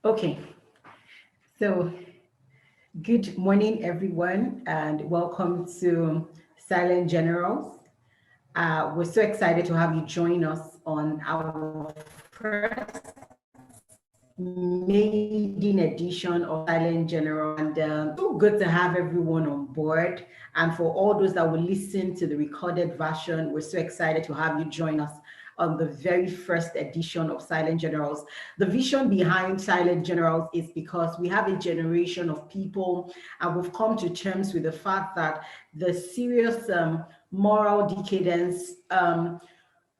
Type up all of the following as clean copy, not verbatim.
Okay, so good morning, everyone, and welcome to Silent Generals. We're so excited to have you join us on our first maiden edition of Silent General. And so good to have everyone on board. And for all those that will listen to the recorded version, we're so excited to have you join us on the very first edition of Silent Generals. The vision behind Silent Generals is because we have a generation of people and we've come to terms with the fact that the serious moral decadence,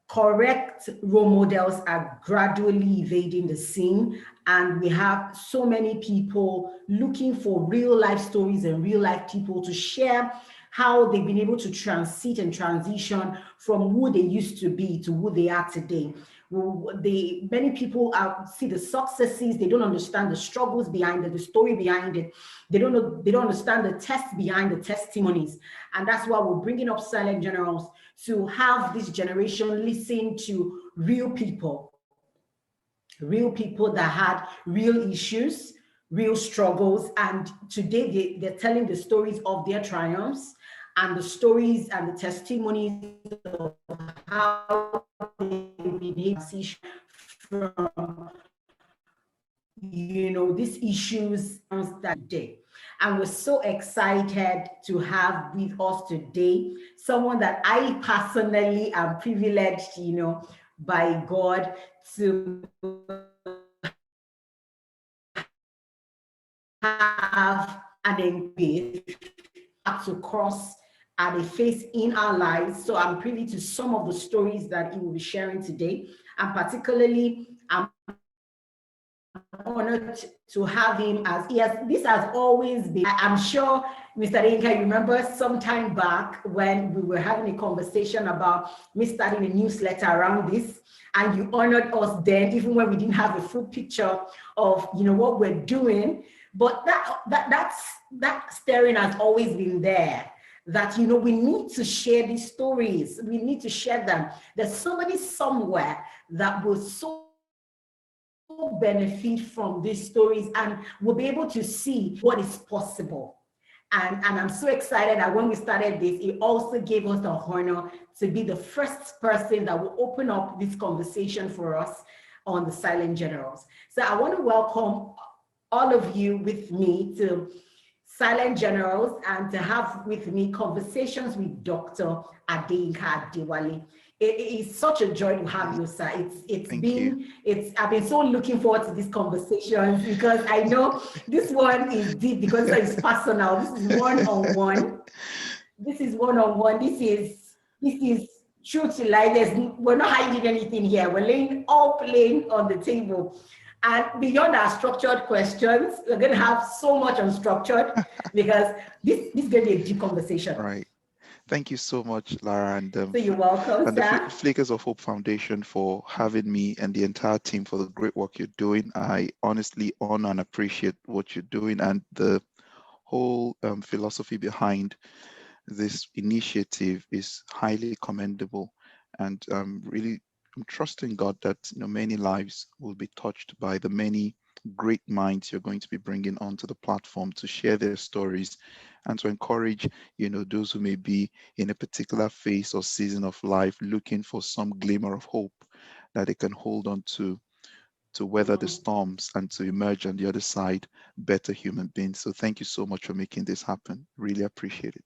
correct role models are gradually evading the scene, and we have so many people looking for real life stories and real life people to share how they've been able to transit and transition from who they used to be to who they are today. Many people see the successes, they don't understand the struggles behind it, the story behind it. They don't understand the tests behind the testimonies. And that's why we're bringing up Silent Generals to have this generation listen to real people that had real issues, real struggles. And today they're telling the stories of their triumphs and the stories and the testimonies of how they've been able to see from these issues that day. And we're so excited to have with us today someone that I personally am privileged, by God to have an engagement to cross at a phase in our lives. So I'm privy to some of the stories that he will be sharing today. And particularly, I'm honored to have him as this has always been. I'm sure, Mr. Adeyinka, you remember some time back when we were having a conversation about me starting a newsletter around this, and you honored us then, even when we didn't have a full picture of what we're doing. But that staring has always been there. That we need to share these stories. We need to share them. There's somebody somewhere that will so benefit from these stories and will be able to see what is possible. And I'm so excited that when we started this, it also gave us the honor to be the first person that will open up this conversation for us on the Silent Generals. So I want to welcome all of you with me to Silent Generals and to have with me conversations with Dr. Adeyinka Adewale. It is such a joy to have you, sir. I've been so looking forward to these conversations because I know this one is deep because it's personal. This is one-on-one. This is one-on-one. This is true to life. We're not hiding anything here. We're laying on the table. And beyond our structured questions, we're going to have so much unstructured because this is going to be a deep conversation. Right. Thank you so much, Lara, and so you're welcome, and sir. the Flickers of Hope Foundation for having me and the entire team for the great work you're doing. I honestly honor and appreciate what you're doing and the whole philosophy behind this initiative is highly commendable. And really, I'm trusting God that many lives will be touched by the many great minds you're going to be bringing onto the platform to share their stories and to encourage those who may be in a particular phase or season of life looking for some glimmer of hope that they can hold on to weather the storms and to emerge on the other side better human beings. So thank you so much for making this happen. Really appreciate it.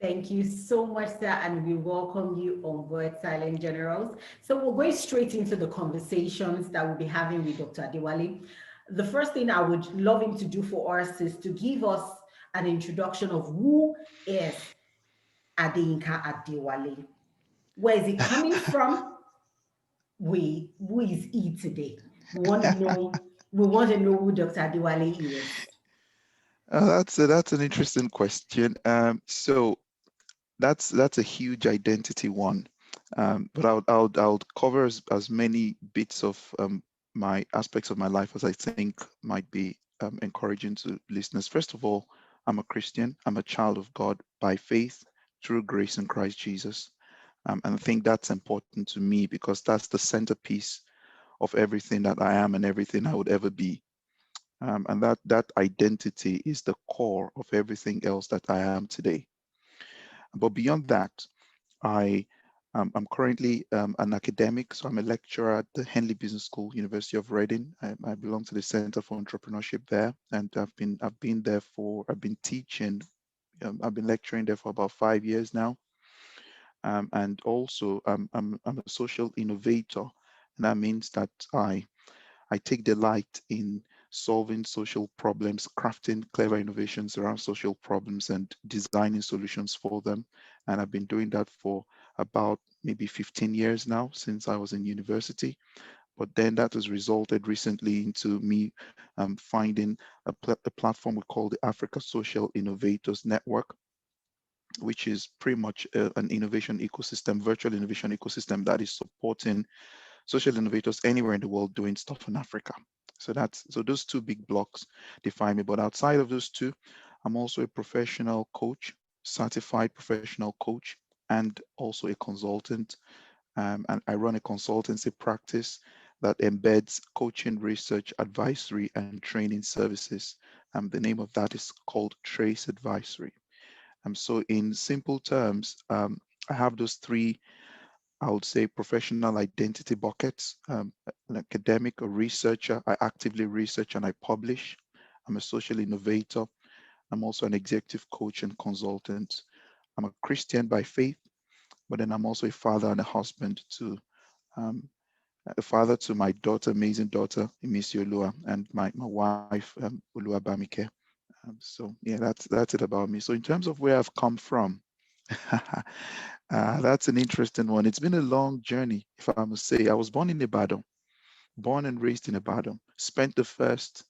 Thank you so much, sir, and we welcome you on board Silent Generals. So we're going straight into the conversations that we'll be having with Dr. Adewale. The first thing I would love him to do for us is to give us an introduction of who is Adeyinka Adewale. Where is he coming from? Who is he today? We want to know who Dr. Adewale is. That's an interesting question. So that's a huge identity one. But I'll cover as many bits of my aspects of my life as I think might be encouraging to listeners. First of all, I'm a Christian. I'm a child of God by faith through grace in Christ Jesus. And I think that's important to me because that's the centerpiece of everything that I am and everything I would ever be. And that identity is the core of everything else that I am today. But beyond that, I I'm currently an academic, so I'm a lecturer at the Henley Business School, University of Reading. I belong to the Center for Entrepreneurship there, and I've been teaching, I've been lecturing there for about 5 years now. And also, I'm a social innovator, and that means that I take delight in solving social problems, crafting clever innovations around social problems and designing solutions for them. And I've been doing that for about maybe 15 years now since I was in university. But then that has resulted recently into me finding a platform we call the Africa Social Innovators Network, which is pretty much an innovation ecosystem, virtual innovation ecosystem that is supporting social innovators anywhere in the world doing stuff in Africa. So those two big blocks define me. But outside of those two, I'm also a professional coach, certified professional coach, and also a consultant. And I run a consultancy practice that embeds coaching, research, advisory, and training services. The name of that is called Trace Advisory. So in simple terms, I have those three, I would say, professional identity buckets. An academic, a researcher, I actively research and I publish. I'm a social innovator. I'm also an executive coach and consultant. I'm a Christian by faith, but then I'm also a father and a husband to um, a father to my daughter, amazing daughter, Imisi Olua, and my wife, Olua Bamike. So yeah, that's it about me. So in terms of where I've come from, that's an interesting one. It's been a long journey, if I must say. I was born in Ibadan, born and raised in Ibadan, spent the first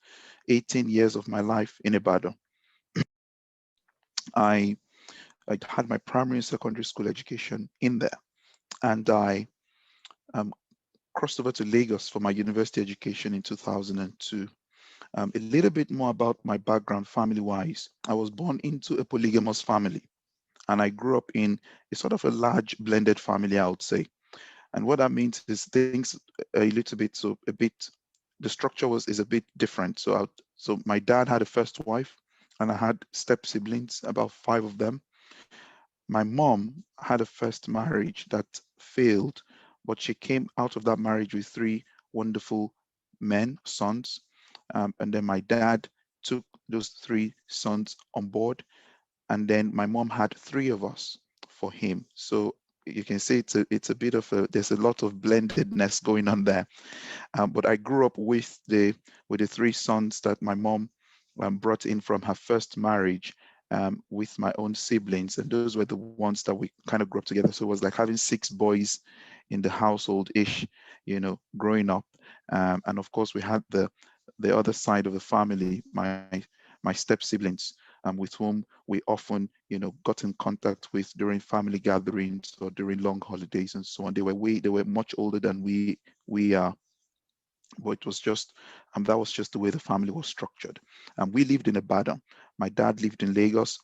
18 years of my life in Ibadan. I, I had my primary and secondary school education in there, and I um, crossed over to Lagos for my university education in 2002. A little bit more about my background family-wise. I was born into a polygamous family, and I grew up in a sort of a large blended family, I would say. And what that means is things a little bit, the structure is a bit different. So my dad had a first wife, and I had step siblings, about 5 of them. My mom had a first marriage that failed, but she came out of that marriage with 3 wonderful men, sons. And then my dad took those 3 sons on board, and then my mom had 3 of us for him. So you can say it's a bit of there's a lot of blendedness going on there. But I grew up with the 3 sons that my mom brought in from her first marriage, with my own siblings, and those were the ones that we kind of grew up together. So it was like having 6 boys in the household ish, growing up. And of course, we had the other side of the family, my step siblings, with whom we often, got in contact with during family gatherings or during long holidays and so on. They were much older than we are, but it was just that was just the way the family was structured. And we lived in Ibadan. My dad lived in Lagos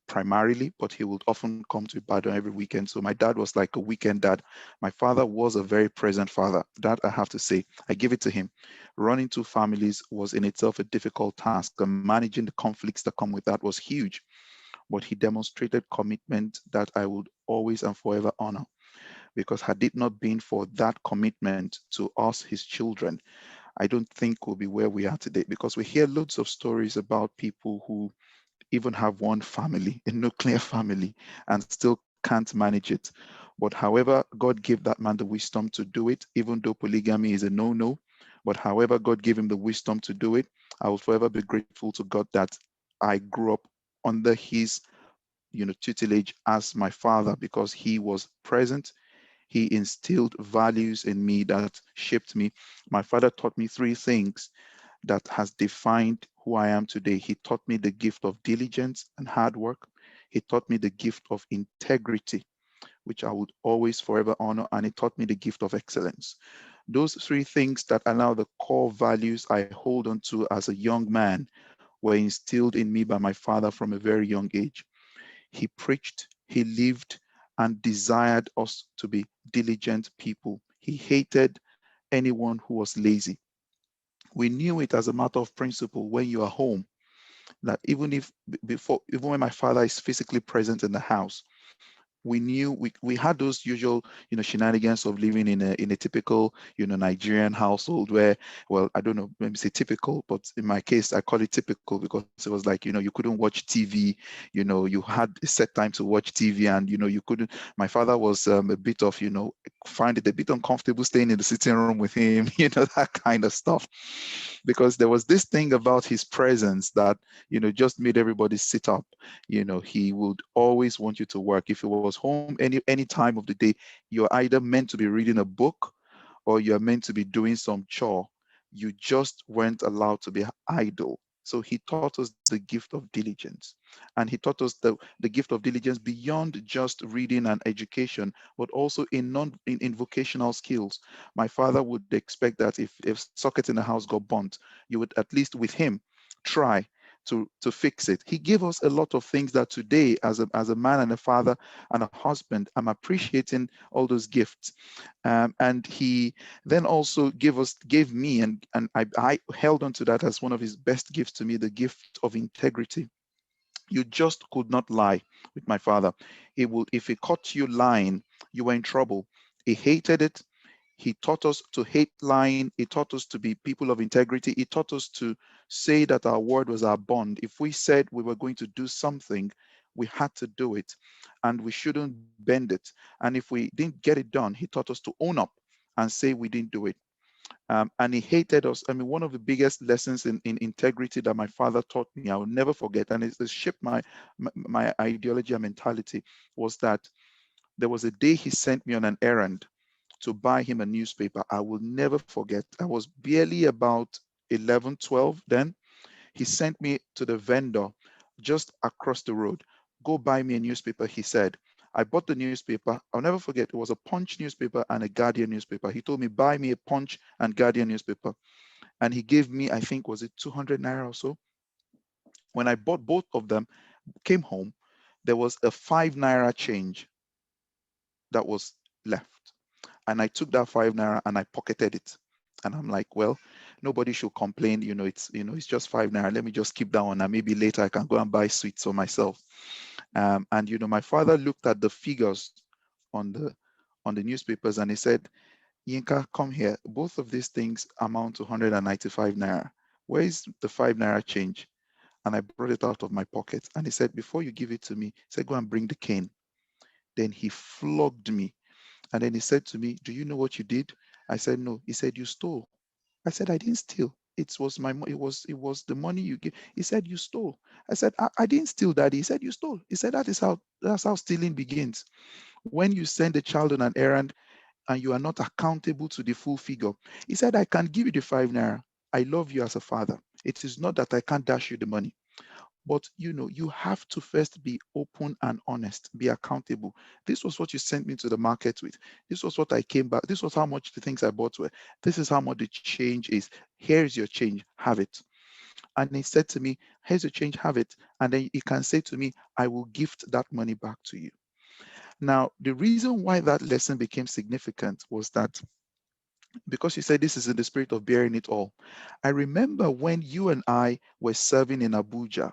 primarily, but he would often come to Ibadan every weekend. So my dad was like a weekend dad. My father was a very present father. That I have to say, I give it to him. Running 2 families was in itself a difficult task, and managing the conflicts that come with that was huge. But he demonstrated commitment that I would always and forever honor, because had it not been for that commitment to us, his children, I don't think we'll be where we are today, because we hear loads of stories about people who even have one family, a nuclear family, and still can't manage it. But however, God gave that man the wisdom to do it, even though polygamy is a no-no. But however, God gave him the wisdom to do it. I will forever be grateful to God that I grew up under his tutelage as my father, because he was present. He instilled values in me that shaped me. My father taught me 3 things that has defined who I am today. He taught me the gift of diligence and hard work. He taught me the gift of integrity, which I would always forever honor. And he taught me the gift of excellence. Those 3 things that are now the core values I hold on to as a young man were instilled in me by my father from a very young age. He preached, he lived, and desired us to be diligent people. He hated anyone who was lazy. We knew it as a matter of principle when you are home, that even when my father is physically present in the house, we knew we had those usual shenanigans of living in a typical Nigerian household where, well, I don't know, maybe say typical, but in my case I call it typical because it was like you couldn't watch TV. You had a set time to watch TV, and you couldn't. My father was a bit of find it a bit uncomfortable staying in the sitting room with him, that kind of stuff, because there was this thing about his presence that just made everybody sit up. He would always want you to work. If he was home any time of the day, you're either meant to be reading a book or you're meant to be doing some chore. You just weren't allowed to be idle. So he taught us the gift of diligence. And he taught us the gift of diligence beyond just reading and education, but also in vocational skills. My father would expect that if socket in the house got burnt, you would at least with him try to fix it. He gave us a lot of things that today, as a man and a father and a husband, I'm appreciating all those gifts. And he then also gave me, and I held on to that as one of his best gifts to me, the gift of integrity. You just could not lie with my father. If he caught you lying, you were in trouble. He hated it. He taught us to hate lying. He taught us to be people of integrity. He taught us to say that our word was our bond. If we said we were going to do something, we had to do it, and we shouldn't bend it. And if we didn't get it done, he taught us to own up and say we didn't do it. And he hated us. I mean, one of the biggest lessons in integrity that my father taught me, I will never forget, and it's shaped my ideology and mentality, was that there was a day he sent me on an errand to buy him a newspaper. I will never forget. I was barely about 11, 12 then. He sent me to the vendor just across the road. Go buy me a newspaper, he said. I bought the newspaper. I'll never forget. It was a Punch newspaper and a Guardian newspaper. He told me, buy me a Punch and Guardian newspaper. And he gave me, I think, was it 200 naira or so? When I bought both of them, came home, there was a 5 naira change that was left. And I took that 5 naira and I pocketed it. And I'm like, well, nobody should complain. It's just 5 naira. Let me just keep that one. And maybe later I can go and buy sweets for myself. And my father looked at the figures on the newspapers and he said, Yinka, come here. Both of these things amount to 195 naira. Where is the 5 naira change? And I brought it out of my pocket. And he said, before you give it to me, he said, go and bring the cane. Then he flogged me. And then he said to me, do you know what you did? I said, no. He said, you stole. I said, I didn't steal. It was the money you give. He said, you stole. I said, I didn't steal, Daddy. He said, you stole. He said, that's how stealing begins. When you send a child on an errand and you are not accountable to the full figure. He said, I can give you the 5 naira. I love you as a father. It is not that I can't dash you the money. But you have to first be open and honest, be accountable. This was what you sent me to the market with. This was what I came back. This was how much the things I bought were. This is how much the change is. Here's your change, have it. And he said to me, here's your change, have it. And then he can say to me, I will gift that money back to you. Now, the reason why that lesson became significant was that because you said this is in the spirit of bearing it all. I remember when you and I were serving in Abuja,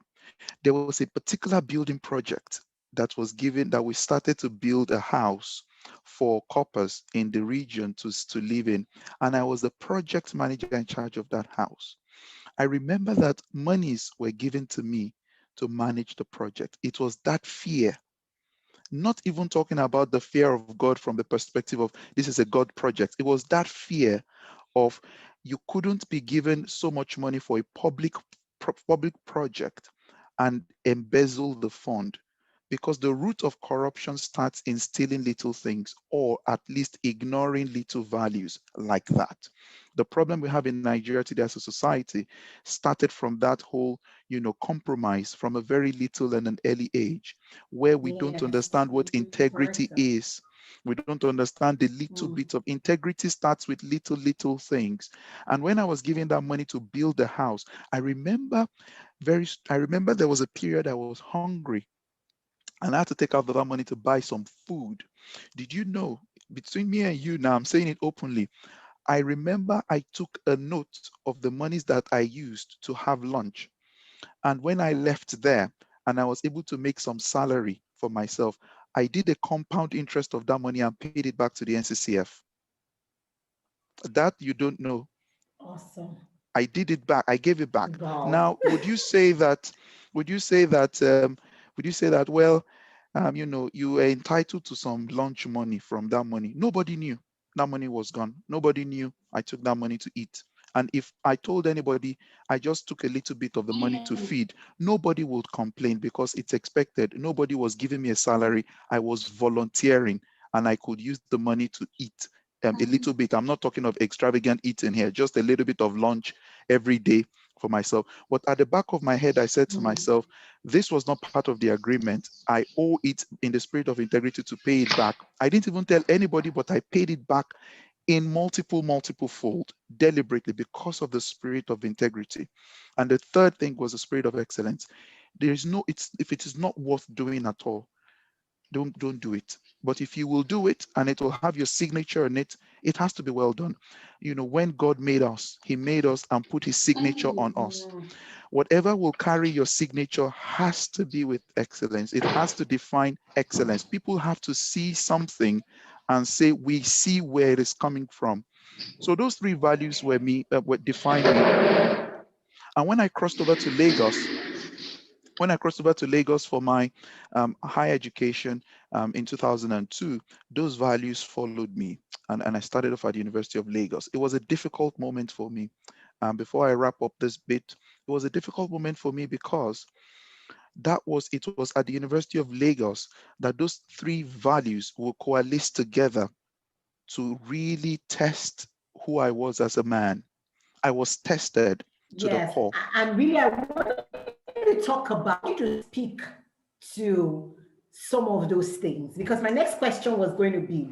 there was a particular building project that we started to build a house for coppers in the region to live in. And I was the project manager in charge of that house. I remember that monies were given to me to manage the project. It was that fear, not even talking about the fear of God from the perspective of this is a God project. It was that fear of you couldn't be given so much money for a public project and embezzle the fund, because the root of corruption starts in stealing little things or at least ignoring little values like that. The problem we have in Nigeria today as a society started from that whole compromise from a very little and an early age, where we don't Yes, understand what it is integrity correct. is. We don't understand the little Mm. bit of integrity starts with little things. And when I was giving that money to build the house, I remember there was a period I was hungry. And I had to take out that money to buy some food. Did you know, between me and you now, I'm saying it openly, I remember I took a note of the monies that I used to have lunch. And when I left there and I was able to make some salary for myself, I did a compound interest of that money and paid it back to the NCCF. That you don't know. Awesome. I did it back. I gave it back. Wow. Now, would you say that? Would you say that? Would you say that? Well, you were entitled to some lunch money from that money. Nobody knew that money was gone. Nobody knew I took that money to eat. And if I told anybody I just took a little bit of the money to feed, nobody would complain because it's expected. Nobody was giving me a salary. I was volunteering and I could use the money to eat a little bit. I'm not talking of extravagant eating here, just a little bit of lunch every day for myself. But at the back of my head, I said to myself, this was not part of the agreement. I owe it in the spirit of integrity to pay it back. I didn't even tell anybody, but I paid it back in multiple fold deliberately because of the spirit of integrity. And the third thing was the spirit of excellence. There is no, it's if it is not worth doing at all, don't do it. But if you will do it and it will have your signature on it, it has to be well done. When God made us, he made us and put his signature on us. Whatever will carry your signature has to be with excellence. It has to define excellence. People have to see something and say, we see where it is coming from. So those three values were what defined me. And when I crossed over to Lagos for my higher education in 2002, those values followed me. And I started off at the University of Lagos. It was a difficult moment for me. Before I wrap up this bit, it was a difficult moment for me because it was at the University of Lagos that those three values will coalesce together to really test who I was as a man. I was tested to the Yes. core. And really, I want to talk about, I want you to speak to some of those things because my next question was going to be,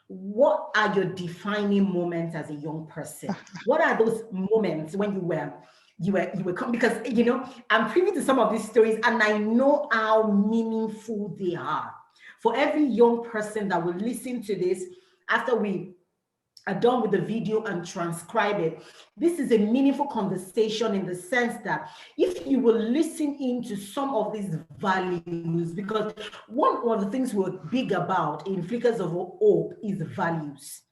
what are your defining moments as a young person? What are those moments when you were because I'm privy to some of these stories and I know how meaningful they are for every young person that will listen to this after we are done with the video and transcribe it. This is a meaningful conversation in the sense that if you will listen into some of these values, because one of the things we're big about in Flickers of Hope is values.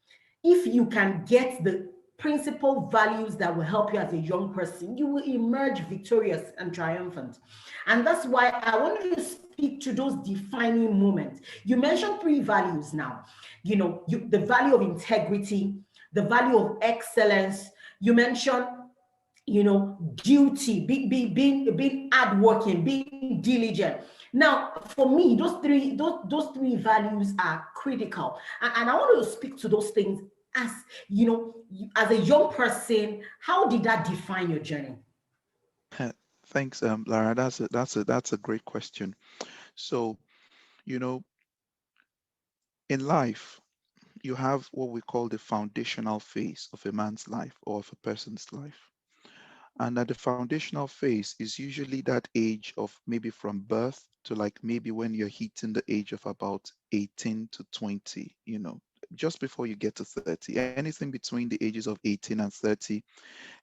If you can get the principal values that will help you as a young person, you will emerge victorious and triumphant. And that's why I want you to speak to those defining moments. You mentioned three values now. The value of integrity, the value of excellence. You mentioned duty, being hardworking, being diligent. Now, for me, those three values are critical, and I want to speak to those things as as a young person. How did that define your journey? Thanks, Lara. That's a great question. So, you know, in life, you have what we call the foundational phase of a man's life or of a person's life. And at the foundational phase is usually that age of maybe from birth to like maybe when you're hitting the age of about 18 to 20, just before you get to 30. Anything between the ages of 18 and 30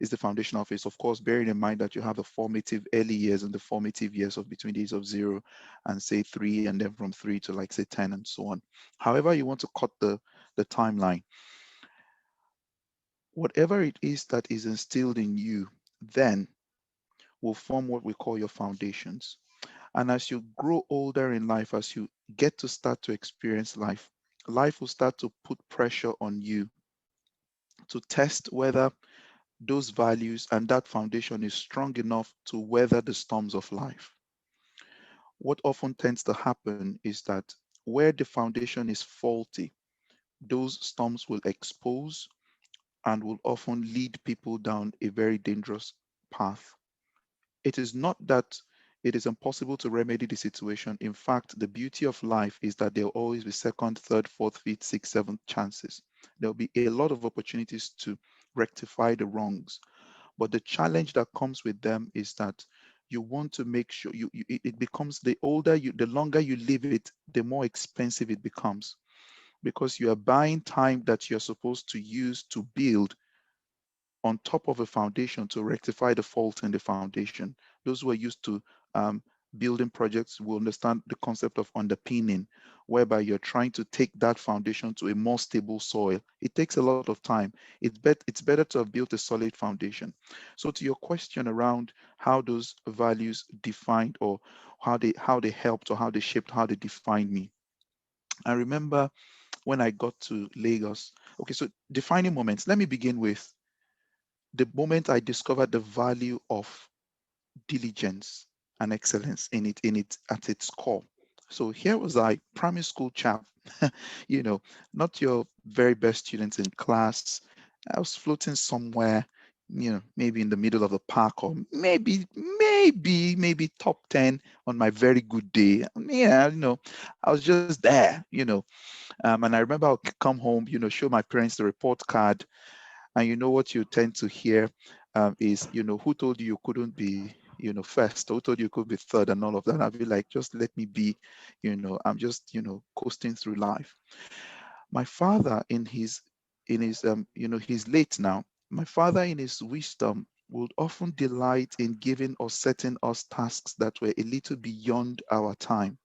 is the foundational phase. Of course, bearing in mind that you have the formative early years and the formative years of between the age of 0 and say 3, and then from 3 to like say 10 and so on. However, you want to cut the timeline. Whatever it is that is instilled in you then will form what we call your foundations. And as you grow older in life, as you get to start to experience life, life will start to put pressure on you to test whether those values and that foundation is strong enough to weather the storms of life. What often tends to happen is that where the foundation is faulty, those storms will expose and will often lead people down a very dangerous path. It is not that it is impossible to remedy the situation. In fact, the beauty of life is that there'll always be second, third, fourth, fifth, sixth, seventh chances. There'll be a lot of opportunities to rectify the wrongs. But the challenge that comes with them is that you want to make sure it becomes, the older you, the longer you leave it, the more expensive it becomes, because you are buying time that you're supposed to use to build on top of a foundation to rectify the fault in the foundation. Those who are used to building projects will understand the concept of underpinning, whereby you're trying to take that foundation to a more stable soil. It takes a lot of time. It's better to have built a solid foundation. So to your question around how those values defined, or how they helped, or how they shaped, how they defined me. I remember when I got to Lagos. Okay, so defining moments. Let me begin with the moment I discovered the value of diligence and excellence in it at its core. So here was I, primary school chap, not your very best student in class. I was floating somewhere, maybe in the middle of the park, or maybe top 10 on my very good day. Yeah, I was just there. And I remember I'll come home, show my parents the report card, and what you tend to hear is, who told you couldn't be, first? Who told you could be third, and all of that? I'll be like, just let me be, I'm just, coasting through life. My father he's late now. My father in his wisdom would often delight in giving or setting us tasks that were a little beyond our time.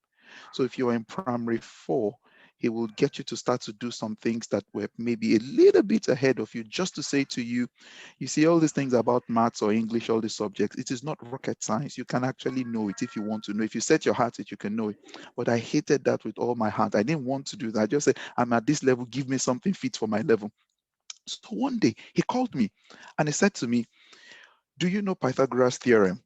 So if you're in primary 4, he will get you to start to do some things that were maybe a little bit ahead of you, just to say to you, you see all these things about maths or English, all these subjects, it is not rocket science. You can actually know it if you want to know. If you set your heart, you can know it. But I hated that with all my heart. I didn't want to do that. I just said, I'm at this level, give me something fit for my level. So one day he called me and he said to me, do you know Pythagoras theorem?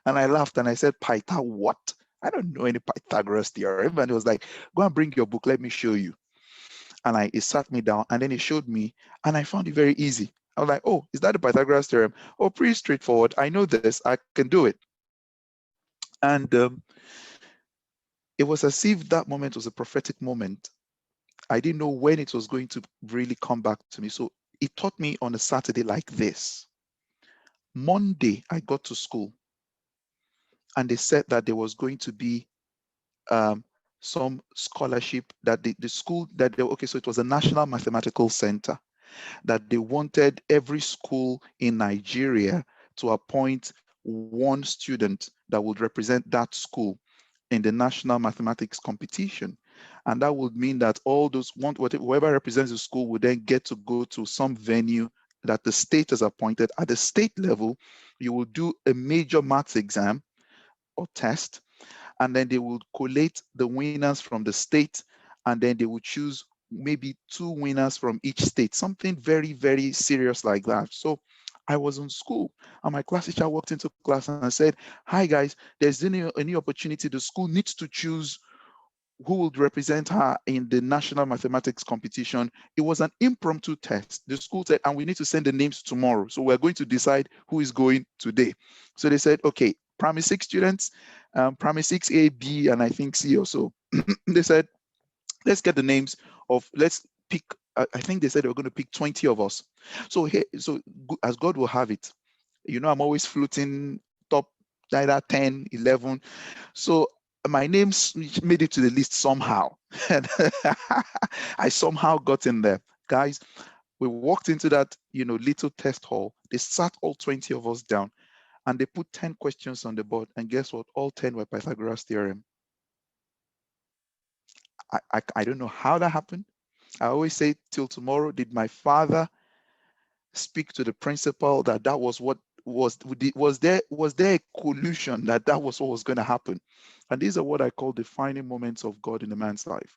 And I laughed and I said, Pytha what? I don't know any Pythagoras theorem. And he was like, go and bring your book, let me show you. And he sat me down and then he showed me, and I found it very easy. I was like, oh, is that the Pythagoras theorem? Oh, pretty straightforward. I know this, I can do it. And it was as if that moment was a prophetic moment. I didn't know when it was going to really come back to me. So it taught me on a Saturday like this. Monday, I got to school and they said that there was going to be some scholarship that the school that they, okay, so it was a National Mathematical Center, that they wanted every school in Nigeria to appoint one student that would represent that school in the national mathematics competition. And that would mean that all those, whoever represents the school would then get to go to some venue that the state has appointed. At the state level, you will do a major maths exam or test, and then they would collate the winners from the state, and then they would choose maybe 2 winners from each state, something very, very serious like that. So I was in school and my class teacher walked into class and said, hi guys, there's any opportunity, the school needs to choose who would represent her in the national mathematics competition. It was an impromptu test. The school said, and we need to send the names tomorrow. So we're going to decide who is going today. So they said, okay, primary 6 students, primary 6A, B, and I think C or so. They said, let's get the names let's pick, I think they said they were going to pick 20 of us. So here, so as God will have it, I'm always floating top either 10, 11. So my name made it to the list somehow. And I somehow got in there. Guys, we walked into that, little test hall. They sat all 20 of us down and they put 10 questions on the board. And guess what? All 10 were Pythagoras theorem. I don't know how that happened. I always say, till tomorrow, did my father speak to the principal that was what was there a collusion that was what was going to happen? And these are what I call defining moments of God in a man's life.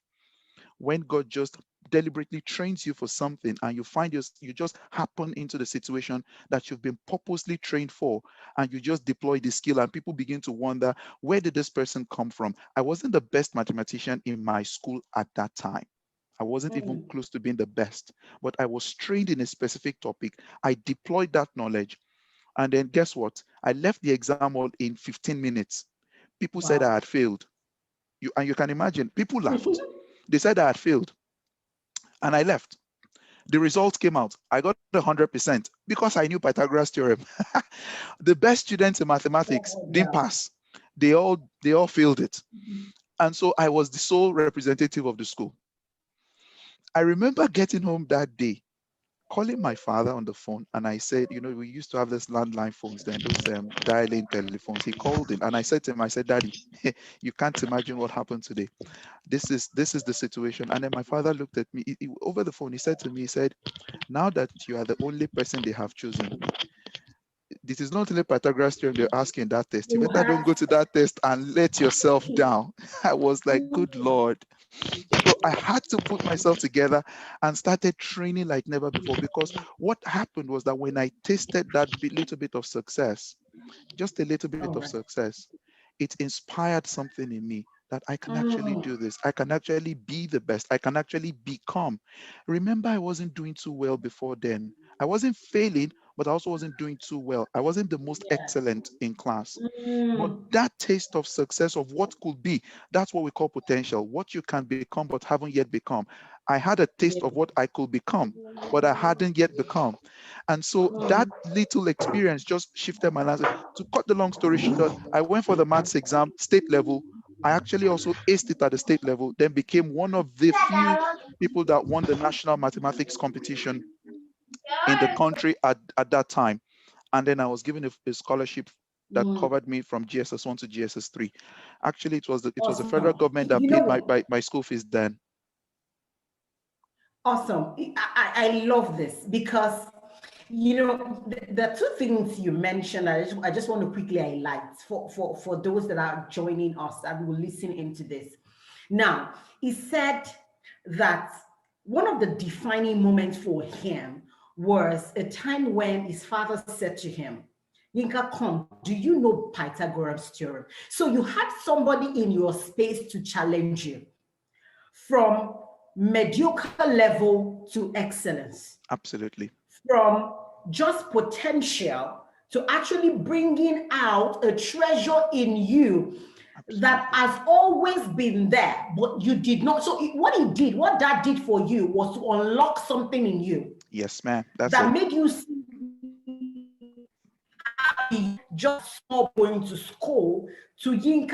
When God just deliberately trains you for something and you find you just happen into the situation that you've been purposely trained for, and you just deploy the skill and people begin to wonder, where did this person come from? I wasn't the best mathematician in my school at that time. I wasn't even close to being the best, but I was trained in a specific topic. I deployed that knowledge. And then guess what? I left the exam hall in 15 minutes. People said I had failed. And you can imagine, people laughed. They said I had failed. And I left. The results came out. I got 100% because I knew Pythagoras theorem. The best students in mathematics didn't Yeah. pass. They all failed it. And so I was the sole representative of the school. I remember getting home that day, calling my father on the phone, and I said, we used to have this landline phones then, those dial-in telephones. He called in, and I said to him, I said, Daddy, you can't imagine what happened today. This is the situation. And then my father looked at me over the phone. He said to me, he said, now that you are the only person they have chosen, this is not only Pythagoras theorem they're asking that test. You You better don't had go to that test and let yourself down. I was like, good Lord. So I had to put myself together and started training like never before, because what happened was that when I tasted that little bit of success, just a little bit all of right. success, it inspired something in me that I can actually do this. I can actually be the best. I can actually become. Remember, I wasn't doing too well before then. I wasn't failing, but I also wasn't doing too well. I wasn't the most Yeah. excellent in class. But Mm, that taste of success, of what could be, that's what we call potential, what you can become but haven't yet become. I had a taste yeah. of what I could become, but I hadn't yet become. And so that little experience just shifted my landscape. To cut the long story short, I went for the maths exam, state level. I actually also aced it at the state level, then became one of the few people that won the national mathematics competition in the country at that time. And then I was given a scholarship that Mm, covered me from GSS1 to GSS3. Actually, it was the federal awesome. government that You know paid what? my school fees then. Awesome. I love this because, the two things you mentioned, I just want to quickly highlight for those that are joining us and will listen into this. Now, he said that one of the defining moments for him was a time when his father said to him, Yinka, come, do you know Pythagoras theorem? So you had somebody in your space to challenge you from mediocre level to excellence, Absolutely. from just potential to actually bringing out a treasure in you that Absolutely. has always been there, but you did not. So what that did for you was to unlock something in you Yes, ma'am. That's that it. made you see just stop going to school to Yinka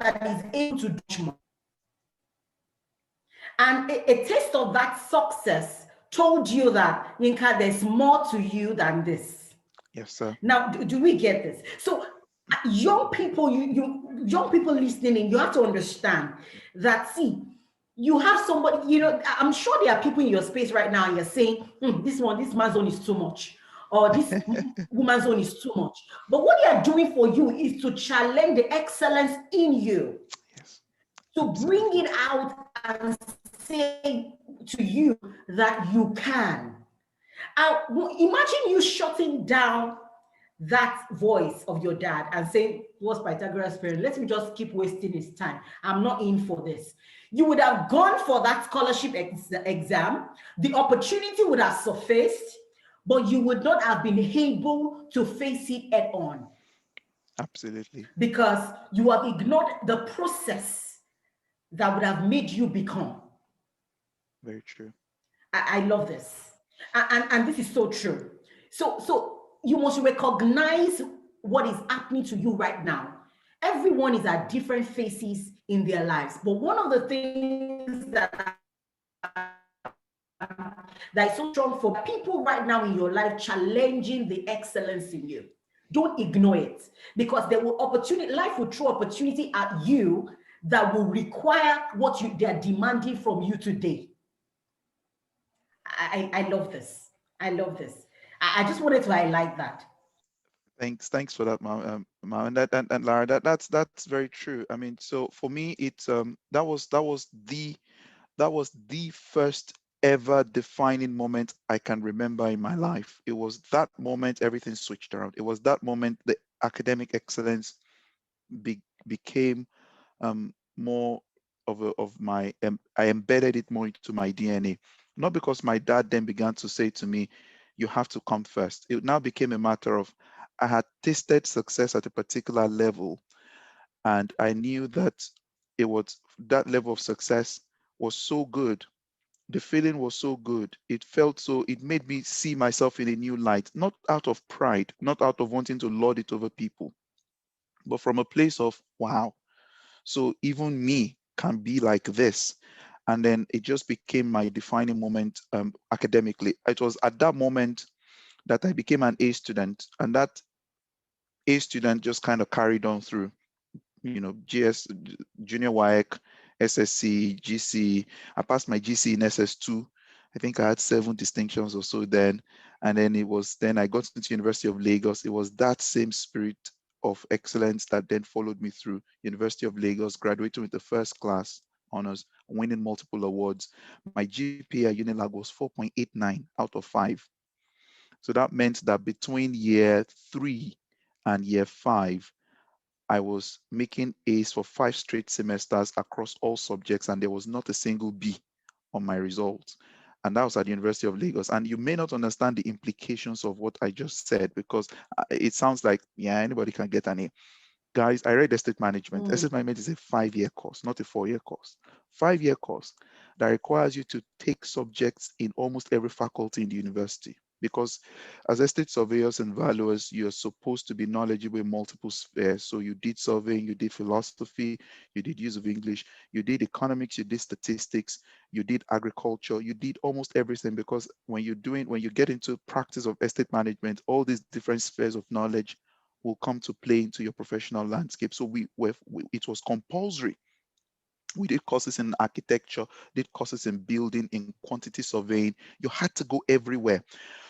that is able to do more. And a taste of that success told you that, Yinka, there's more to you than this. Yes, sir. Now, do we get this? So, young people, young people listening in, you have to understand that, see, you have somebody, I'm sure there are people in your space right now, and you're saying, this man's own is too much, or this woman's own is too much. But what they are doing for you is to challenge the excellence in you, Yes. to bring Absolutely. it out and say to you that you can. Imagine you shutting down that voice of your dad and saying, what's Pythagoras' parent? Let me just keep wasting his time. I'm not in for this. You would have gone for that scholarship exam. The opportunity would have surfaced, but you would not have been able to face it head on Absolutely. because you have ignored the process that would have made you become. Very true. I love this. And this is so true. So you must recognize what is happening to you right now. Everyone is at different phases in their lives. But one of the things that is so strong for people right now in your life, challenging the excellence in you. Don't ignore it, because there will opportunity, life will throw opportunity at you that will require what they are demanding from you today. I love this. I love this. I just wanted to highlight that. Thanks for that, Ma, and Lara. That's very true. I mean, so for me, it's that was the first ever defining moment I can remember in my life. It was that moment everything switched around. It was that moment the academic excellence became more of my I embedded it more into my DNA. Not because my dad then began to say to me, "You have to come first." It now became a matter of I had tasted success at a particular level, and I knew that it was that level of success was so good The feeling was so good. It felt so, it made me see myself in a new light, not out of pride, not out of wanting to lord it over people, but from a place of, wow, so even me can be like this. And then it just became my defining moment academically. It was at that moment that I became an A student, and that A student just kind of carried on through, GS, junior WAEC, SSC, GC. I passed my GC in SS2. I think I had 7 distinctions or so then. And then then I got into University of Lagos. It was that same spirit of excellence that then followed me through University of Lagos, graduating with the first class honors, winning multiple awards. My GPA at Unilag was 4.89 out of 5. So that meant that between year 3 and year 5, I was making A's for 5 straight semesters across all subjects, and there was not a single B on my results. And that was at the University of Lagos. And you may not understand the implications of what I just said, because it sounds like, yeah, anybody can get an A. Guys, I read estate management. Estate management is a 5-year course, not a 4-year course. 5-year course that requires you to take subjects in almost every faculty in the university. Because as estate surveyors and valuers, you're supposed to be knowledgeable in multiple spheres. So you did surveying, you did philosophy, you did use of English, you did economics, you did statistics, you did agriculture, you did almost everything. Because when you get into practice of estate management, all these different spheres of knowledge will come to play into your professional landscape. So it was compulsory. We did courses in architecture, did courses in building, in quantity surveying. You had to go everywhere.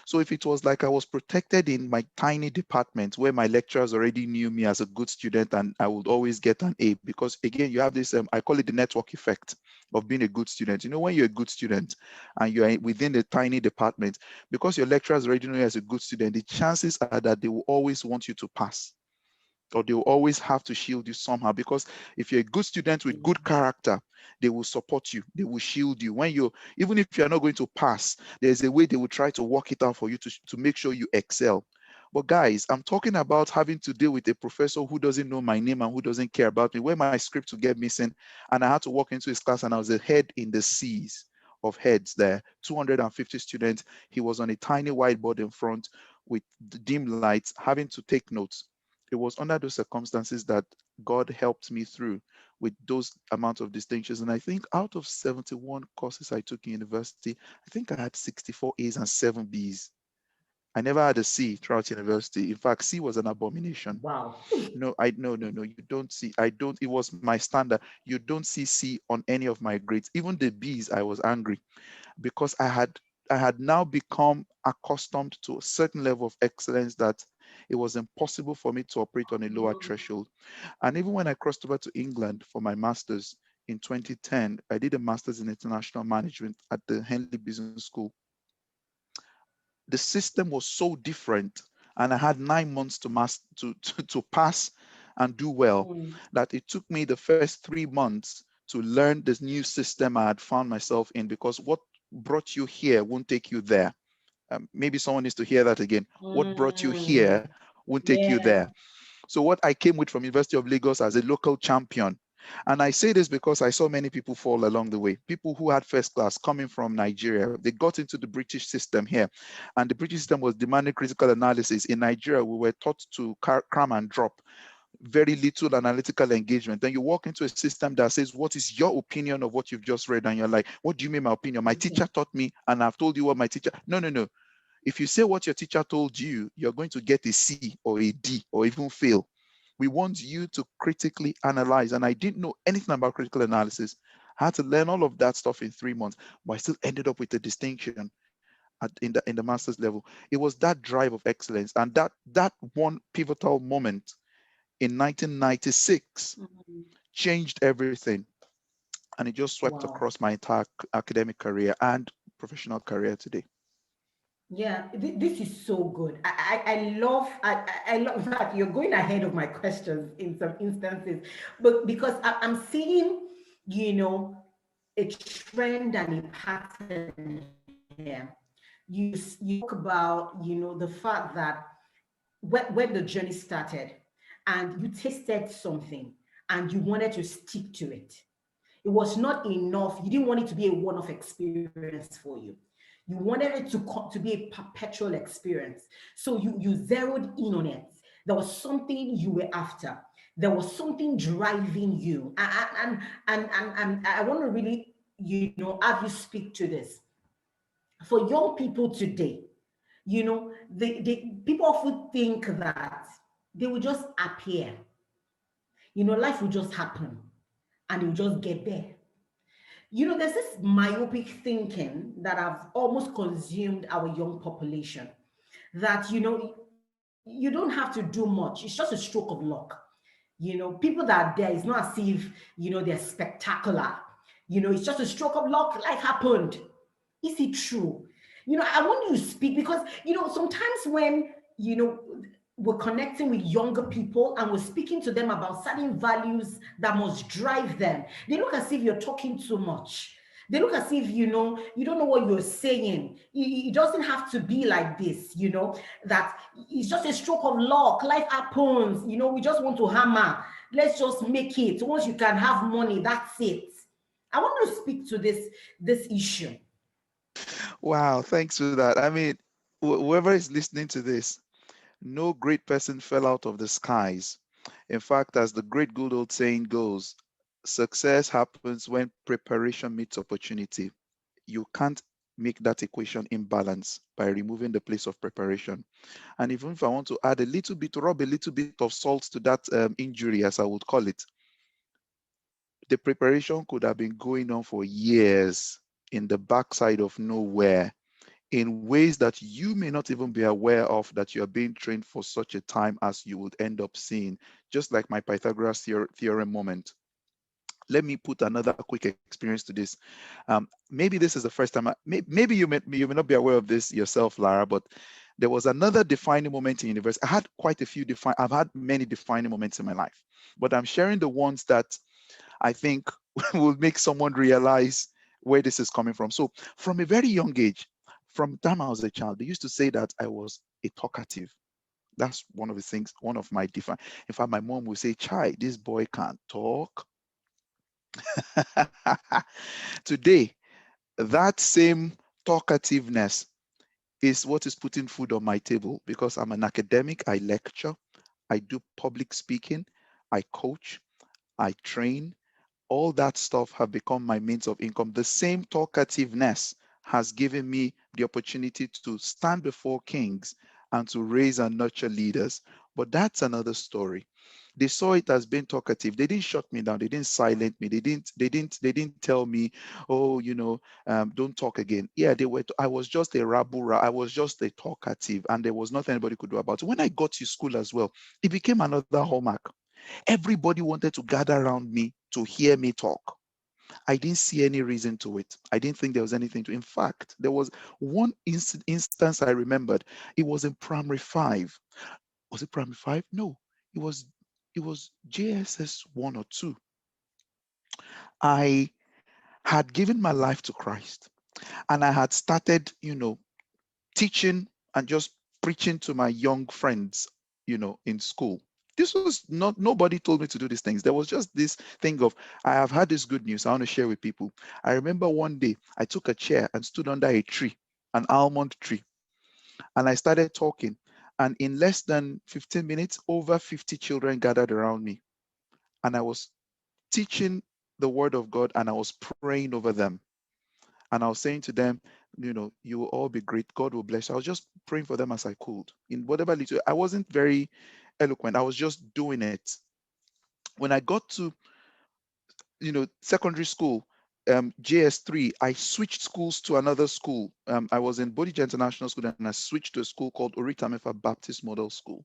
So if it was like I was protected in my tiny department where my lecturers already knew me as a good student and I would always get an A, because again, you have this, I call it the network effect of being a good student. When you're a good student and you're within a tiny department, because your lecturers already know you as a good student, the chances are that they will always want you to pass, or they will always have to shield you somehow. Because if you're a good student with good character, they will support you, they will shield you. Even if you're not going to pass, there's a way they will try to work it out for you to make sure you excel. But guys, I'm talking about having to deal with a professor who doesn't know my name and who doesn't care about me, where my script will get missing, and I had to walk into his class and I was a head in the seas of heads there, 250 students. He was on a tiny whiteboard in front with dim lights, having to take notes. It was under those circumstances that God helped me through with those amount of distinctions. And I think out of 71 courses I took in university, I think I had 64 A's and 7 B's. I never had a C throughout university. In fact, C was an abomination. Wow. No, you don't see. I don't. It was my standard. You don't see C on any of my grades. Even the B's, I was angry because I had now become accustomed to a certain level of excellence that it was impossible for me to operate on a lower threshold. And even when I crossed over to England for my master's in 2010, I did a master's in international management at the Henley Business School. The system was so different, and I had 9 months to pass and do well, that it took me the first 3 months to learn this new system I had found myself in, because what brought you here won't take you there. Maybe someone needs to hear that again. What brought you here won't take you Yeah. there. So what I came with from University of Lagos as a local champion. And I say this because I saw many people fall along the way. People who had first class coming from Nigeria, they got into the British system here. And the British system was demanding critical analysis. In Nigeria, we were taught to cram and drop, very little analytical engagement. Then you walk into a system that says, what is your opinion of what you've just read? And you're like, what do you mean my opinion? My teacher taught me and I've told you what my teacher. No. If you say what your teacher told you, you're going to get a C or a D or even fail. We want you to critically analyze. And I didn't know anything about critical analysis. I had to learn all of that stuff in 3 months, but I still ended up with a distinction in the master's level. It was that drive of excellence, and that one pivotal moment in 1996 changed everything. And it just swept Wow. across my entire academic career and professional career today. Yeah, this is so good. I love that you're going ahead of my questions in some instances, but because I'm seeing, you know, a trend and a pattern here. You talk about, the fact that when the journey started and you tasted something and you wanted to stick to it. It was not enough. You didn't want it to be a one-off experience for you. You wanted it to be a perpetual experience. So you zeroed in on it. There was something you were after. There was something driving you. And I want to really, have you speak to this. For young people today, people often think that they will just appear. Life will just happen and they will just get there. There's this myopic thinking that have almost consumed our young population, that, you don't have to do much. It's just a stroke of luck. People that are there, it's not as if, they're spectacular. It's just a stroke of luck. Life happened. Is it true? I want you to speak because, sometimes when, we're connecting with younger people and we're speaking to them about certain values that must drive them, they look as if you're talking too much. They look as if, you don't know what you're saying. It doesn't have to be like this, that it's just a stroke of luck. Life happens, we just want to hammer. Let's just make it. Once you can have money, that's it. I want to speak to this issue. Wow, thanks for that. I mean, whoever is listening to this, no great person fell out of the skies. In fact, as the great good old saying goes, success happens when preparation meets opportunity. You can't make that equation imbalance by removing the place of preparation. And even if I want to add a little bit, rub a little bit of salt to that injury, as I would call it, the preparation could have been going on for years in the backside of nowhere, in ways that you may not even be aware of, that you are being trained for such a time as you would end up seeing, just like my Pythagoras theorem moment. Let me put another quick experience to this. Maybe this is the first time, maybe you may not be aware of this yourself, Lara, but there was another defining moment in university. I had quite a few I've had many defining moments in my life, but I'm sharing the ones that I think will make someone realize where this is coming from. So from a very young age, from the time I was a child, they used to say that I was a talkative. That's one of the things, one of my define. In fact, my mom would say, "Chai, this boy can't talk." Today, that same talkativeness is what is putting food on my table, because I'm an academic. I lecture, I do public speaking, I coach, I train. All that stuff have become my means of income. The same talkativeness has given me the opportunity to stand before kings and to raise and nurture leaders. But that's another story. They saw it as being talkative. They didn't shut me down. They didn't silence me. They didn't tell me, "Oh, don't talk again." Yeah, they were. I was just a rabura. I was just a talkative, and there was nothing anybody could do about it. When I got to school as well, it became another hallmark. Everybody wanted to gather around me to hear me talk. I didn't see any reason to it. I didn't think there was anything to. In fact, there was one instance I remembered. It was in primary 5. Was it primary 5? No, it was it was JSS 1 or 2. I had given my life to Christ, and I had started, teaching and just preaching to my young friends, in school. This was not, nobody told me to do these things. There was just this thing of, I have had this good news I want to share with people. I remember one day I took a chair and stood under a tree, an almond tree, and I started talking. And in less than 15 minutes, over 50 children gathered around me. And I was teaching the word of God, and I was praying over them. And I was saying to them, you will all be great. God will bless you. I was just praying for them as I could. In whatever little, I wasn't very eloquent. I was just doing it. When I got to, secondary school, JS3, I switched schools to another school. I was in Bodija International School, and I switched to a school called Oritamefa Baptist Model School.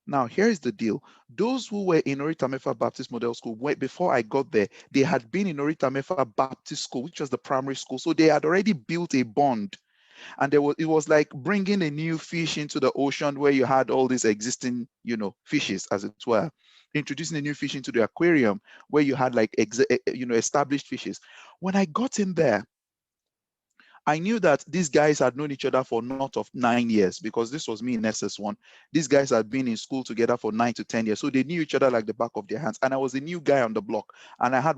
Now, here's the deal. Those who were in Oritamefa Baptist Model School, before I got there, they had been in Oritamefa Baptist School, which was the primary school. So they had already built a bond. And it was like bringing a new fish into the ocean where you had all these existing, fishes, as it were. Introducing a new fish into the aquarium where you had like, established fishes. When I got in there, I knew that these guys had known each other for not of 9 years, because this was me in SS1. These guys had been in school together for 9 to 10 years. So they knew each other like the back of their hands. And I was a new guy on the block. And I had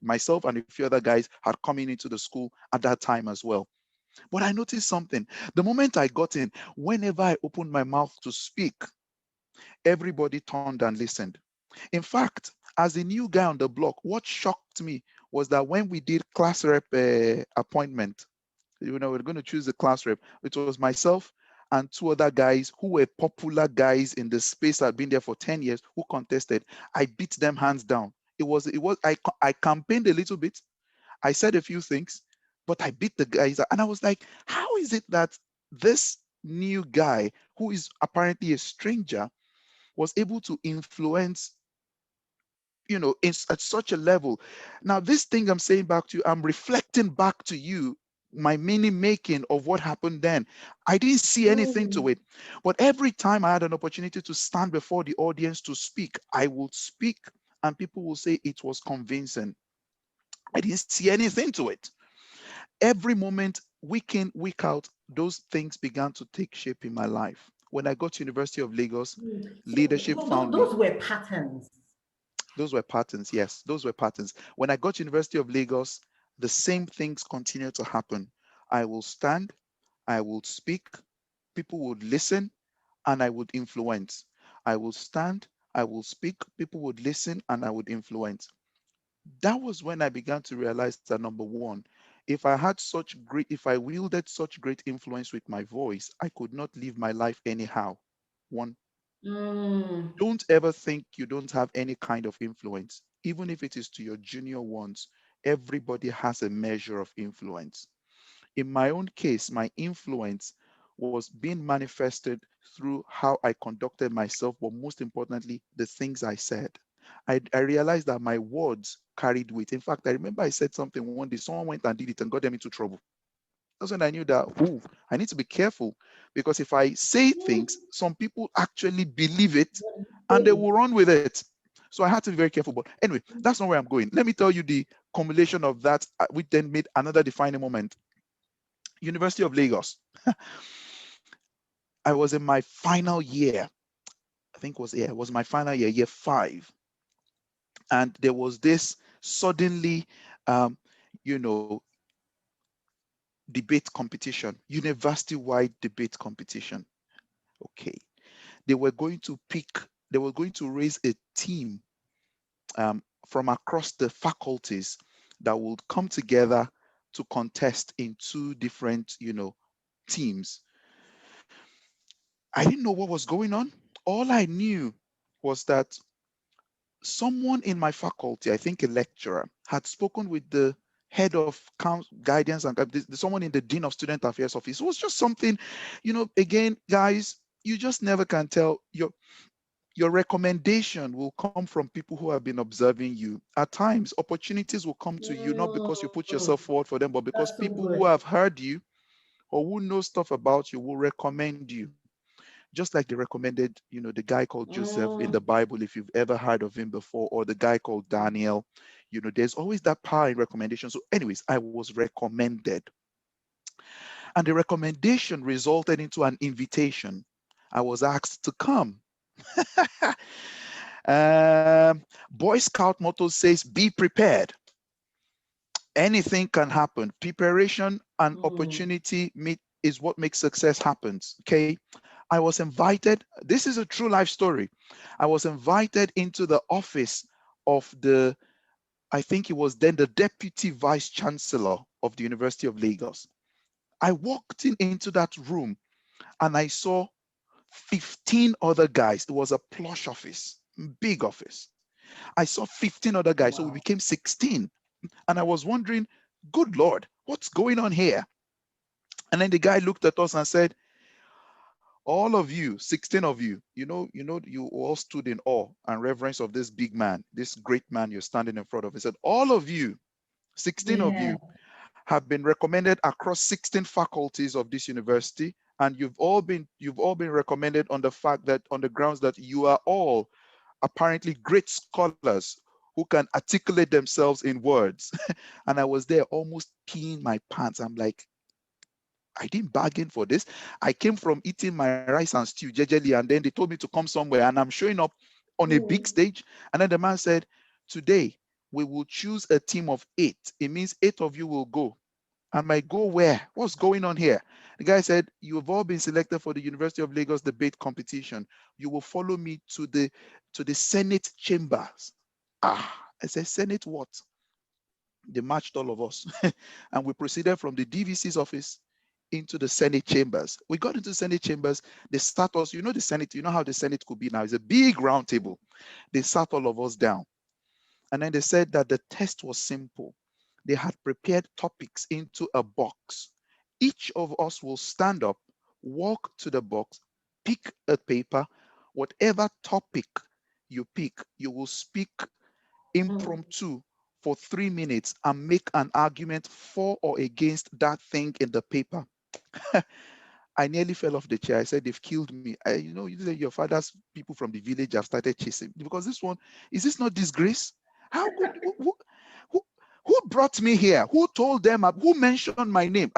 myself and a few other guys had come into the school at that time as well. But I noticed something. The moment I got in, whenever I opened my mouth to speak, everybody turned and listened. In fact, as a new guy on the block, what shocked me was that when we did class rep appointment, we're going to choose the class rep. It was myself and two other guys who were popular guys in the space that had been there for 10 years who contested. I beat them hands down. I campaigned a little bit. I said a few things, but I beat the guys. And I was like, how is it that this new guy, who is apparently a stranger, was able to influence, at such a level? Now, this thing I'm saying back to you, I'm reflecting back to you my mini making of what happened then. I didn't see anything to it. But every time I had an opportunity to stand before the audience to speak, I would speak and people will say it was convincing. I didn't see anything to it. Every moment, week in, week out, those things began to take shape in my life. When I got to University of Lagos, leadership found me. Those were patterns. Those were patterns, yes, those were patterns. When I got to University of Lagos, the same things continue to happen. I will stand, I will speak, people would listen, and I would influence. I will stand, I will speak, people would listen, and I would influence. That was when I began to realize that, number one, if I wielded such great influence with my voice, I could not live my life anyhow. One, don't ever think you don't have any kind of influence, even if it is to your junior ones. Everybody has a measure of influence. In my own case, my influence was being manifested through how I conducted myself, but most importantly, the things I said. I realized that my words carried weight. In fact, I remember I said something one day, someone went and did it and got them into trouble. That's when I knew that, I need to be careful, because if I say things, some people actually believe it and they will run with it. So I had to be very careful. But anyway, that's not where I'm going. Let me tell you the culmination of that, which then made another defining moment. University of Lagos. I was in my final year. I think it was my final year, year 5. And there was this suddenly, you know, debate competition, university-wide debate competition. Okay. They were going to raise a team from across the faculties that would come together to contest in 2 different, teams. I didn't know what was going on. All I knew was that someone in my faculty, I think a lecturer, had spoken with the head of guidance and someone in the dean of student affairs office. It was just something, again, guys, you just never can tell. Your recommendation will come from people who have been observing you. At times, opportunities will come to you, not because you put yourself forward for them, but because people who have heard you or who know stuff about you will recommend you. Just like they recommended, the guy called Joseph in the Bible, if you've ever heard of him before, or the guy called Daniel, there's always that power in recommendation. So anyways, I was recommended. And the recommendation resulted into an invitation. I was asked to come. Boy Scout motto says, be prepared. Anything can happen. Preparation and opportunity is what makes success happen. Okay. I was invited. This is a true life story. I was invited into the office of I think it was then the deputy vice chancellor of the University of Lagos. I walked into that room and I saw 15 other guys. It was a plush office, big office. I saw 15 other guys. So we became 16. And I was wondering, good Lord, what's going on here? And then the guy looked at us and said, all of you, 16 of you, you all stood in awe and reverence of this big man, this great man you're standing in front of. He said, all of you, 16 of you, have been recommended across 16 faculties of this university. And you've all been recommended on the grounds that you are all apparently great scholars who can articulate themselves in words. And I was there almost peeing my pants. I'm like, I didn't bargain for this. I came from eating my rice and stew jejely, and then they told me to come somewhere, and I'm showing up on a big stage. And then the man said, today we will choose a team of 8. It means 8 of you will go. I'm like, go where? What's going on here? The guy said, you have all been selected for the University of Lagos debate competition. You will follow me to the Senate chambers. I said, Senate what? They matched all of us. And we proceeded from the DVC's office into the Senate chambers. We got into the Senate chambers. They sat us, the Senate, you know how the Senate could be now. It's a big round table. They sat all of us down. And then they said that the test was simple. They had prepared topics into a box. Each of us will stand up, walk to the box, pick a paper. Whatever topic you pick, you will speak impromptu for 3 minutes and make an argument for or against that thing in the paper. I nearly fell off the chair. I said, they've killed me. You say your father's people from the village have started chasing because this one, is this not disgrace? How could, who brought me here? Who told them, who mentioned my name?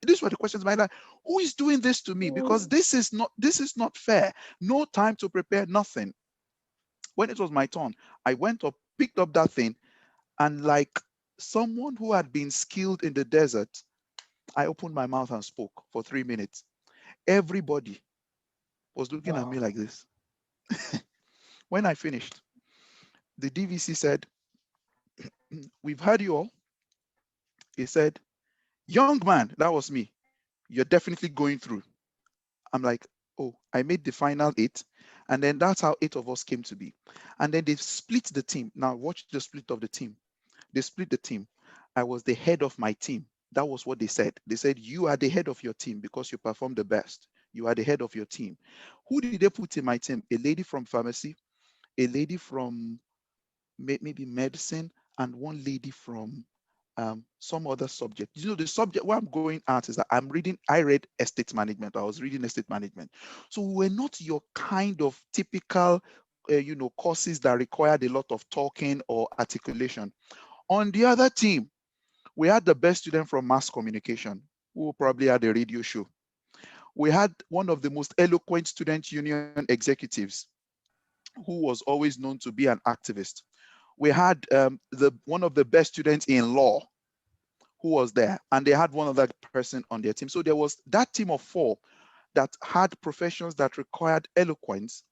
These were the questions in my life. Who is doing this to me? Because this is not fair. No time to prepare, nothing. When it was my turn, I went up, picked up that thing, and like someone who had been skilled in the desert, I opened my mouth and spoke for 3 minutes. Everybody was looking at me like this. When I finished, the DVC said, we've heard you all. He said, young man, that was me. You're definitely going through. I'm like, oh, I made the final 8. And then that's how 8 of us came to be. And then they split the team. Now watch the split of the team. They split the team. I was the head of my team. That was what they said. They said, you are the head of your team because you performed the best. You are the head of your team. Who did they put in my team? A lady from pharmacy, a lady from maybe medicine, and one lady from some other subject. The subject where I'm going at is that I read estate management. I was reading estate management. So we're not your kind of typical, courses that required a lot of talking or articulation. On the other team, we had the best student from mass communication, who probably had a radio show. We had one of the most eloquent student union executives, who was always known to be an activist. We had one of the best students in law, who was there, and they had one other person on their team. So there was that team of 4 that had professions that required eloquence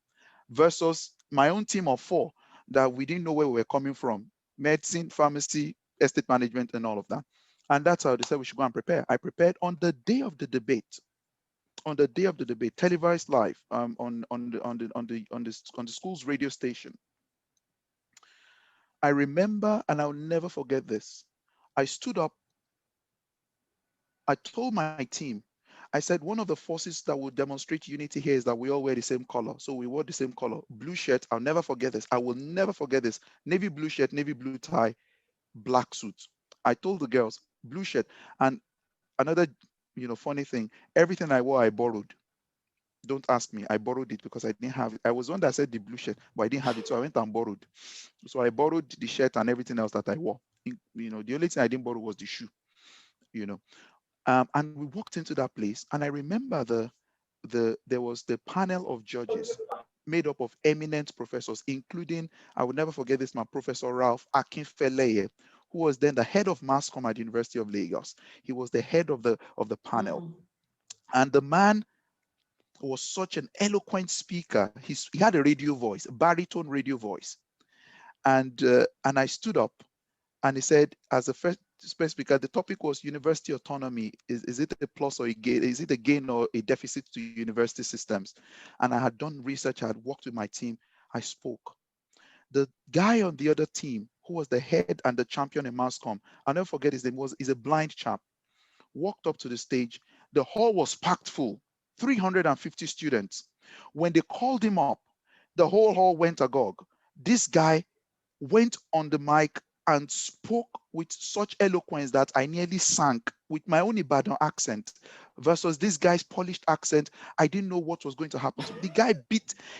versus my own team of 4 that we didn't know where we were coming from: medicine, pharmacy, estate management, and all of that. And that's how they said we should go and prepare. I prepared on the day of the debate. On the day of the debate, televised live on the school's radio station. I remember, and I'll never forget this. I stood up. I told my team, I said, one of the forces that will demonstrate unity here is that we all wear the same color. So we wore the same color, blue shirt. I'll never forget this. I will never forget this. Navy blue shirt, navy blue tie, black suit. I told the girls, blue shirt. And another, funny thing, everything I wore, I borrowed. Don't ask me. I borrowed it because I didn't have it. I was one that said the blue shirt, but I didn't have it. So I went and borrowed. So I borrowed the shirt and everything else that I wore. The only thing I didn't borrow was the shoe, and we walked into that place. And I remember there was the panel of judges made up of eminent professors, including, I will never forget this man, Professor Ralph Akinfeleye, who was then the head of mass comm at the University of Lagos. He was the head of the panel. And the man was such an eloquent speaker. He had a radio voice, a baritone radio voice. And I stood up, and he said, as the first speaker, the topic was university autonomy. Is it a plus or a gain? Is it a gain or a deficit to university systems? And I had done research. I had worked with my team. I spoke. The guy on the other team, who was the head and the champion in mass comm, I'll never forget his name, is a blind chap, walked up to the stage. The hall was packed full, 350 students. When they called him up, the whole hall went agog. This guy went on the mic and spoke with such eloquence that I nearly sank with my own Ibadan accent versus this guy's polished accent. I didn't know what was going to happen. So the guy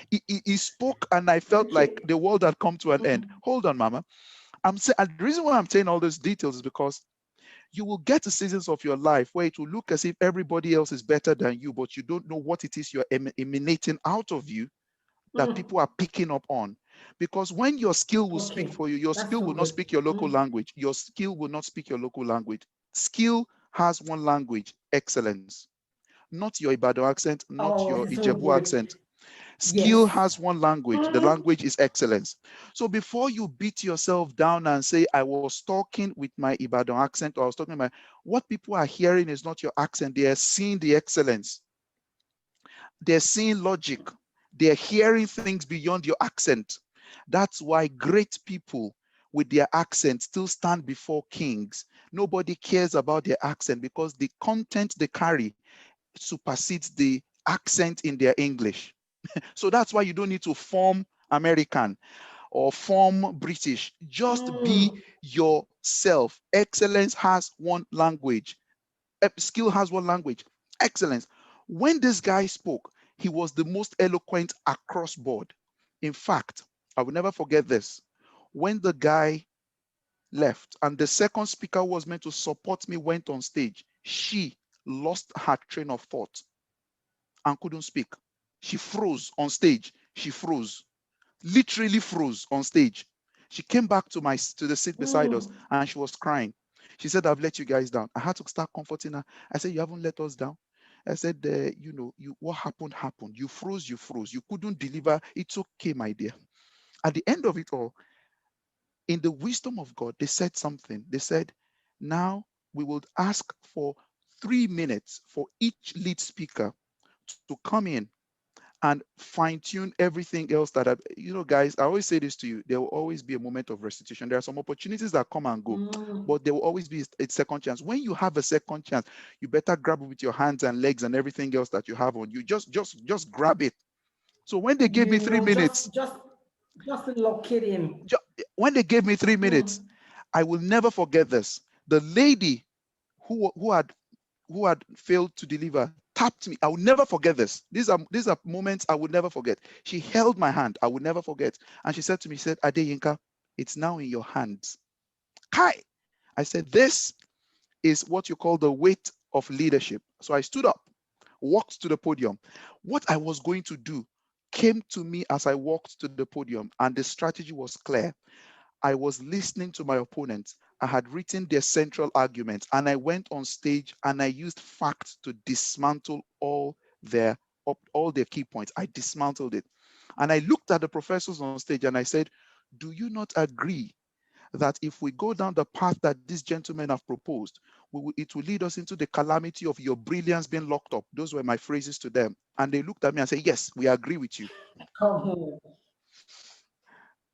he spoke, and I felt like the world had come to an end. Hold on, Mama. And the reason why I'm saying all those details is because You will get to seasons of your life where it will look as if everybody else is better than you, but you don't know what it is you're emanating out of you that people are picking up on. Because when your skill will speak for you, your That's skill so will not good. speak your local language. Your skill will not speak your local language. Skill has one language, excellence. Not your Ibadan accent, not Oh, your it's so Ijebu good. accent. Skill Yes. has one language. The language is excellence. So before you beat yourself down and say, I was talking with my Ibadan accent, or I was talking about, what people are hearing is not your accent. They are seeing the excellence. They're seeing logic. They're hearing things beyond your accent. That's why great people with their accent still stand before kings. Nobody cares about their accent because the content they carry supersedes the accent in their English. So that's why you don't need to form American or form British. Just be yourself. Excellence has one language. Skill has one language. Excellence. When this guy spoke, he was the most eloquent across board. In fact, I will never forget this. When the guy left and the second speaker was meant to support me went on stage, she lost her train of thought and couldn't speak. She froze on stage. She froze, literally froze on stage. She came back to the seat beside us and she was crying. She said, I've let you guys down. I had to start comforting her. I said, you haven't let us down. I said, what happened happened. You froze, you froze. You couldn't deliver. It's okay, my dear. At the end of it all, in the wisdom of God, they said something. They said, now we will ask for 3 minutes for each lead speaker to come in and fine-tune everything else that guys, I always say this to you, there will always be a moment of restitution. There are some opportunities that come and go, but there will always be a second chance. When you have a second chance, you better grab it with your hands and legs and everything else that you have on you. Just grab it. So when they gave me 3 minutes, just lock it in. when they gave me 3 minutes, I will never forget this. The lady who had failed to deliver tapped me. I will never forget this. These are moments I would never forget. She held my hand. I would never forget. And she said to me, she said, Adeyinka, it's now in your hands. Kai. I said, this is what you call the weight of leadership. So I stood up, walked to the podium. What I was going to do came to me as I walked to the podium, and the strategy was clear. I was listening to my opponents. I had written their central arguments, and I went on stage and I used facts to dismantle all their key points. I dismantled it. And I looked at the professors on stage and I said, do you not agree that if we go down the path that these gentlemen have proposed, it will lead us into the calamity of your brilliance being locked up? Those were my phrases to them. And they looked at me and said, yes, we agree with you.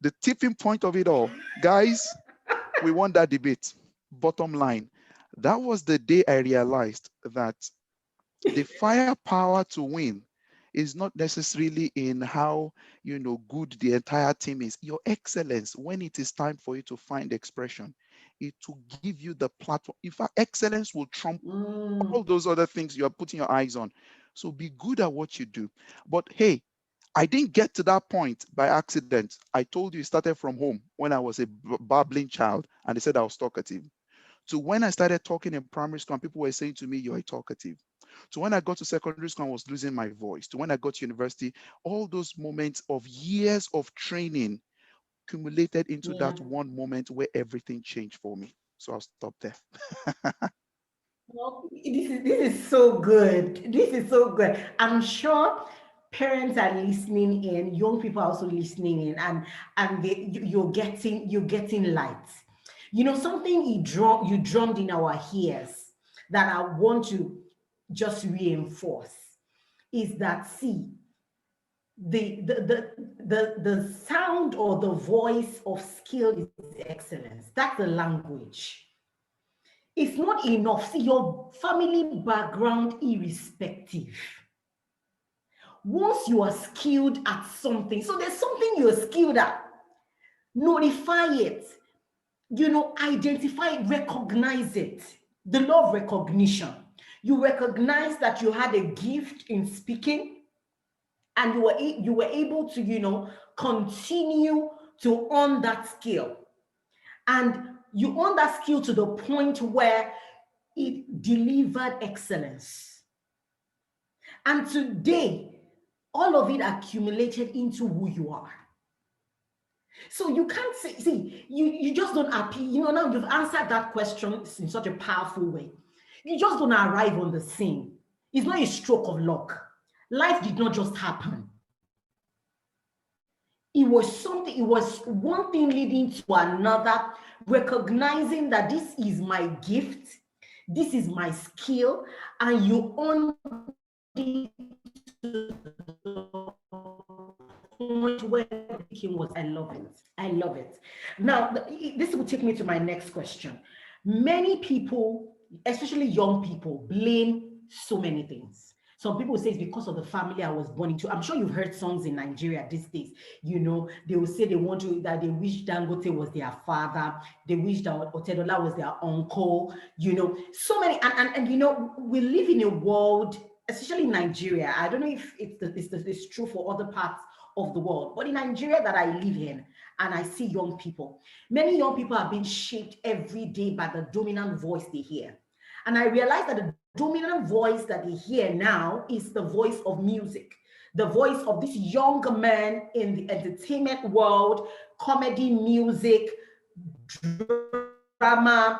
The tipping point of it all, guys, we won that debate. Bottom line, that was the day I realized that the firepower to win is not necessarily in how good the entire team is. Your excellence, when it is time for you to find expression, it will give you the platform. In fact, excellence will trump all those other things you are putting your eyes on. So be good at what you do. But hey, I didn't get to that point by accident. I told you it started from home when I was a babbling child and they said I was talkative. So when I started talking in primary school and people were saying to me, you're a talkative. So when I got to secondary school, I was losing my voice. To when I got to university, all those moments of years of training accumulated into that one moment where everything changed for me. So I'll stop there. Well, this is so good. This is so good. I'm sure parents are listening in, young people are also listening in, and you're getting light. Something you drummed in our ears that I want to just reinforce is that, see, the sound or the voice of skill is excellence. That's the language. It's not enough. See, your family background irrespective. Once you are skilled at something, so there's something you're skilled at, notify it, identify it, recognize it. The law of recognition. You recognize that you had a gift in speaking, and you were able to, continue to earn that skill. And you own that skill to the point where it delivered excellence. And today, all of it accumulated into who you are. So you can't say, see, you just don't appear, now you've answered that question in such a powerful way. You just don't arrive on the scene. It's not a stroke of luck. Life did not just happen. It was something, it was one thing leading to another, recognizing that this is my gift, this is my skill, and you own it to the point where the king was. I love it. I love it. Now, this will take me to my next question. Many people, especially young people, blame so many things. Some people say it's because of the family I was born into. I'm sure you've heard songs in Nigeria these days. They will say that they wish Dangote was their father. They wish that Otedola was their uncle. So many. And we live in a world, especially in Nigeria. I don't know if it's true for other parts of the world, but in Nigeria that I live in, and I see young people, many young people are being shaped every day by the dominant voice they hear. And I realize that the dominant voice that they hear now is the voice of music, the voice of this young man in the entertainment world, comedy, music, drama,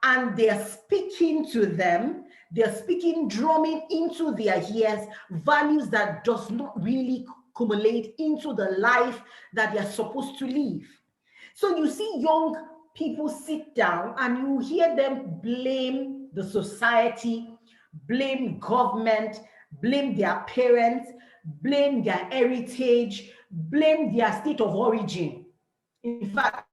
and they're speaking to them. They're speaking, drumming into their ears, values that does not really accumulate into the life that they're supposed to live. So you see young people sit down and you hear them blame the society, blame government, blame their parents, blame their heritage, blame their state of origin. In fact,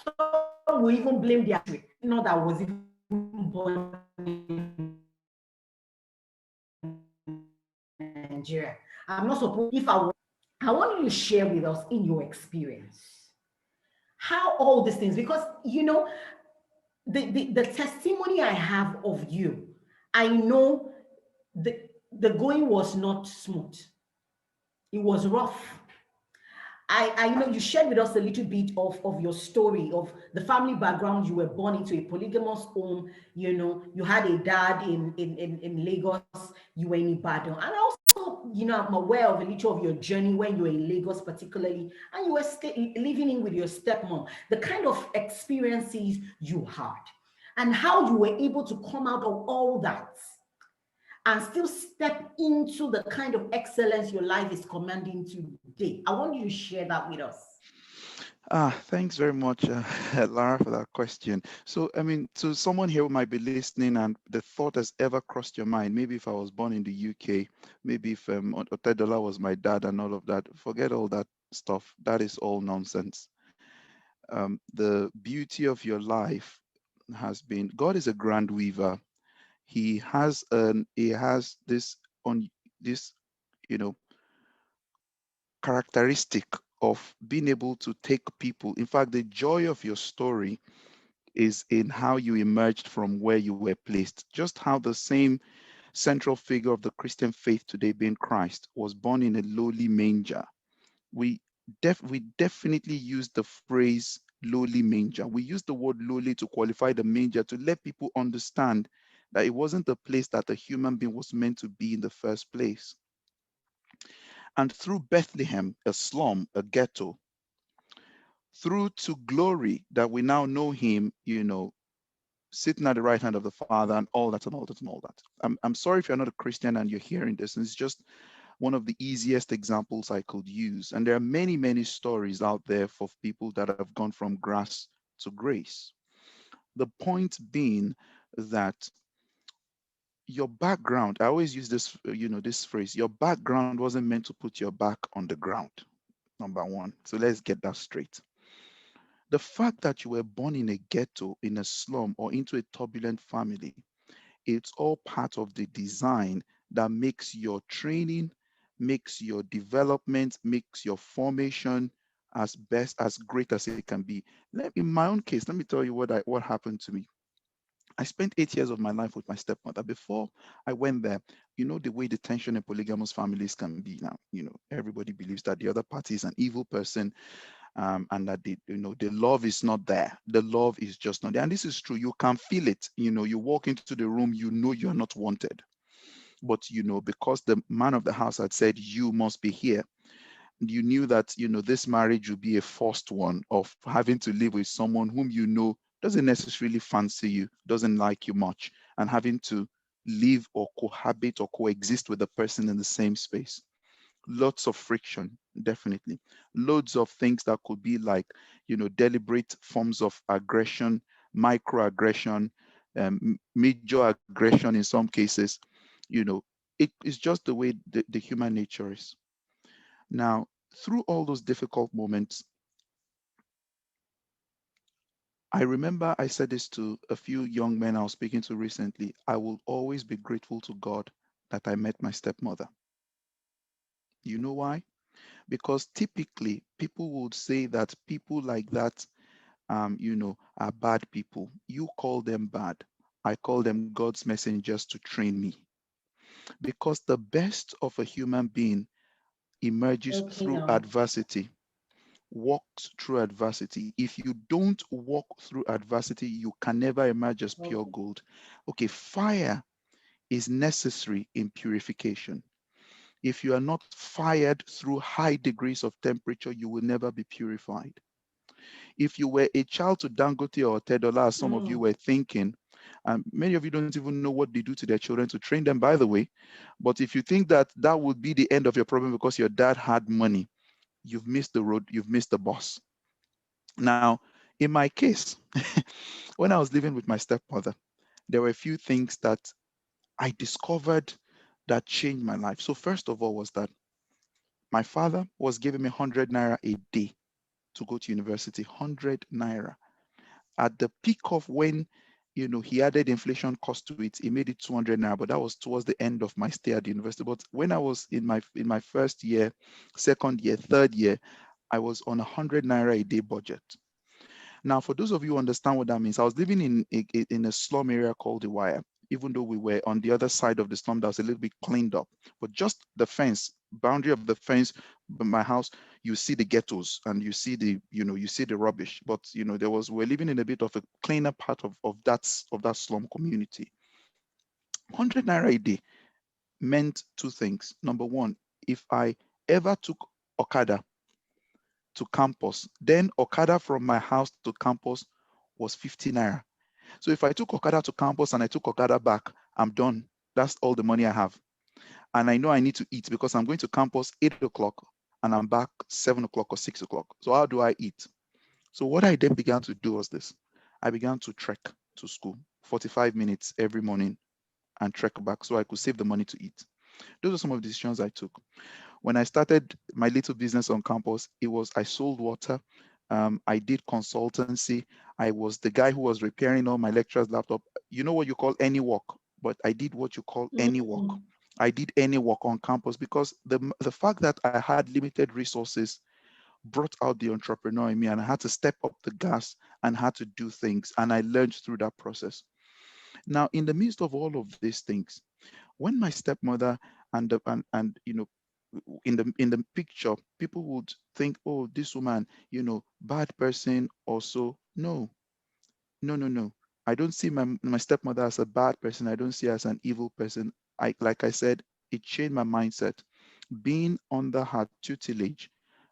some will even blame their country, not that was even born in Nigeria. I'm not supposed, I want you to share with us in your experience how all these things, because the testimony I have of you, I know the going was not smooth. It was rough. I know you shared with us a little bit of your story, of the family background. You were born into a polygamous home. You had a dad in Lagos, you were in Ibadan. And also, I'm aware of a little of your journey when you were in Lagos particularly, and you were living in with your stepmom, the kind of experiences you had, and how you were able to come out of all that and still step into the kind of excellence your life is commanding today. I want you to share that with us. Thanks very much, Lara, for that question. So, to someone here who might be listening and the thought has ever crossed your mind, maybe if I was born in the UK, maybe if Otedola was my dad and all of that, forget all that stuff. That is all nonsense. The beauty of your life has been, God is a grand weaver. He has this you know, characteristic of being able to take people. In fact, the joy of your story is in how you emerged from where you were placed. Just how the same central figure of the Christian faith today, being Christ, was born in a lowly manger. We definitely use the phrase lowly manger. We use the word lowly to qualify the manger, to let people understand that it wasn't the place that a human being was meant to be in the first place. And through Bethlehem, a slum, a ghetto, through to glory that we now know him, sitting at the right hand of the Father and all that and all that and all that. I'm sorry if you're not a Christian and you're hearing this. And it's just one of the easiest examples I could use. And there are many, many stories out there for people that have gone from grass to grace. The point being that your background, I always use this, this phrase, your background wasn't meant to put your back on the ground, number one. So let's get that straight. The fact that you were born in a ghetto, in a slum, or into a turbulent family, it's all part of the design that makes your training, makes your development, makes your formation as great as it can be. In my own case, let me tell you what happened to me. I spent 8 years of my life with my stepmother. Before I went there, the way the tension in polygamous families can be now. Everybody believes that the other party is an evil person, and that the love is not there. The love is just not there. And this is true. You can feel it. You walk into the room, you are not wanted. But because the man of the house had said you must be here, you knew that this marriage would be a forced one of having to live with someone whom doesn't necessarily fancy you, doesn't like you much, and having to live or cohabit or coexist with the person in the same space. Lots of friction, definitely. Loads of things that could be like deliberate forms of aggression, microaggression, major aggression in some cases. It's just the way the human nature is. Now, through all those difficult moments, I remember I said this to a few young men I was speaking to recently. I will always be grateful to God that I met my stepmother. You know why? Because typically people would say that people like that, are bad people. You call them bad. I call them God's messengers to train me. Because the best of a human being emerges Okay, through now. adversity, walks through adversity. If you don't walk through adversity, you can never emerge as pure Okay. gold. Okay, fire is necessary in purification. If you are not fired through high degrees of temperature, you will never be purified. If you were a child to Dangote or Tedola, as some of you were thinking, many of you don't even know what they do to their children to train them, by the way. But if you think that that would be the end of your problem because your dad had money, you've missed the road, you've missed the bus. Now, in my case, when I was living with my stepmother, there were a few things that I discovered that changed my life. So first of all was that my father was giving me 100 naira a day to go to university, 100 naira. At the peak of when, he added inflation cost to it, he made it 200 naira, but that was towards the end of my stay at the university. But when I was in my first year, second year, third year, I was on 100 naira a day budget. Now, for those of you who understand what that means, I was living in a slum area called the Wire, even though we were on the other side of the slum that was a little bit cleaned up. But just the fence, boundary of the fence, my house, you see the ghettos and you see the rubbish. But we're living in a bit of a cleaner part of that slum community. 100 naira a day meant two things. Number one, if I ever took Okada to campus, then Okada from my house to campus was 50 naira. So if I took Okada to campus and I took Okada back, I'm done. That's all the money I have. And I know I need to eat because I'm going to campus 8 o'clock and I'm back 7 o'clock or 6 o'clock. So how do I eat? So what I then began to do was this. I began to trek to school 45 minutes every morning and trek back so I could save the money to eat. Those are some of the decisions I took. When I started my little business on campus, I sold water. I did consultancy. I was the guy who was repairing all my lecturers' laptop. You know what you call any work, but I did what you call any work. I did any work on campus because the fact that I had limited resources brought out the entrepreneur in me, and I had to step up the gas and had to do things. And I learned through that process. Now, in the midst of all of these things, when my stepmother and in the picture, people would think, oh, this woman, bad person also. No, no, no, no. I don't see my stepmother as a bad person. I don't see her as an evil person. Like I said, it changed my mindset. Being under her tutelage,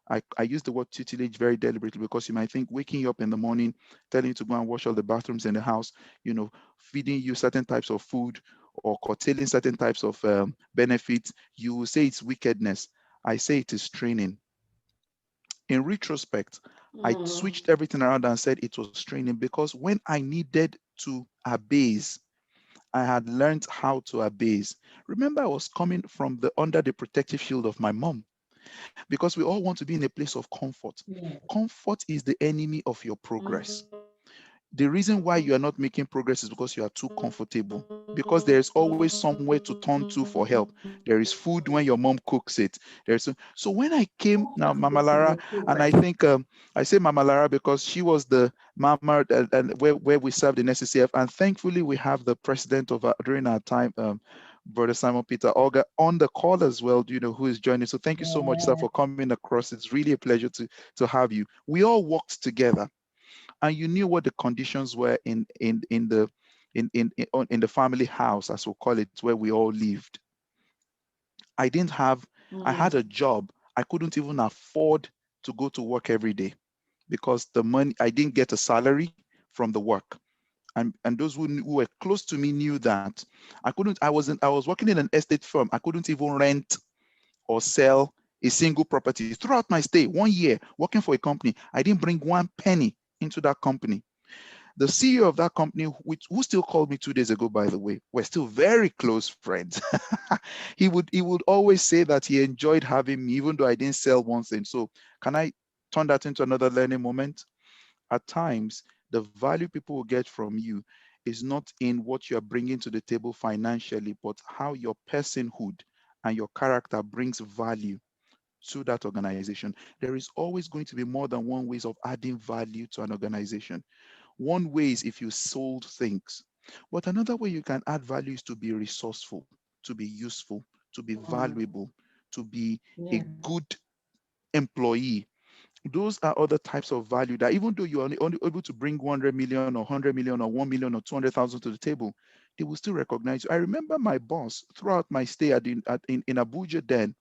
I use the word tutelage very deliberately because you might think waking you up in the morning, telling you to go and wash all the bathrooms in the house, feeding you certain types of food or curtailing certain types of benefits, you will say it's wickedness. I say it is training. In retrospect, I switched everything around and said it was training because when I needed to abase, I had learned how to abase. Remember, I was coming from under the protective shield of my mom because we all want to be in a place of comfort. Comfort is the enemy of your progress. The reason why you are not making progress is because you are too comfortable. Because there is always somewhere to turn to for help. There is food when your mom cooks it. So when I came now, Mama Lara, and I think I say Mama Lara because she was the mama and where we served in SCCF, and thankfully we have the president of during our time, Brother Simon Peter Olga on the call as well, who is joining. So thank you so much, sir, Yeah. for coming across. It's really a pleasure to have you. We all worked together, and you knew what the conditions were in the family house, as we'll call it, where we all lived. I didn't have, I Mm. had a job. I couldn't even afford to go to work every day because the money, I didn't get a salary from the work. And those who were close to me knew that I was working in an estate firm. I couldn't even rent or sell a single property throughout my stay. 1 year working for a company, I didn't bring one penny into that company. The CEO of that company, who still called me 2 days ago, by the way, we're still very close friends. he would always say that he enjoyed having me, even though I didn't sell one thing. So can I turn that into another learning moment? At times, the value people will get from you is not in what you're bringing to the table financially, but how your personhood and your character brings value to that organization. There is always going to be more than one ways of adding value to an organization. One way is if you sold things, but another way you can add value is to be resourceful, to be useful, to be Mm. valuable, to be a Yeah. good employee. Those are other types of value that even though you are only able to bring 100 million or 100 million or 1 million or 200,000 to the table, they will still recognize you. I remember my boss throughout my stay in Abuja then.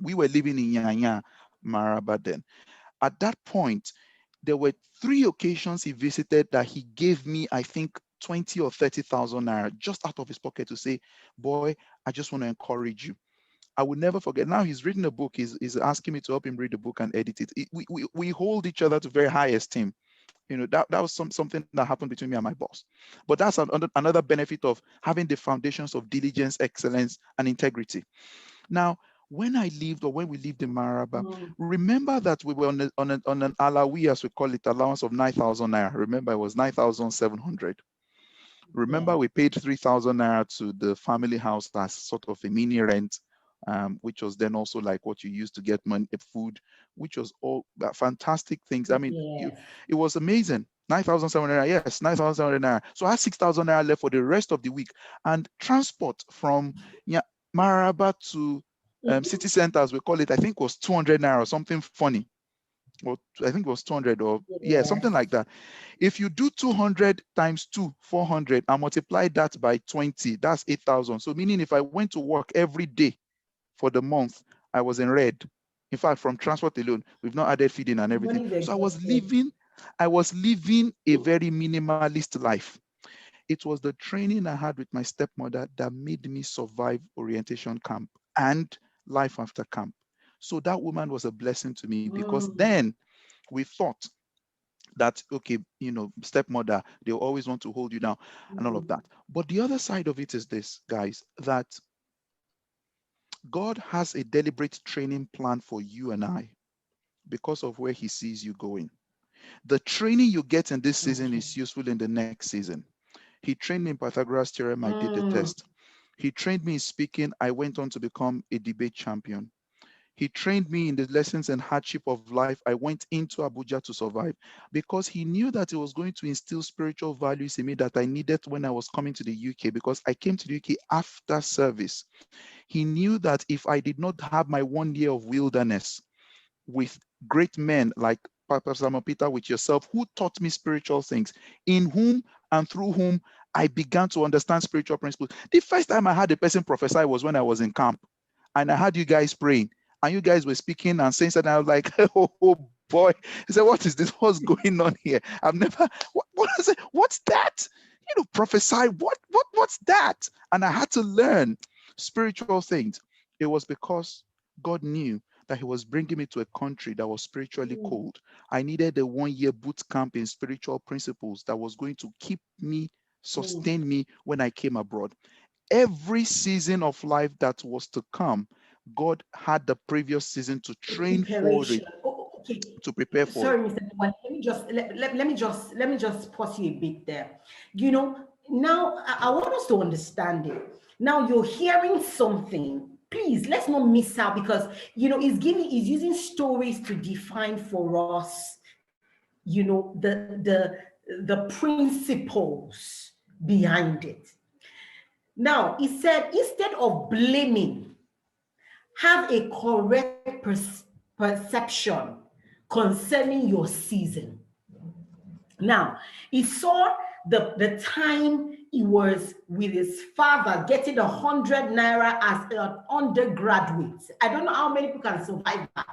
We were living in Yanya, Maraba then. At that point, there were 3 occasions he visited that he gave me, I think, 20 or 30,000 naira just out of his pocket to say, boy, I just want to encourage you. I will never forget. Now he's written a book. He's asking me to help him read the book and edit it. We hold each other to very high esteem. That was something that happened between me and my boss. But that's another benefit of having the foundations of diligence, excellence, and integrity. Now, when we lived in Maraba, Mm. remember that we were on an alawi, as we call it, allowance of 9,000 naira. Remember, it was 9,700. Yeah. Remember, we paid 3,000 naira to the family house as sort of a mini rent, which was then also like what you used to get money, food, which was all fantastic things. I mean, Yes. it was amazing. 9,700 naira, yes, 9,700 naira. So I had 6,000 naira left for the rest of the week. And transport from Maraba to city center, as we call it, I think was 200 naira or something funny. Or I think it was 200 or yeah, something Yes. like that. If you do 200 times 2, 400, and multiply that by 20, that's 8,000. So meaning if I went to work every day for the month, I was in red. In fact, from transport alone, we've not added feeding and everything. Money is So exhausted. I was living a very minimalist life. It was the training I had with my stepmother that made me survive orientation camp and life after camp. So that woman was a blessing to me because Mm. then we thought that, okay, stepmother, they'll always want to hold you down and all of Mm. that. But the other side of it is this, guys, that God has a deliberate training plan for you and I because of where he sees you going. The training you get in this season Okay. is useful in the next season. He trained me in Pythagoras theorem, I did the Mm. test. He trained me in speaking, I went on to become a debate champion. He trained me in the lessons and hardship of life. I went into Abuja to survive because he knew that he was going to instill spiritual values in me that I needed when I was coming to the UK, because I came to the UK after service. He knew that if I did not have my 1 year of wilderness with great men like Pastor Simon Peter, with yourself, who taught me spiritual things, in whom and through whom I began to understand spiritual principles. The first time I had a person prophesy was when I was in camp, and I had you guys praying, and you guys were speaking and saying something. I was like, oh boy. He said, what is this? What's going on here? I've never, what is it? What's that? Prophesy. What's that? And I had to learn spiritual things. It was because God knew that he was bringing me to a country that was spiritually Mm. cold. I needed a 1 year boot camp in spiritual principles that was going to keep me, Mm. sustain me when I came abroad. Every season of life that was to come, God had the previous season to The train for it, preparation. Oh, okay. to prepare for it. Sorry, Mr. One. Let me just pause you a bit there. Now I want us to understand it. Now you're hearing something. Please, let's not miss out, because he's using stories to define for us, the principles behind it. Now, he said, instead of blaming, have a correct perception concerning your season. Now, he saw the time he was with his father getting 100 naira as an undergraduate. I don't know how many people can survive that.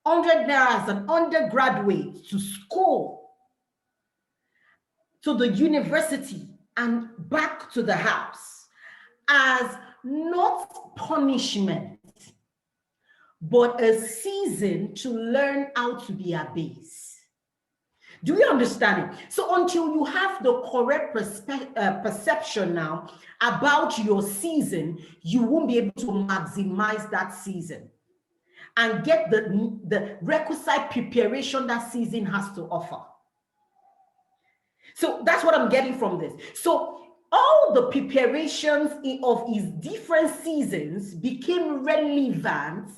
100 naira as an undergraduate to school, to the university, and back to the house as not punishment, but a season to learn how to be a base. Do you understand it? So until you have the correct perception now about your season, you won't be able to maximize that season and get the requisite preparation that season has to offer. So that's what I'm getting from this. So all the preparations of his different seasons became relevant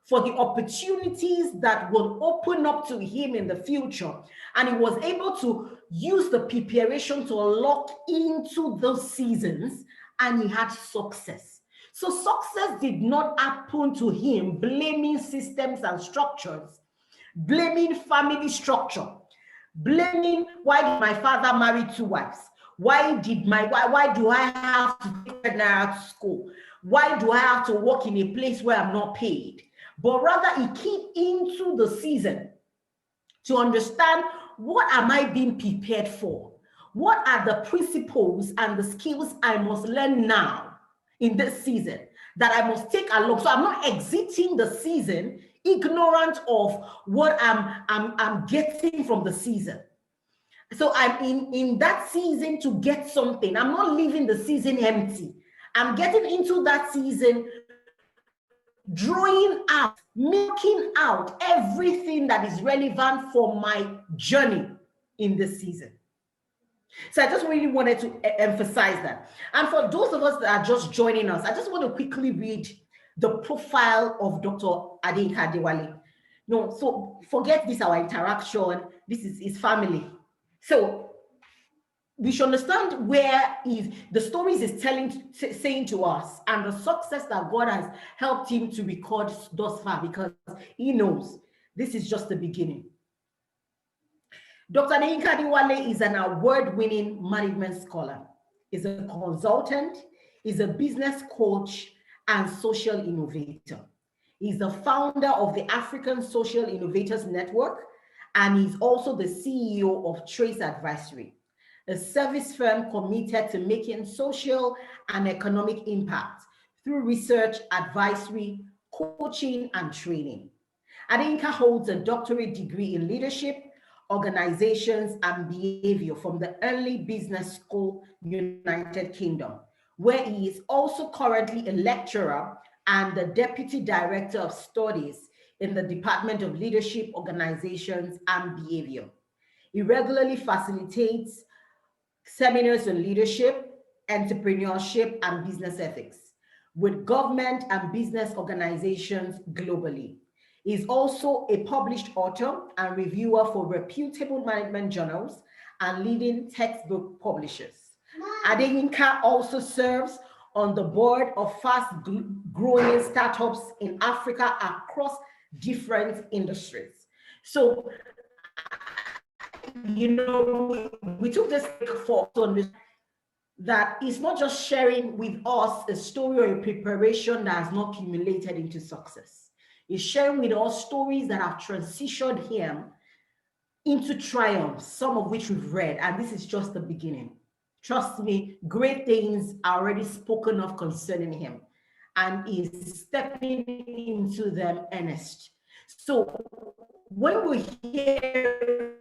for the opportunities that will open up to him in the future. And he was able to use the preparation to lock into those seasons, and he had success. So success did not happen to him blaming systems and structures, blaming family structure, blaming why did my father marry 2 wives? Why do I have to take her to school? Why do I have to work in a place where I'm not paid? But rather he came into the season to understand, what am I being prepared for? What are the principles and the skills I must learn now in this season that I must take along? So I'm not exiting the season ignorant of what I'm getting from the season. So I'm in that season to get something. I'm not leaving the season empty. I'm getting into that season, drawing out, milking out everything that is relevant for my journey in this season. So I just really wanted to emphasize that. And for those of us that are just joining us, I just want to quickly read the profile of Dr. Adeyinka Adewale. No, so forget this, our interaction. This is his family. So we should understand where the stories is saying to us, and the success that God has helped him to record thus far, because he knows this is just the beginning. Dr. Adeyinka Adewale is an award-winning management scholar. He's a consultant, he's a business coach, and social innovator. He's the founder of the African Social Innovators Network, and he's also the CEO of Trace Advisory, a service firm committed to making social and economic impact through research, advisory, coaching, and training. Adeyinka holds a doctorate degree in leadership, organizations, and behavior from the Early Business School, United Kingdom, where he is also currently a lecturer and the Deputy Director of Studies in the Department of Leadership, Organizations, and Behavior. He regularly facilitates seminars on leadership, entrepreneurship, and business ethics with government and business organizations globally. He is also a published author and reviewer for reputable management journals and leading textbook publishers. Adeyinka also serves on the board of fast-growing startups in Africa across different industries. So, you know, we took this for to understand that it's not just sharing with us a story or a preparation that has not accumulated into success. He's sharing with us stories that have transitioned him into triumphs, some of which we've read, and this is just the beginning. Trust me, great things are already spoken of concerning him, and he's stepping into them earnest. So when we hear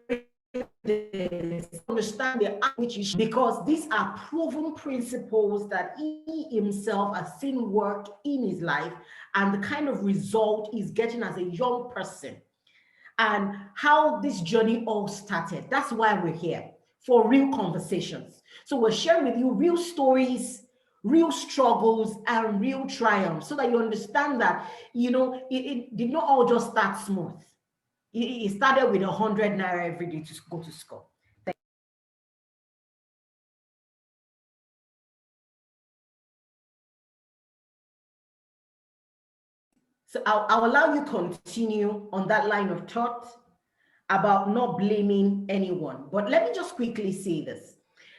this, understand the which is, because these are proven principles that he himself has seen work in his life, and the kind of result he's getting as a young person, and how this journey all started. That's why we're here, for real conversations. So we're sharing with you real stories, real struggles, and real triumphs, so that you understand that, you know, it did not all just start smooth. It started with 100 naira every day to go to school. So I'll allow you continue on that line of thought about not blaming anyone. But let me just quickly say this.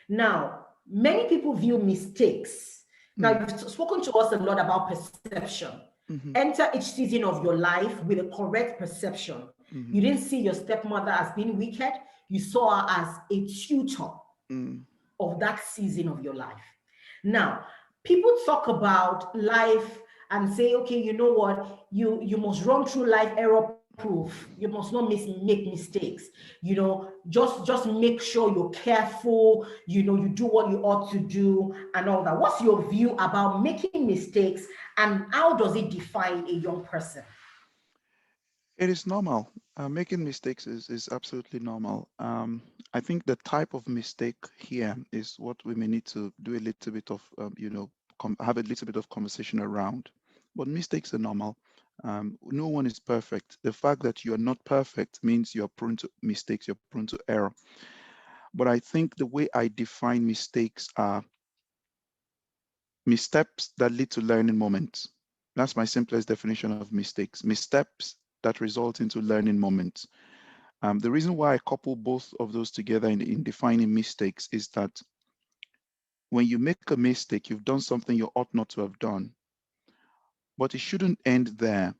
Now, many people view mistakes. Now, Mm, you've spoken to us a lot about perception. mm-hmm, Enter each season of your life with a correct perception. mm-hmm, You didn't see your stepmother as being wicked, you saw her as a tutor mm. of that season of your life. Now, people talk about life and say, okay, you know what, you must run through life error proof. You must not make mistakes. Just make sure you're careful. You do what you ought to do and all that. What's your view about making mistakes and how does it define a young person? It is normal. Making mistakes is absolutely normal. I think the type of mistake here is what we may need to do a little bit of, have a little bit of conversation around. But mistakes are normal. No one is perfect. The fact that you are not perfect means you're prone to mistakes, you're prone to error. But I think the way I define mistakes are missteps that lead to learning moments. That's my simplest definition of mistakes. Missteps that result into learning moments. The reason why I couple both of those together in defining mistakes is that when you make a mistake, you've done something you ought not to have done, but it shouldn't end there.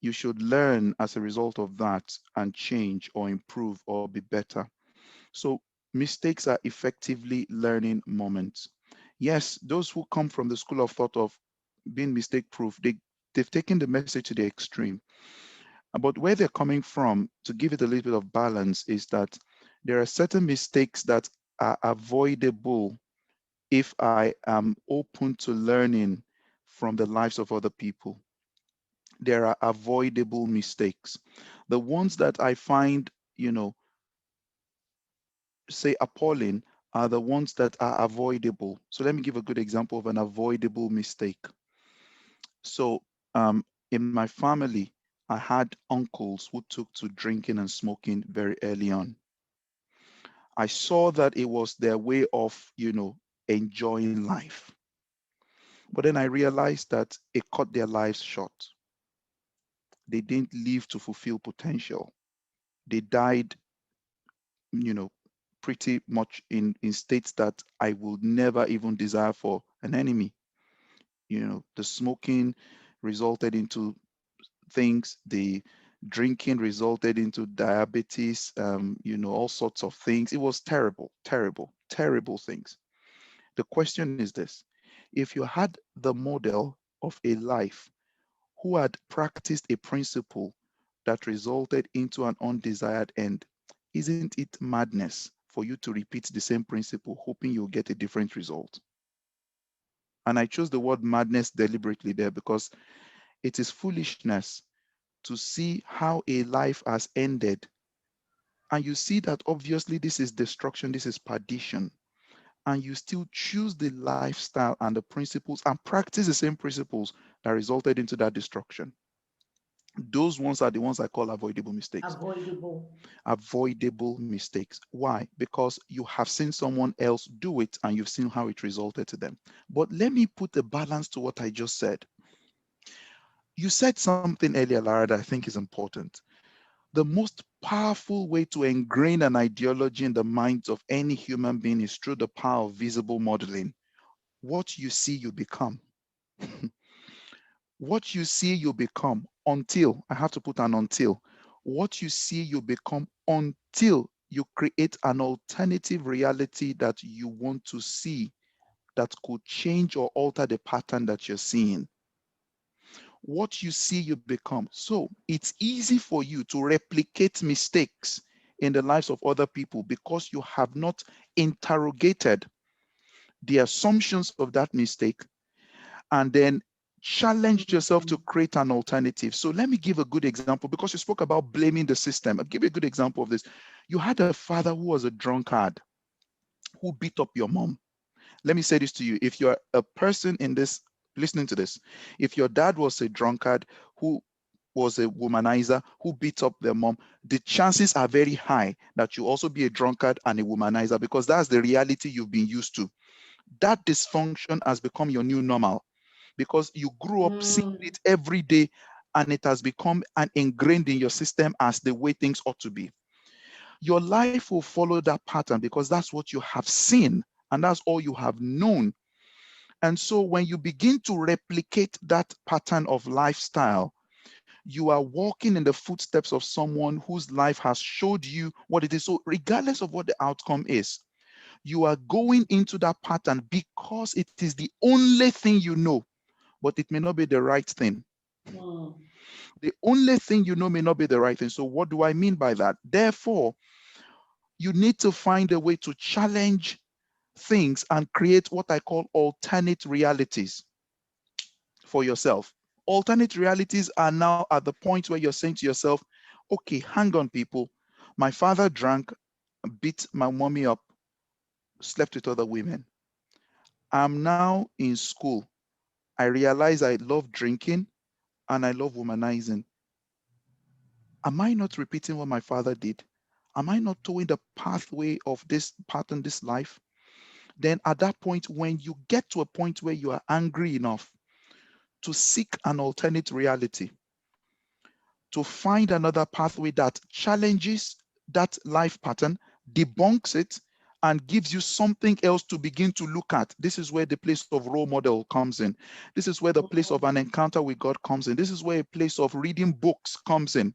You should learn as a result of that and change or improve or be better. So mistakes are effectively learning moments. Yes, those who come from the school of thought of being mistake proof, they've taken the message to the extreme. But where they're coming from, to give it a little bit of balance, is that there are certain mistakes that are avoidable if I am open to learning from the lives of other people. There are avoidable mistakes. The ones that I find, say appalling are the ones that are avoidable. So let me give a good example of an avoidable mistake. So in my family, I had uncles who took to drinking and smoking very early on. I saw that it was their way of, enjoying life. But then I realized that it cut their lives short. They didn't live to fulfill potential. They died, you know, pretty much in states that I would never even desire for an enemy. The smoking resulted into things, the drinking resulted into diabetes, all sorts of things. It was terrible, terrible, terrible things. The question is this: if you had the model of a life who had practiced a principle that resulted into an undesired end, isn't it madness for you to repeat the same principle, hoping you'll get a different result? And I chose the word madness deliberately there because it is foolishness to see how a life has ended. And you see that obviously this is destruction, this is perdition. And you still choose the lifestyle and the principles and practice the same principles that resulted into that destruction. Those ones are the ones I call avoidable mistakes. Avoidable. Avoidable mistakes. Why? Because you have seen someone else do it and you've seen how it resulted to them. But let me put a balance to what I just said. You said something earlier, Lara, that I think is important. The most powerful way to ingrain an ideology in the minds of any human being is through the power of visible modeling. What you see, you become. What you see, you become until, I have to put an until. What you see, you become until you create an alternative reality that you want to see that could change or alter the pattern that you're seeing. What you see, you become. So it's easy for you to replicate mistakes in the lives of other people because you have not interrogated the assumptions of that mistake and then challenged yourself to create an alternative. So let me give a good example because you spoke about blaming the system. I'll give you a good example of this. You had a father who was a drunkard who beat up your mom. Let me say this to you. If you're a person in this, listening to this, if your dad was a drunkard who was a womanizer who beat up their mom, the chances are very high that you also be a drunkard and a womanizer because that's the reality you've been used to. That dysfunction has become your new normal because you grew up seeing Mm. it every day and it has become an ingrained in your system as the way things ought to be. Your life will follow that pattern because that's what you have seen and that's all you have known. And so when you begin to replicate that pattern of lifestyle, you are walking in the footsteps of someone whose life has showed you what it is. So regardless of what the outcome is, you are going into that pattern because it is the only thing you know, but it may not be the right thing. Mm. The only thing you know may not be the right thing. So what do I mean by that? Therefore, you need to find a way to challenge things and create what I call alternate realities for yourself. Alternate realities are now at the point where you're saying to yourself, okay, hang on, people. My father drank, beat my mommy up, slept with other women. I'm now in school. I realize I love drinking and I love womanizing. Am I not repeating what my father did? Am I not towing the pathway of this pattern, this life? Then at that point, when you get to a point where you are angry enough to seek an alternate reality, to find another pathway that challenges that life pattern, debunks it, and gives you something else to begin to look at. This is where the place of role model comes in. This is where the place of an encounter with God comes in. This is where a place of reading books comes in.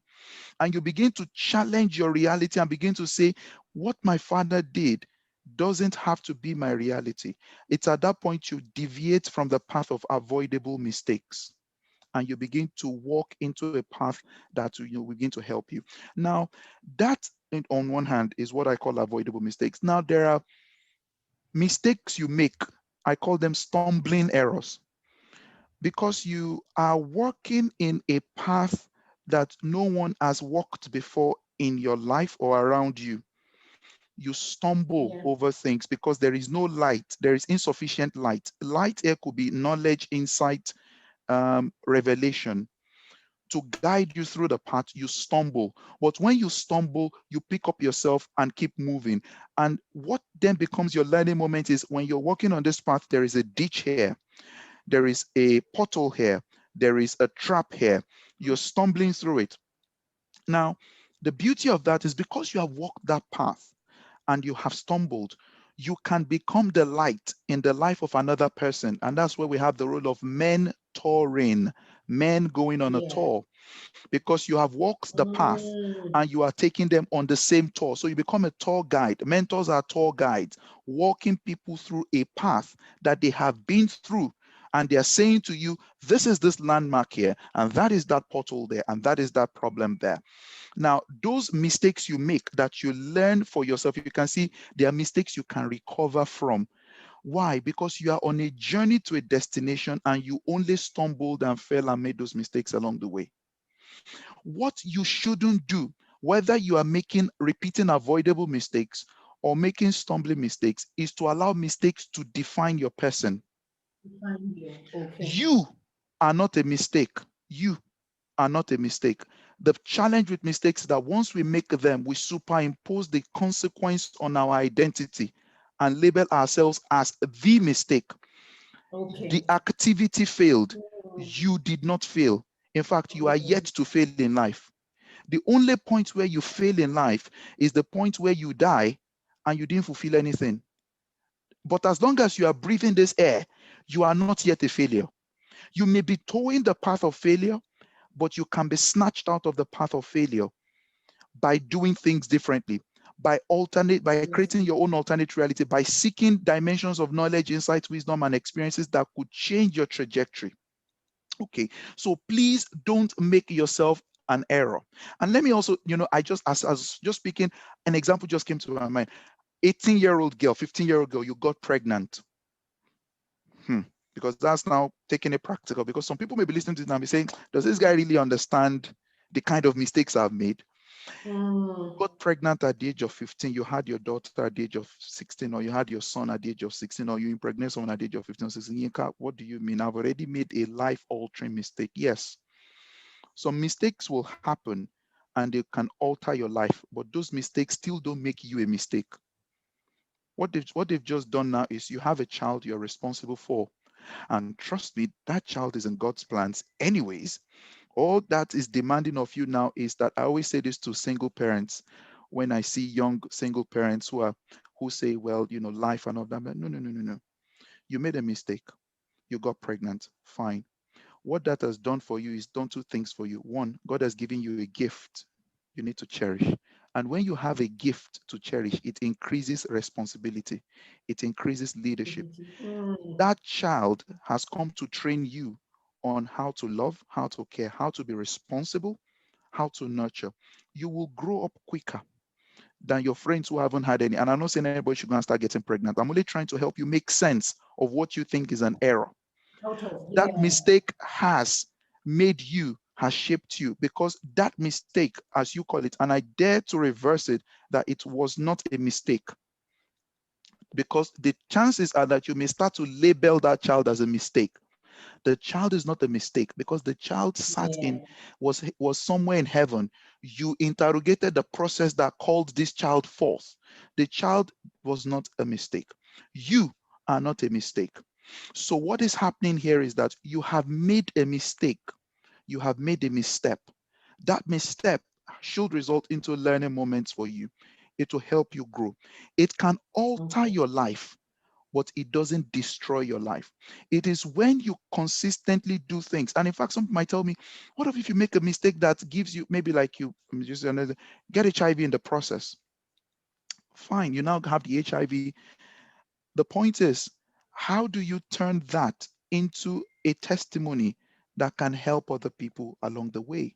And you begin to challenge your reality and begin to say, what my father did doesn't have to be my reality. It's at that point you deviate from the path of avoidable mistakes and you begin to walk into a path that will begin to help you. Now, that on one hand is what I call avoidable mistakes. Now, there are mistakes you make. I call them stumbling errors because you are walking in a path that no one has walked before in your life or around you. You stumble Yeah. over things because there is no light, there is insufficient light. Light here could be knowledge, insight, revelation to guide you through the path. You stumble, but when you stumble, you pick up yourself and keep moving. And what then becomes your learning moment is when you're walking on this path, there is a ditch here, there is a pothole here, there is a trap here. You're stumbling through it. Now, the beauty of that is because you have walked that path and you have stumbled, you can become the light in the life of another person. And that's where we have the role of mentoring, men going on a Yeah. tour, because you have walked the path Mm. and you are taking them on the same tour. So you become a tour guide. Mentors are tour guides, walking people through a path that they have been through. And they are saying to you, this is this landmark here, and that is that portal there, and that is that problem there. Now, those mistakes you make that you learn for yourself, you can see they are mistakes you can recover from. Why? Because you are on a journey to a destination and you only stumbled and fell and made those mistakes along the way. What you shouldn't do, whether you are making repeating avoidable mistakes or making stumbling mistakes, is to allow mistakes to define your person. Find you. Okay. You are not a mistake. You are not a mistake. The challenge with mistakes is that once we make them, we superimpose the consequence on our identity and label ourselves as the mistake. The Okay. activity failed. Mm. You did not fail. In fact, you are yet Mm. to fail in life. The only point where you fail in life is the point where you die and you didn't fulfill anything. But as long as you are breathing this air, you are not yet a failure. You may be towing the path of failure, but you can be snatched out of the path of failure by doing things differently, by Yes. creating your own alternate reality, by seeking dimensions of knowledge, insight, wisdom, and experiences that could change your trajectory. Okay, so please don't make yourself an error. And let me also, I just as just speaking, an example just came to my mind. 18-year-old girl, 15-year-old girl, you got pregnant. Hmm. Because that's now taking it practical. Because some people may be listening to this and be saying, does this guy really understand the kind of mistakes I've made? Mm. Got pregnant at the age of 15, you had your daughter at the age of 16, or you had your son at the age of 16, or you impregnated someone at the age of 15 or 16. Yinka, what do you mean? I've already made a life-altering mistake. Yes, some mistakes will happen and they can alter your life, but those mistakes still don't make you a mistake. What they've just done now is you have a child you're responsible for. And trust me, that child is in God's plans anyways. All that is demanding of you now is that I always say this to single parents when I see young single parents who say, well, life and all that. No, no, no, no, no. You made a mistake. You got pregnant. Fine. What that has done for you is done two things for you. One, God has given you a gift you need to cherish. And when you have a gift to cherish, it increases responsibility. It increases leadership. That child has come to train you on how to love, how to care, how to be responsible, how to nurture. You will grow up quicker than your friends who haven't had any. And I'm not saying everybody should go and start getting pregnant. I'm only trying to help you make sense of what you think is an error. That mistake has made you, has shaped you, because that mistake, as you call it, and I dare to reverse it, that it was not a mistake. Because the chances are that you may start to label that child as a mistake. The child is not a mistake, because the child was somewhere in heaven. You interrogated the process that called this child forth. The child was not a mistake. You are not a mistake. So what is happening here is that you have made a mistake. You have made a misstep. That misstep should result into learning moments for you. It will help you grow. It can alter your life, but it doesn't destroy your life. It is when you consistently do things. And in fact, some might tell me, what if you make a mistake that gives you, maybe like you just get HIV in the process? Fine, you now have the HIV. The point is, how do you turn that into a testimony that can help other people along the way?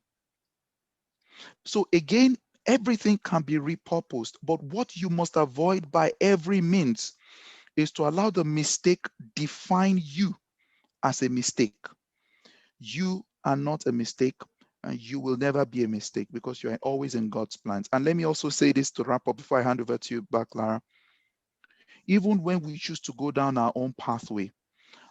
So again, everything can be repurposed, but what you must avoid by every means is to allow the mistake define you as a mistake. You are not a mistake, and you will never be a mistake, because you are always in God's plans. And let me also say this to wrap up before I hand over to you back, Lara. Even when we choose to go down our own pathway,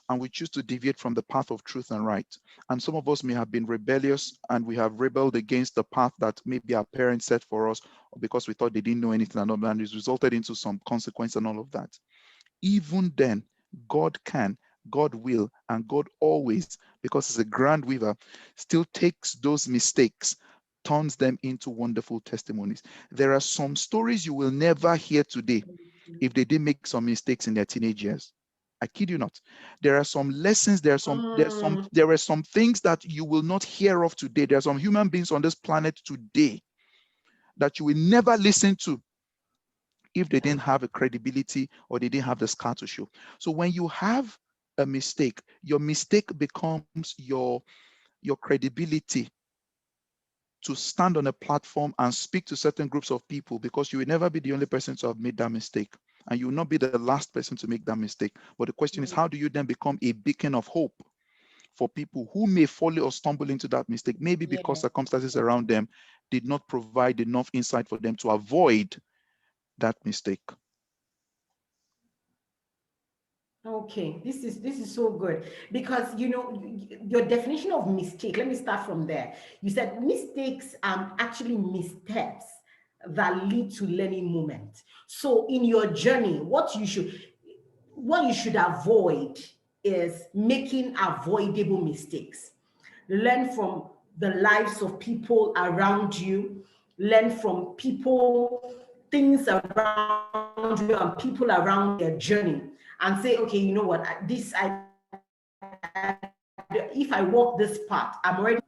and we choose to deviate from the path of truth and right, and some of us may have been rebellious and we have rebelled against the path that maybe our parents set for us, or because we thought they didn't know anything and all that, and it's resulted into some consequence and all of that. Even then, God can, God will, and God always, because He's a grand weaver, still takes those mistakes, turns them into wonderful testimonies. There are some stories you will never hear today if they did make some mistakes in their teenage years. I kid you not. There are some lessons, there are some things that you will not hear of today. There are some human beings on this planet today that you will never listen to if they didn't have a credibility or they didn't have the scar to show. So when you have a mistake, your mistake becomes your credibility to stand on a platform and speak to certain groups of people, because you will never be the only person to have made that mistake. And you will not be the last person to make that mistake. But the question is, how do you then become a beacon of hope for people who may fall or stumble into that mistake, maybe because circumstances around them did not provide enough insight for them to avoid that mistake? Okay, this is so good, because your definition of mistake. Let me start from there. You said mistakes are actually missteps that lead to learning moments. So in your journey, what you should avoid is making avoidable mistakes. Learn from the lives of people around you. Learn from people, things around you, and people around their journey, and say, okay, you know what, if I walk this path, I'm already,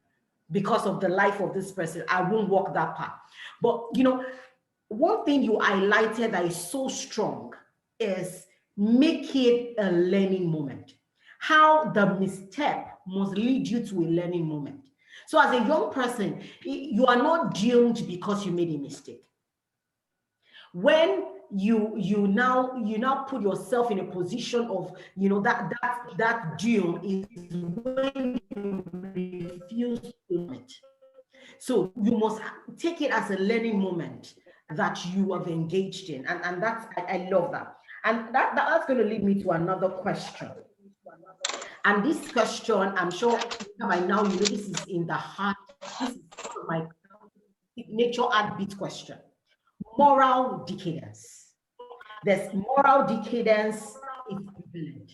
because of the life of this person, I won't walk that path. But one thing you highlighted that is so strong is make it a learning moment. How the misstep must lead you to a learning moment. So as a young person, you are not doomed because you made a mistake. When you now put yourself in a position of that doom is when you refuse to learn it. So you must take it as a learning moment that you have engaged in. And that's, I love that. And that's going to lead me to another question. And this question, I'm sure by now, this is in the heart. This is my signature heartbeat question. Moral decadence. There's moral decadence is prevalent.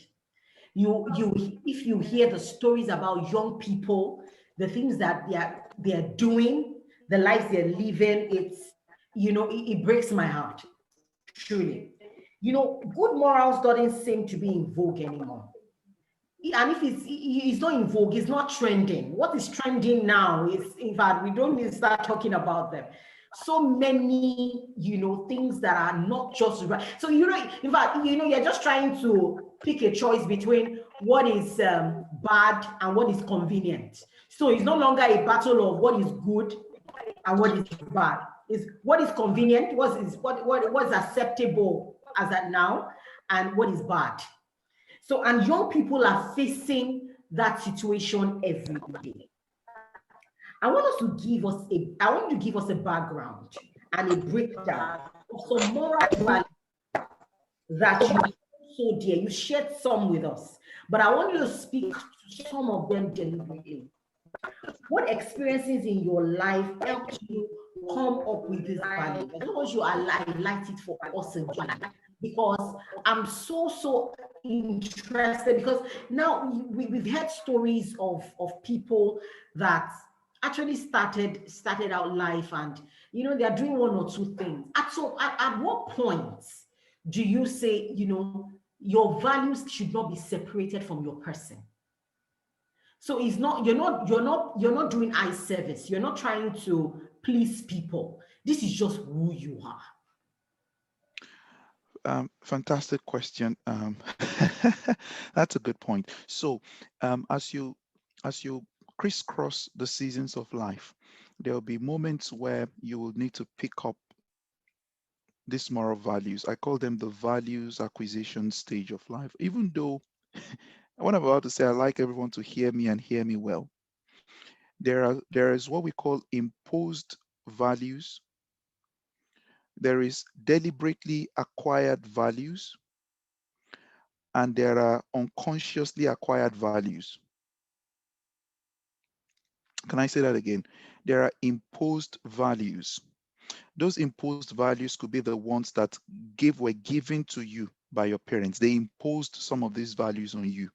If you hear the stories about young people, the things that they're doing, the lives they're living, it breaks my heart, truly. Good morals doesn't seem to be in vogue anymore. And if it's not in vogue, it's not trending. What is trending now is, in fact, we don't need to start talking about them. So many, things that are not just right. So, in fact, you're just trying to pick a choice between what is bad and what is convenient. So it's no longer a battle of what is good and what is bad. It's what is convenient, what's acceptable as at now, and what is bad. So, and young people are facing that situation every day. I want you to give us a background and a breakdown of some moral values that you hold so dear. You shared some with us, but I want you to speak to some of them deliberately. What experiences in your life helped you come up with this value? I don't want you to highlight it for us again, because I'm so interested, because now we've heard stories of people that actually started out life, and they're doing one or two things. At what point do you say your values should not be separated from your person? So it's not, you're not doing eye service. You're not trying to please people. This is just who you are. Fantastic question. That's a good point. So as you crisscross the seasons of life, there will be moments where you will need to pick up these moral values. I call them the values acquisition stage of life. Even though what I'm about to say, I like everyone to hear me and hear me well. There is what we call imposed values. There is deliberately acquired values, and there are unconsciously acquired values. Can I say that again? There are imposed values. Those imposed values could be the ones that were given to you by your parents. They imposed some of these values on you.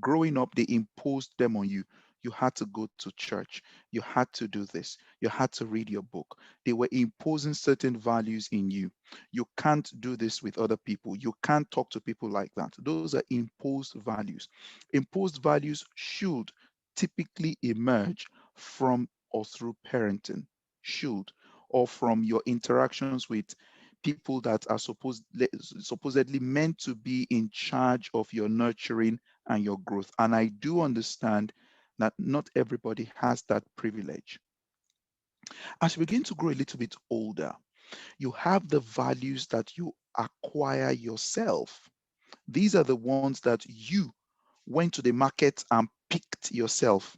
Growing up, they imposed them on you. You had to go to church. You had to do this. You had to read your book. They were imposing certain values in you. You can't do this with other people. You can't talk to people like that. Those are imposed values. Imposed values should typically emerge from or through parenting, should, or from your interactions with people that are supposedly meant to be in charge of your nurturing and your growth. And I do understand that not everybody has that privilege. As you begin to grow a little bit older, you have the values that you acquire yourself. These are the ones that you went to the market and picked yourself.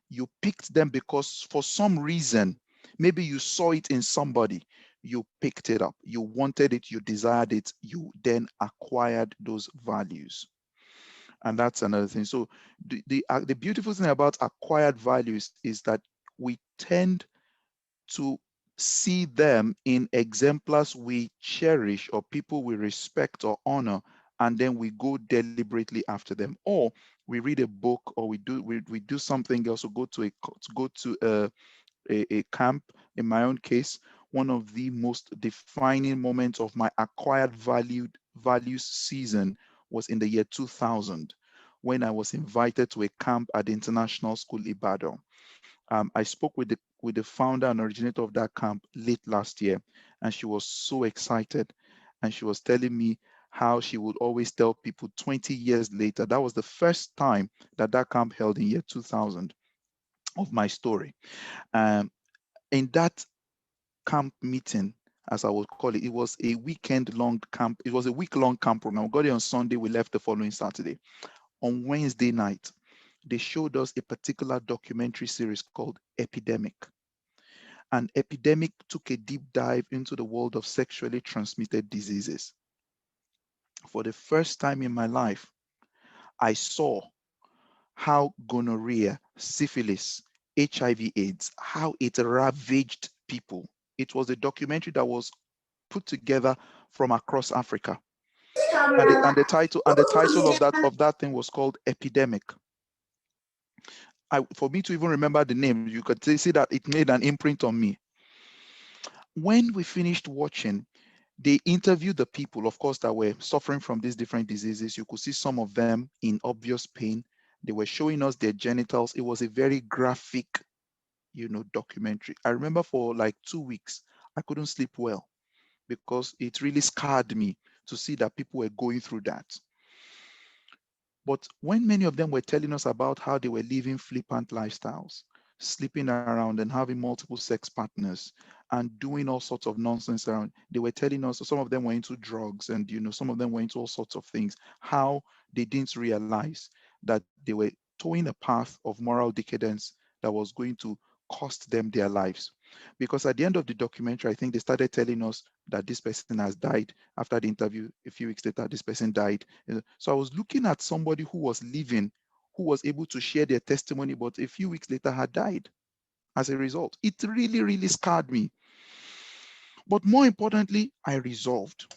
You picked them because for some reason, maybe you saw it in somebody, you picked it up, you wanted it, you desired it, you then acquired those values. And that's another thing. So the beautiful thing about acquired values is that we tend to see them in exemplars we cherish or people we respect or honor, and then we go deliberately after them. Or we read a book, or we do something else, or go to a camp. In my own case, one of the most defining moments of my acquired values season was in the year 2000, when I was invited to a camp at the International School Ibadan. I spoke with the founder and originator of that camp late last year, and she was so excited, and she was telling me how she would always tell people 20 years later. That was the first time that camp held in year 2000 of my story. In that camp meeting, as I would call it was a weekend-long camp. It was a week-long camp program. We got there on Sunday. We left the following Saturday. On Wednesday night, they showed us a particular documentary series called Epidemic. And Epidemic took a deep dive into the world of sexually transmitted diseases. For the first time in my life, I saw how gonorrhea, syphilis, HIV/AIDS, how it ravaged people. It was a documentary that was put together from across Africa. And the title of that thing was called Epidemic. For me to even remember the name, you could see that it made an imprint on me. When we finished watching, they interviewed the people, of course, that were suffering from these different diseases. You could see some of them in obvious pain. They were showing us their genitals. It was a very graphic, documentary. I remember for like 2 weeks, I couldn't sleep well because it really scarred me to see that people were going through that. But when many of them were telling us about how they were living flippant lifestyles, sleeping around and having multiple sex partners and doing all sorts of nonsense around, they were telling us, some of them were into drugs and some of them were into all sorts of things, how they didn't realize that they were towing a path of moral decadence that was going to cost them their lives. Because at the end of the documentary, I think they started telling us that this person has died. After the interview, a few weeks later, this person died. So I was looking at somebody who was living, who was able to share their testimony, but a few weeks later had died as a result. It really, really scarred me. But more importantly, I resolved.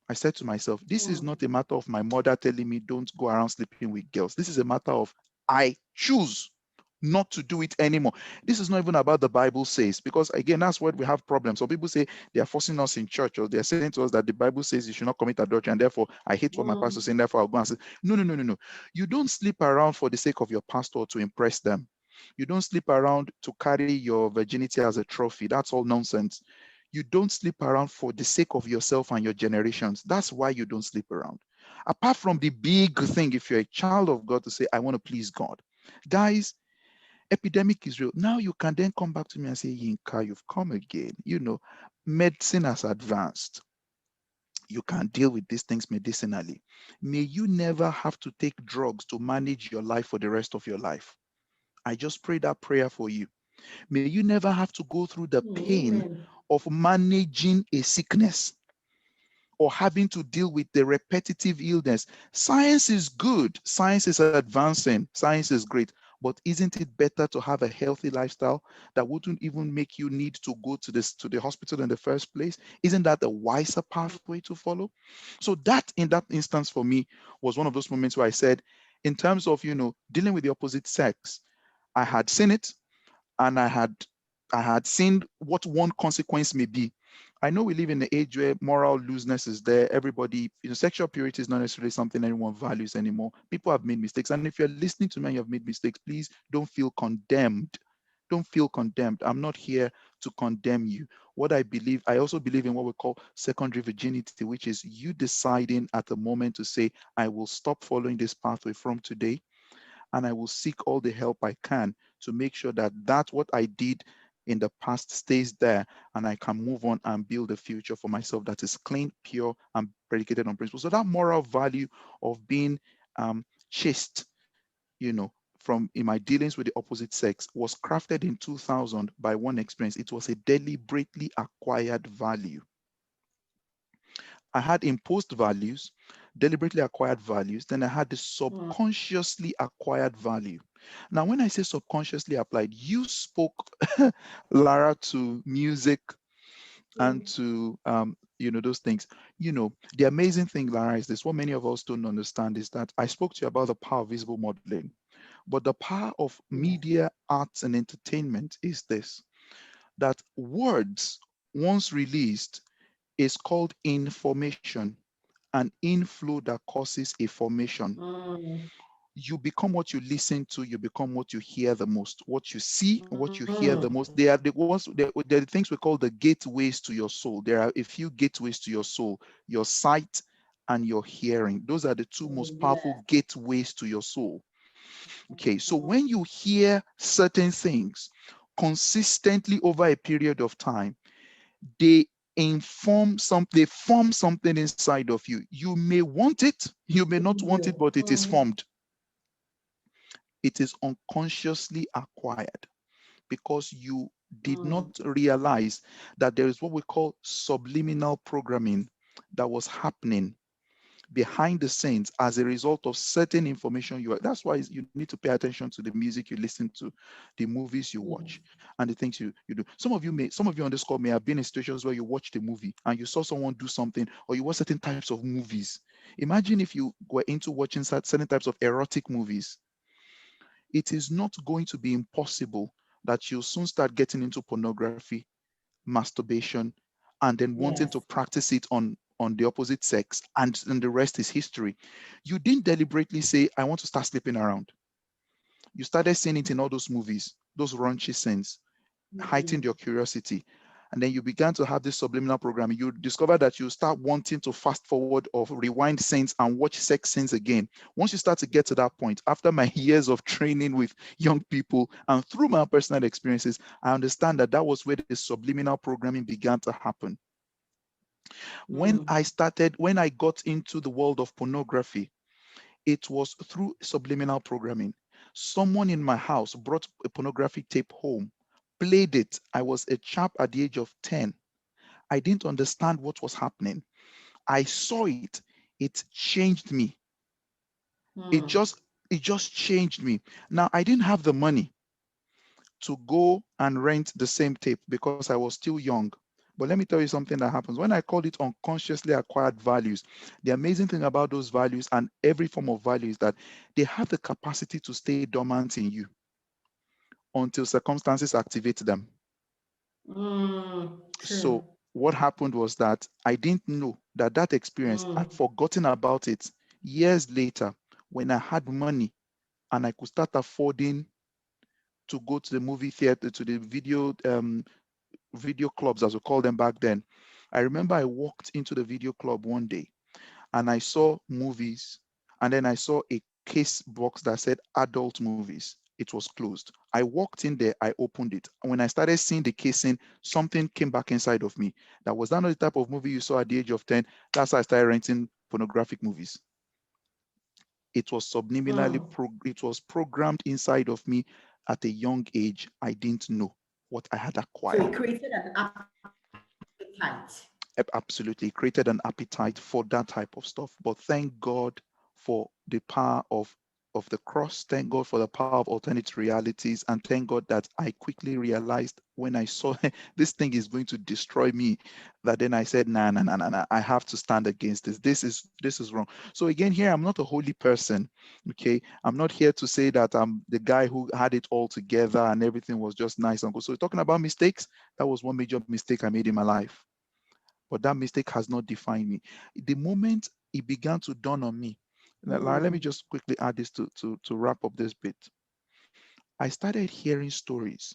I said to myself, this is not a matter of my mother telling me don't go around sleeping with girls. This is a matter of I choose not to do it anymore. This is not even about the Bible says, because again, that's where we have problems. So people say they are forcing us in church, or they're saying to us that the Bible says you should not commit adultery, and therefore I hate what my pastor saying, therefore I'll go and say, no, no, no, no, no. You don't sleep around for the sake of your pastor to impress them. You don't sleep around to carry your virginity as a trophy. That's all nonsense. You don't sleep around for the sake of yourself and your generations. That's why you don't sleep around. Apart from the big thing, if you're a child of God, to say, I want to please God. Guys, epidemic is real. Now you can then come back to me and say, Yinka, you've come again. Medicine has advanced. You can deal with these things medicinally. May you never have to take drugs to manage your life for the rest of your life. I just pray that prayer for you. May you never have to go through the pain of managing a sickness or having to deal with the repetitive illness. Science is good. Science is advancing. Science is great. But isn't it better to have a healthy lifestyle that wouldn't even make you need to go to the hospital in the first place? Isn't that a wiser pathway to follow? So that in that instance for me was one of those moments where I said, in terms of dealing with the opposite sex, I had seen it, and I had seen what one consequence may be. I know we live in an age where moral looseness is there. Everybody, sexual purity is not necessarily something anyone values anymore. People have made mistakes. And if you're listening to me and you have made mistakes, please don't feel condemned. Don't feel condemned. I'm not here to condemn you. What I also believe in what we call secondary virginity, which is you deciding at the moment to say, I will stop following this pathway from today, and I will seek all the help I can to make sure that what I did in the past stays there, and I can move on and build a future for myself that is clean, pure, and predicated on principle. So that moral value of being chaste, from in my dealings with the opposite sex was crafted in 2000 by one experience. It was a deliberately acquired value. I had imposed values, deliberately acquired values, then I had the subconsciously acquired value. Now, when I say subconsciously applied, you spoke, Lara, to music and to, those things. The amazing thing, Lara, is this. What many of us don't understand is that I spoke to you about the power of visible modeling, but the power of media, arts, and entertainment is this, that words, once released, is called information, an inflow that causes a formation. You become what you listen to, you become what you hear the most. What you see, what you hear the most, they are the ones, they're the things we call the gateways to your soul. There are a few gateways to your soul: your sight and your hearing. Those are the two most powerful gateways to your soul. Okay, so when you hear certain things consistently over a period of time, they they form something inside of you. You may want it, you may not want it, but it is formed. It is unconsciously acquired because you did not realize that there is what we call subliminal programming that was happening behind the scenes as a result of certain information that's why you need to pay attention to the music you listen to, the movies you watch, and the things you do. Some of you on this call may have been in situations where you watched a movie and you saw someone do something, or you watch certain types of movies. Imagine if you were into watching certain types of erotic movies. it is not going to be impossible that you'll soon start getting into pornography, masturbation, and then wanting to Yes. practice it on the opposite sex, and the rest is history. You didn't deliberately say, I want to start sleeping around. You started seeing it in all those movies, those raunchy scenes, heightened Mm. your curiosity. And then you began to have this subliminal programming. You discover that you start wanting to fast forward or rewind scenes and watch sex scenes again. Once you start to get to that point, after my years of training with young people and through my personal experiences, I understand that that was where the subliminal programming began to happen. Mm. When I got into the world of pornography, it was through subliminal programming. Someone in my house brought a pornographic tape home, played it. I was a chap at the age of 10. I didn't understand what was happening. I saw it. It changed me. It Mm. just it just changed me. Now I didn't have the money to go and rent the same tape because I was still young. But let me tell you something that happens. When I call it unconsciously acquired values, the amazing thing about those values and every form of value is that they have the capacity to stay dormant in you until circumstances activate them. Mm. So True. what happened was that I didn't know that that experience, I'd Mm. forgotten about it. Years later, when I had money and I could start affording to go to the movie theater, to the video clubs, as we call them back then. I remember I walked into the video club one day and I saw movies, and then I saw a case box that said adult movies. It was closed. I walked in there, I opened it. And when I started seeing the casing, something came back inside of me. That was not the type of movie you saw at the age of 10. That's how I started renting pornographic movies. It was Mm. it was programmed inside of me at a young age. I didn't know what I had So acquired. it created an appetite. Absolutely created an appetite for that type of stuff. But thank God for the power of the cross. Thank God for the power of alternate realities. And thank God that I quickly realized when I saw this thing is going to destroy me, that then I said, nah, nah, nah, nah, nah, I have to stand against this. This is wrong. So again, here I'm not a holy person. Okay. I'm not here to say that I'm the guy who had it all together and everything was just nice and good. So talking about mistakes, that was one major mistake I made in my life, but that mistake has not defined me. The moment it began to dawn on me, let me Mm. just quickly add this to wrap up this bit. I started hearing stories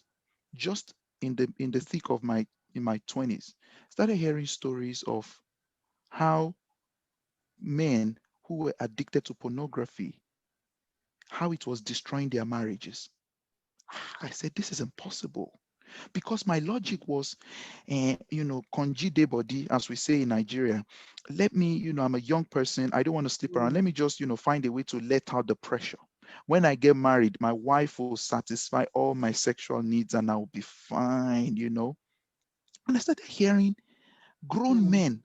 just in the thick of my in my 20s. Started hearing stories of how men who were addicted to pornography, how it was destroying their marriages. I said, this is impossible. Because my logic was, conji de body, as we say in Nigeria. Let me, I'm a young person. I don't want to sleep around. Mm. Let me just, find a way to let out the pressure. When I get married, my wife will satisfy all my sexual needs and I'll be fine. And I started hearing grown Mm. men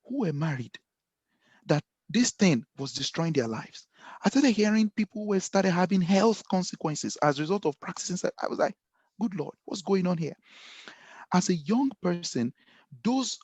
who were married that this thing was destroying their lives. I started hearing people who started having health consequences as a result of practicing sex. I was like, good Lord, what's going on here? As a young person, those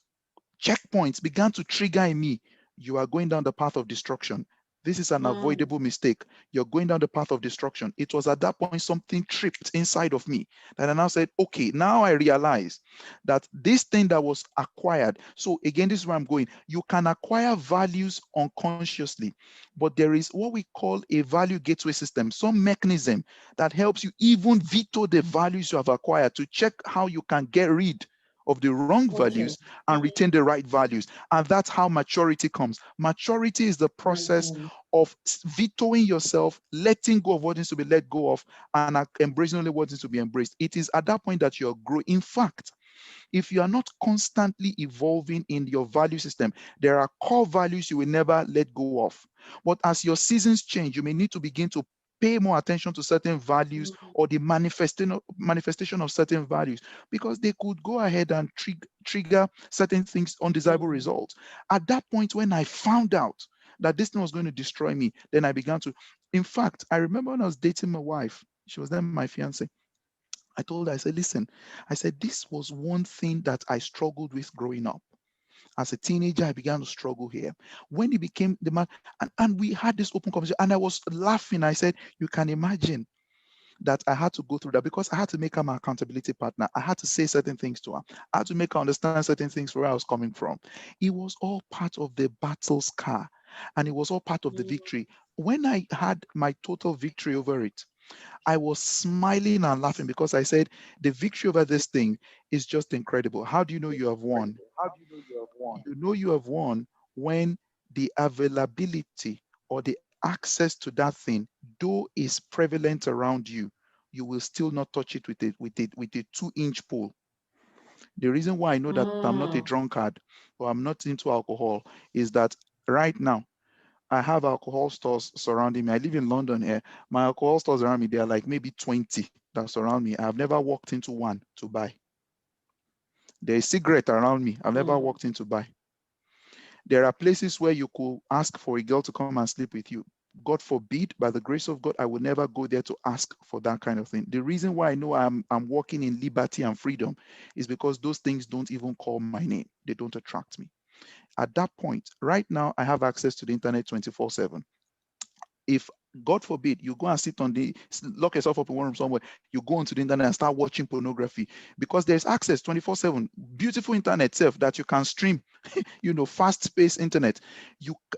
checkpoints began to trigger in me. You are going down the path of destruction. This is an Mm. avoidable mistake. You're going down the path of destruction. It was at that point something tripped inside of me that I now said, okay, now I realize that this thing that was acquired. So again, this is where I'm going. You can acquire values unconsciously, but there is what we call a value gateway system, some mechanism that helps you even veto the values you have acquired to check how you can get rid of the wrong values Okay. and retain the right values. And that's how maturity comes. Maturity is the process Mm. of vetoing yourself, letting go of what needs to be let go of, and embracing only what needs to be embraced. It is at that point that you're growing. In fact, if you are not constantly evolving in your value system, there are core values you will never let go of. But as your seasons change, you may need to begin to pay more attention to certain values Mm. or the manifestation of certain values, because they could go ahead and trigger certain things, undesirable Mm. results. At that point, when I found out that this thing was going to destroy me, then I began to. In fact, I remember when I was dating my wife, she was then my fiance. I told her, I said, listen, I said, this was one thing that I struggled with growing up. As a teenager, I began to struggle here. When he became the man, and we had this open conversation, and I was laughing. I said, you can imagine. that I had to go through that because I had to make her my accountability partner. I had to say certain things to her. I had to make her understand certain things where I was coming from. It was all part of the battle scar, and it was all part of the victory. When I had my total victory over it, I was smiling and laughing because I said, the victory over this thing is just incredible. How do you know you have won? You know you have won when the availability or the access to that thing, though is prevalent around you, you will still not touch it with a 2-inch pole. The reason why I know that I'm not a drunkard or I'm not into alcohol is that right now I have alcohol stores surrounding me. I live in London here. My alcohol stores around me, they are like maybe 20 that surround me. I've never walked into one to buy. There's cigarette around me. I've never walked in to buy. There are places where you could ask for a girl to come and sleep with you. God forbid, by the grace of God, I will never go there to ask for that kind of thing. The reason why I know I'm walking in liberty and freedom is because those things don't even call my name. They don't attract me. At that point, right now, I have access to the internet 24/7. If God forbid you go and sit on lock yourself up in one room somewhere, you go onto the internet and start watching pornography because there's access 24/7, beautiful internet self that you can stream, fast-paced internet.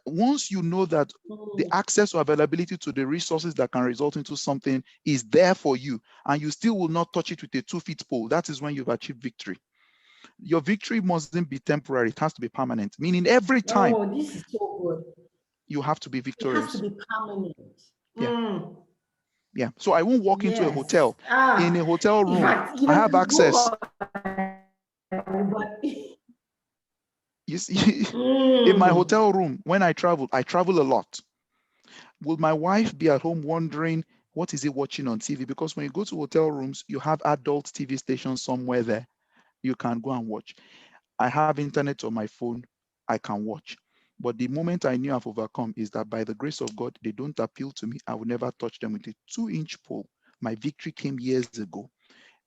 Once you know that the access or availability to the resources that can result into something is there for you, and you still will not touch it with a 2-foot pole, that is when you've achieved victory. Your victory mustn't be temporary, it has to be permanent, meaning every time this is so good. you have to be victorious. It has to be permanent. Yeah. Yeah. So I won't walk into a hotel. In a hotel room, fact, I have access. You see, in my hotel room, when I travel a lot. Will my wife be at home wondering, what is he watching on TV? Because when you go to hotel rooms, you have adult TV stations somewhere there. You can go and watch. I have internet on my phone. I can watch. But the moment I knew I've overcome is that by the grace of God, they don't appeal to me. I will never touch them with a 2-inch pole. My victory came years ago.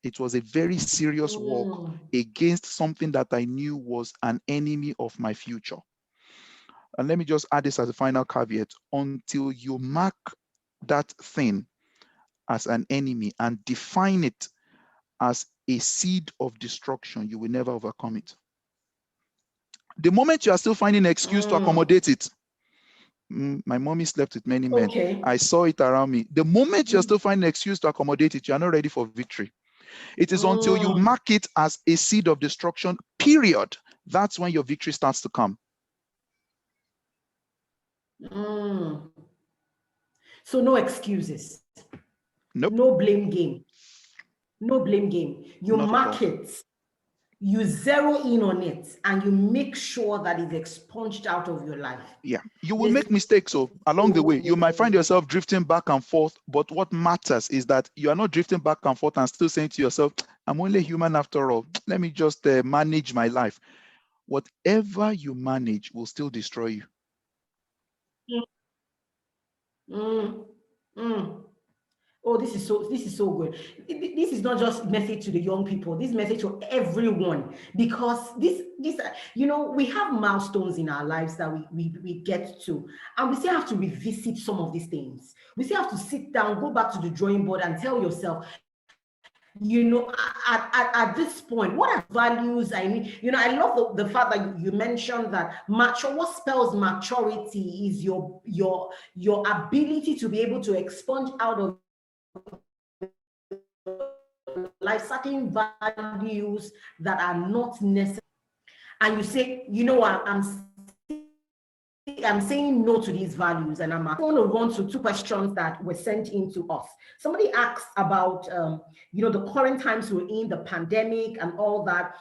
It was a very serious walk against something that I knew was an enemy of my future. And let me just add this as a final caveat. Until you mark that thing as an enemy and define it as a seed of destruction, you will never overcome it. The moment you are still finding an excuse to accommodate it, my mommy slept with many men. I saw it around me. The moment you're still finding an excuse to accommodate it, you are not ready for victory. It is until you mark it as a seed of destruction, period. That's when your victory starts to come. So no excuses. Nope. No blame game. No blame game. You Not mark it, you zero in on it, and you make sure that it's expunged out of your life. Yeah, you will make mistakes. So along the way, you might find yourself drifting back and forth. But what matters is that you are not drifting back and forth and still saying to yourself, I'm only human after all. Let me just manage my life. Whatever you manage will still destroy you. Oh, this is so good. This is not just message to the young people. This message to everyone, because this we have milestones in our lives that we get to, and we still have to revisit some of these things. We still have to sit down, go back to the drawing board, and tell yourself, at this point, what are values I need? I love the fact that you mentioned that what spells maturity is your ability to be able to expunge out of life certain values that are not necessary. And you say, I'm saying no to these values, and I'm going to run to 2 questions that were sent in to us. Somebody asked about, the current times we're in, the pandemic and all that,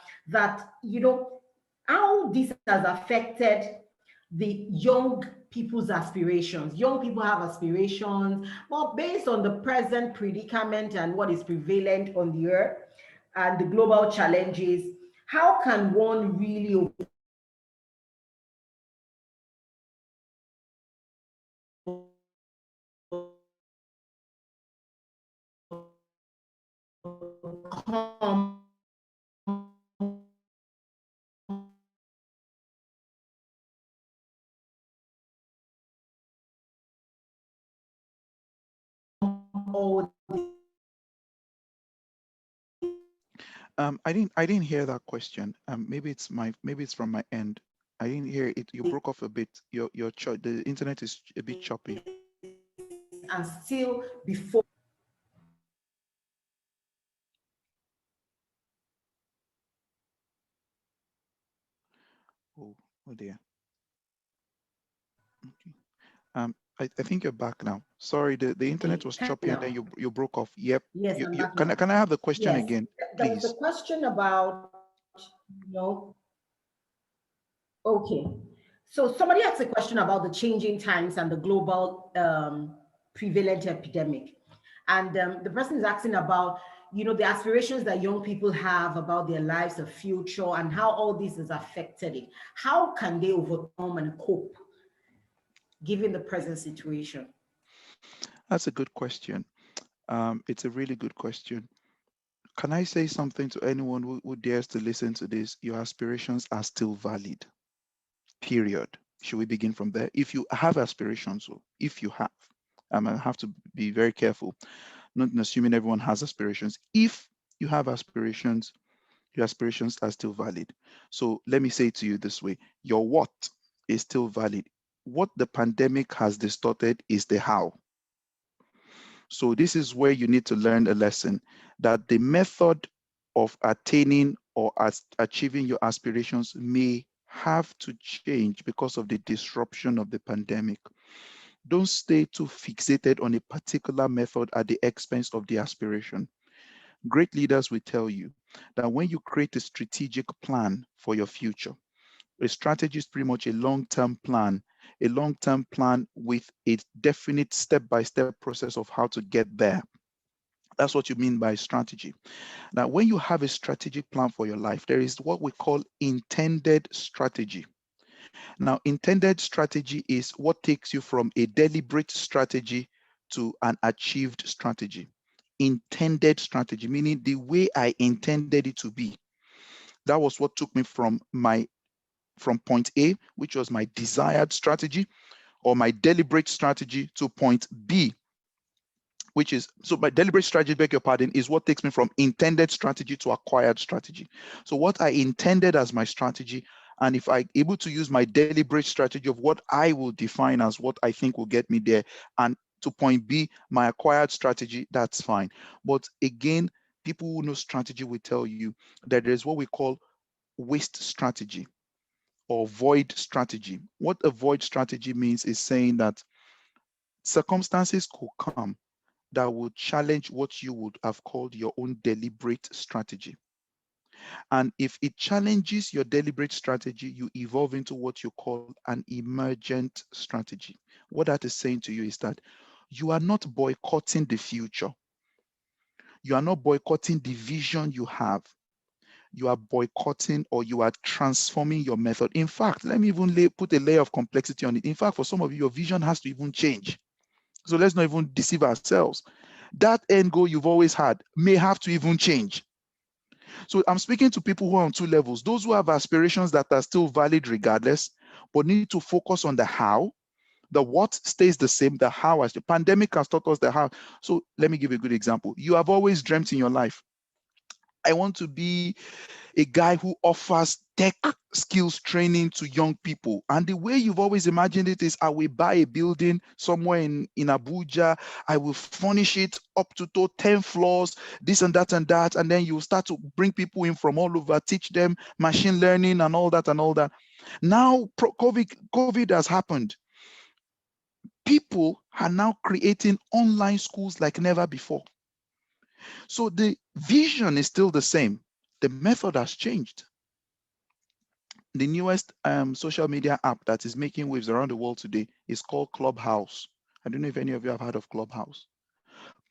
how this has affected the young people's aspirations. Young people have aspirations, but based on the present predicament and what is prevalent on the earth and the global challenges, how can one really overcome all I didn't hear that question. Maybe it's from my end. I didn't hear it. You broke off a bit. The internet is a bit choppy. And still before. Oh, oh dear. Okay. I think you're back now. Sorry, the internet Okay, was can choppy you and then now? you broke off. Yep. Yes, I'm You back now. can I have the question Yes, again, there was a please? question about, okay. So somebody asked a question about the changing times and the global prevalent epidemic. And the person is asking about, the aspirations that young people have about their lives, the future, and how all this has affected it. How can they overcome and cope given the present situation? That's a good question. It's a really good question. Can I say something to anyone who dares to listen to this? Your aspirations are still valid. Period. Should we begin from there? If you have aspirations, so if you have, I have to be very careful, not assuming everyone has aspirations. If you have aspirations, your aspirations are still valid. So let me say it to you this way: your what is still valid. What the pandemic has distorted is the how. So this is where you need to learn a lesson that the method of attaining or achieving your aspirations may have to change because of the disruption of the pandemic. Don't stay too fixated on a particular method at the expense of the aspiration. Great leaders will tell you that when you create a strategic plan for your future, a strategy is pretty much a long-term plan with a definite step-by-step process of how to get there. That's what you mean by strategy. Now, when you have a strategic plan for your life, there is what we call intended strategy. Now, intended strategy is what takes you from a deliberate strategy to an achieved strategy. Intended strategy, meaning the way I intended it to be. That was what took me from point A, which was my desired strategy or my deliberate strategy, to point B, which is, so my deliberate strategy, beg your pardon, is what takes me from intended strategy to acquired strategy. So what I intended as my strategy, and if I'm able to use my deliberate strategy of what I will define as what I think will get me there, and to point B, my acquired strategy, that's fine. But again, people who know strategy will tell you that there's what we call waste strategy or void strategy. What a void strategy means is saying that circumstances could come that would challenge what you would have called your own deliberate strategy. And if it challenges your deliberate strategy, you evolve into what you call an emergent strategy. What that is saying to you is that you are not boycotting the future. You are not boycotting the vision you have. You are boycotting or you are transforming your method. In fact, let me even put a layer of complexity on it. In fact, for some of you, your vision has to even change. So let's not even deceive ourselves. That end goal you've always had may have to even change. So I'm speaking to people who are on two levels: those who have aspirations that are still valid regardless, but need to focus on the how. The what stays the same, the how, as the pandemic has taught us the how. So let me give you a good example. You have always dreamt in your life, I want to be a guy who offers tech skills training to young people. And the way you've always imagined it is, I will buy a building somewhere in Abuja, I will furnish it up to 10 floors, this and that and that. And then you start to bring people in from all over, teach them machine learning and all that and all that. Now, COVID has happened. People are now creating online schools like never before. So the vision is still the same. The method has changed. The newest social media app that is making waves around the world today is called Clubhouse. I don't know if any of you have heard of Clubhouse.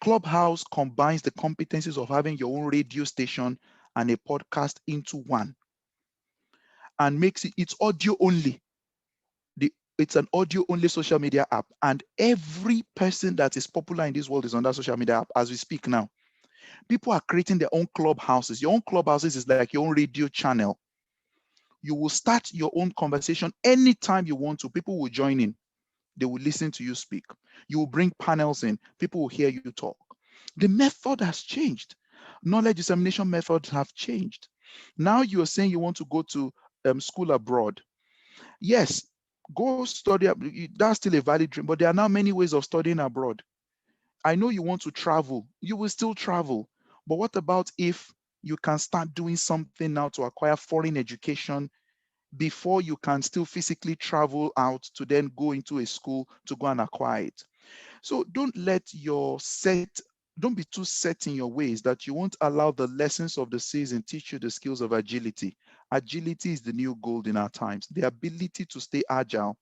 Clubhouse combines the competencies of having your own radio station and a podcast into one, and makes it's audio only. It's an audio only social media app, and every person that is popular in this world is on that social media app as we speak now. People are creating their own clubhouses. Your own clubhouses is like your own radio channel. You will start your own conversation anytime you want to. People will join in. They will listen to you speak. You will bring panels in. People will hear you talk. The method has changed. Knowledge dissemination methods have changed. Now you're saying you want to go to school abroad. Yes, go study. That's still a valid dream, but there are now many ways of studying abroad. I know you want to travel. You will still travel. But what about if you can start doing something now to acquire foreign education before you can still physically travel out to then go into a school to go and acquire it? So don't be too set in your ways that you won't allow the lessons of the season teach you the skills of agility. Agility is the new gold in our times. The ability to stay agile.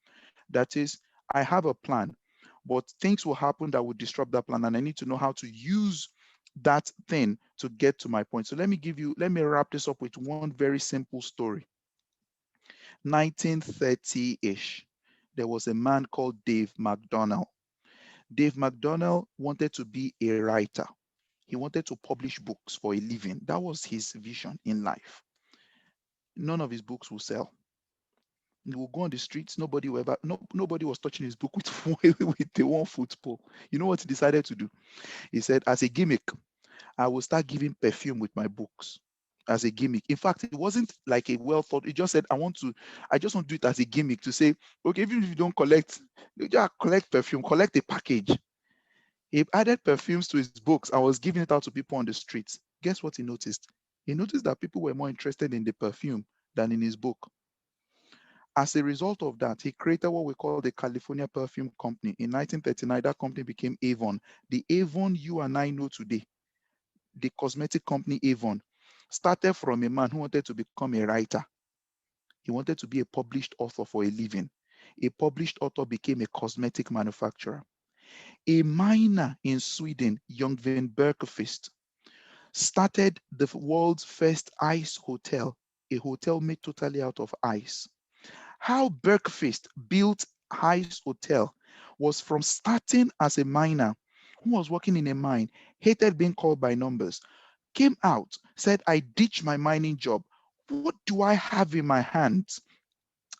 That is, I have a plan, but things will happen that will disrupt that plan, and I need to know how to use that thing to get to my point. So let me wrap this up with one very simple story. 1930-ish, there was a man called Dave McDonnell. Dave McDonnell wanted to be a writer. He wanted to publish books for a living. That was his vision in life. None of his books will sell. He will go on the streets. Nobody was touching his book with, with the 1 foot pole. You know what he decided to do? He said, as a gimmick, I will start giving perfume with my books as a gimmick. In fact, it wasn't like a well thought. He just said, I just want to do it as a gimmick to say, okay, even if you don't collect, you just collect perfume, collect a package. He added perfumes to his books and was giving it out to people on the streets. Guess what he noticed? He noticed that people were more interested in the perfume than in his book. As a result of that, he created what we call the California Perfume Company. In 1939, that company became Avon. The Avon you and I know today, the cosmetic company Avon, started from a man who wanted to become a writer. He wanted to be a published author for a living. A published author became a cosmetic manufacturer. A miner in Sweden, Ljungvin Bergqvist, started the world's first ice hotel, a hotel made totally out of ice. How Bergqvist built Ice Hotel was from starting as a miner who was working in a mine, hated being called by numbers, came out, said, I ditched my mining job. What do I have in my hands?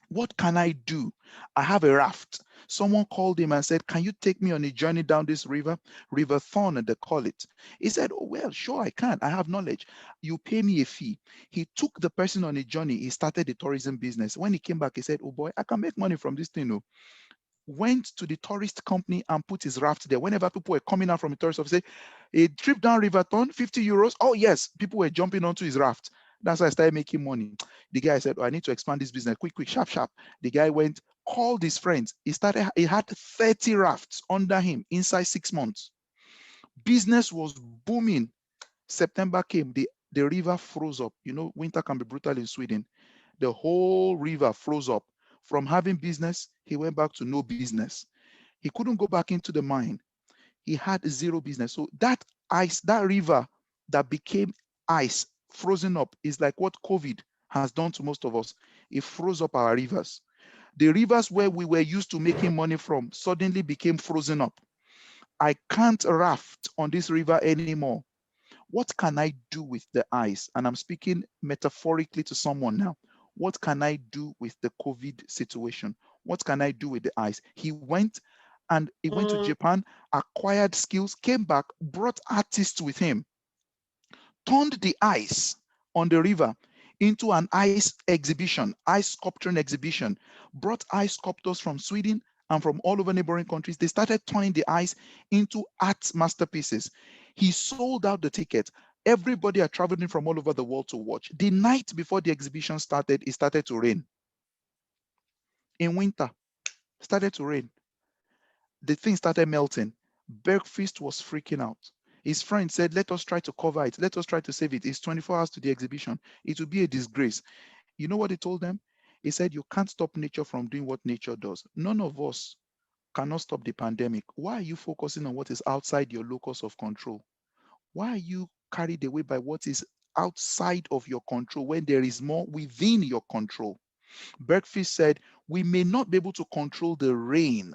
What can I do? I have a raft. Someone called him and said, can you take me on a journey down this river? River Thorn, they call it. He said, oh, well, sure, I can. I have knowledge. You pay me a fee. He took the person on a journey. He started the tourism business. When he came back, he said, oh boy, I can make money from this thing. Went to the tourist company and put his raft there. Whenever people were coming out from the tourist office, say, a trip down River Thorn, 50 euros. Oh, yes, people were jumping onto his raft. That's how I started making money. The guy said, oh, I need to expand this business. Quick, quick, sharp, sharp. The guy went, called his friends. He had 30 rafts under him inside 6 months. Business was booming. September came, the river froze up. You know, winter can be brutal in Sweden. The whole river froze up. From having business, he went back to no business. He couldn't go back into the mine. He had zero business. So that ice, that river that became ice, frozen up, is like what COVID has done to most of us. It froze up our rivers. The rivers where we were used to making money from suddenly became frozen up. I can't raft on this river anymore. What can I do with the ice? And I'm speaking metaphorically to someone now. What can I do with the COVID situation? What can I do with the ice? He went to Japan, acquired skills, came back, brought artists with him, turned the ice on the river into an ice exhibition, ice sculpturing exhibition, brought ice sculptors from Sweden and from all over neighboring countries. They started turning the ice into art masterpieces. He sold out the ticket. Everybody are traveling from all over the world to watch. The night before the exhibition started, it started to rain. In winter, it started to rain. The thing started melting. Bergfist was freaking out. His friend said, let us try to cover it. Let us try to save it. It's 24 hours to the exhibition. It will be a disgrace. You know what he told them? He said, you can't stop nature from doing what nature does. None of us cannot stop the pandemic. Why are you focusing on what is outside your locus of control? Why are you carried away by what is outside of your control when there is more within your control? Bergfist said, we may not be able to control the rain,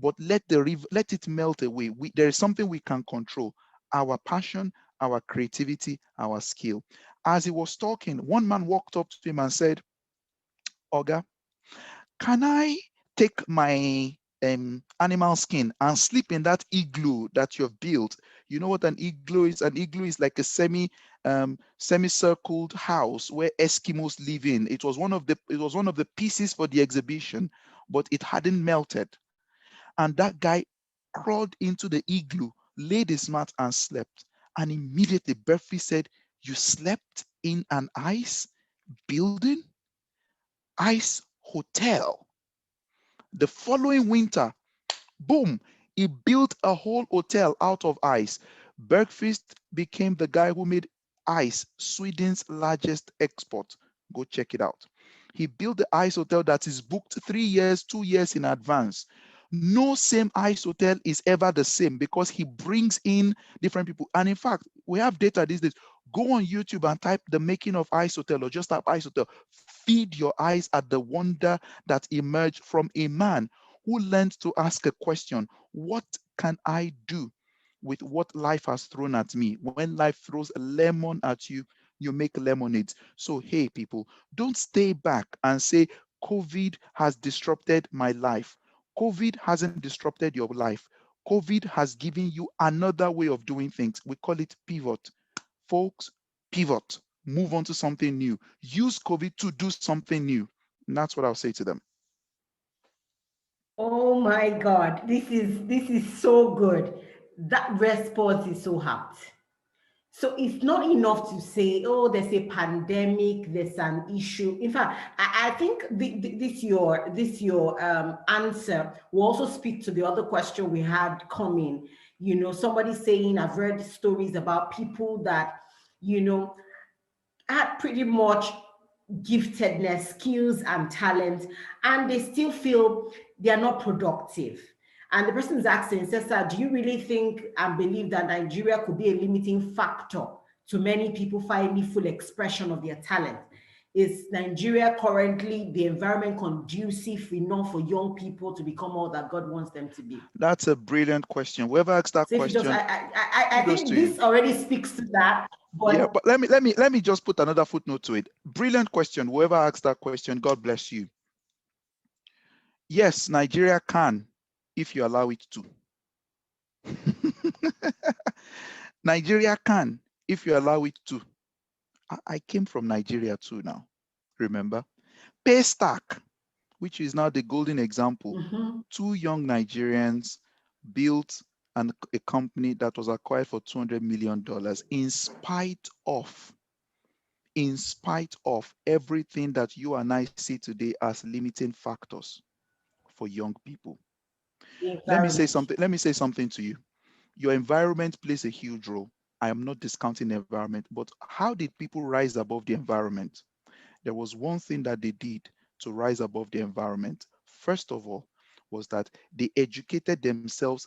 but let it melt away. There is something we can control: our passion, our creativity, our skill. As he was talking, one man walked up to him and said, Oga, can I take my animal skin and sleep in that igloo that you've built. You know what an igloo is? An igloo is like a semicircled house where Eskimos live in. It was one of the pieces for the exhibition, but it hadn't melted. And that guy crawled into the igloo, laid his mat and slept. And immediately Berfi said, "You slept in an ice building? Ice hotel." The following winter, boom, he built a whole hotel out of ice. Bergfist became the guy who made ice Sweden's largest export. Go check it out. He built the ice hotel that is booked 3 years, 2 years in advance. No same ice hotel is ever the same because he brings in different people. And in fact, we have data these days. Go on YouTube and type the making of ice hotel or just type ice hotel. Feed your eyes at the wonder that emerged from a man who learned to ask a question: what can I do with what life has thrown at me? When life throws a lemon at you, you make lemonade. So, hey, people, don't stay back and say, COVID has disrupted my life. COVID hasn't disrupted your life. COVID has given you another way of doing things. We call it pivot. Folks, pivot. Move on to something new. Use COVID to do something new. And that's what I'll say to them. Oh my God, this is so good. That response is so apt. So it's not enough to say, oh, there's a pandemic, there's an issue. In fact, I think this your answer will also speak to the other question we had coming. Somebody saying, I've read stories about people that, you know, had pretty much giftedness, skills, and talent, and they still feel they are not productive. And the person is asking, says, "Sir, do you really think and believe that Nigeria could be a limiting factor to many people finding full expression of their talent? Is Nigeria currently the environment conducive enough for young people to become all that God wants them to be?" That's a brilliant question. Whoever asked that So if you just, question, I kudos think to you. this already speaks to that. Yeah, But but let me just put another footnote to it. Brilliant question. Whoever asked that question, God bless you. Yes, Nigeria can, if you allow it to. Nigeria can, if you allow it to. I came from Nigeria too now. Remember? Paystack, which is now the golden example. mhm. Two young Nigerians built a company that was acquired for $200 million in spite of everything that you and I see today as limiting factors for young people. The Let me say environment. something. Let me say something to you. Your environment plays a huge role. I am not discounting the environment, but how did people rise above the environment? There was one thing that they did to rise above the environment. First of all, was that they educated themselves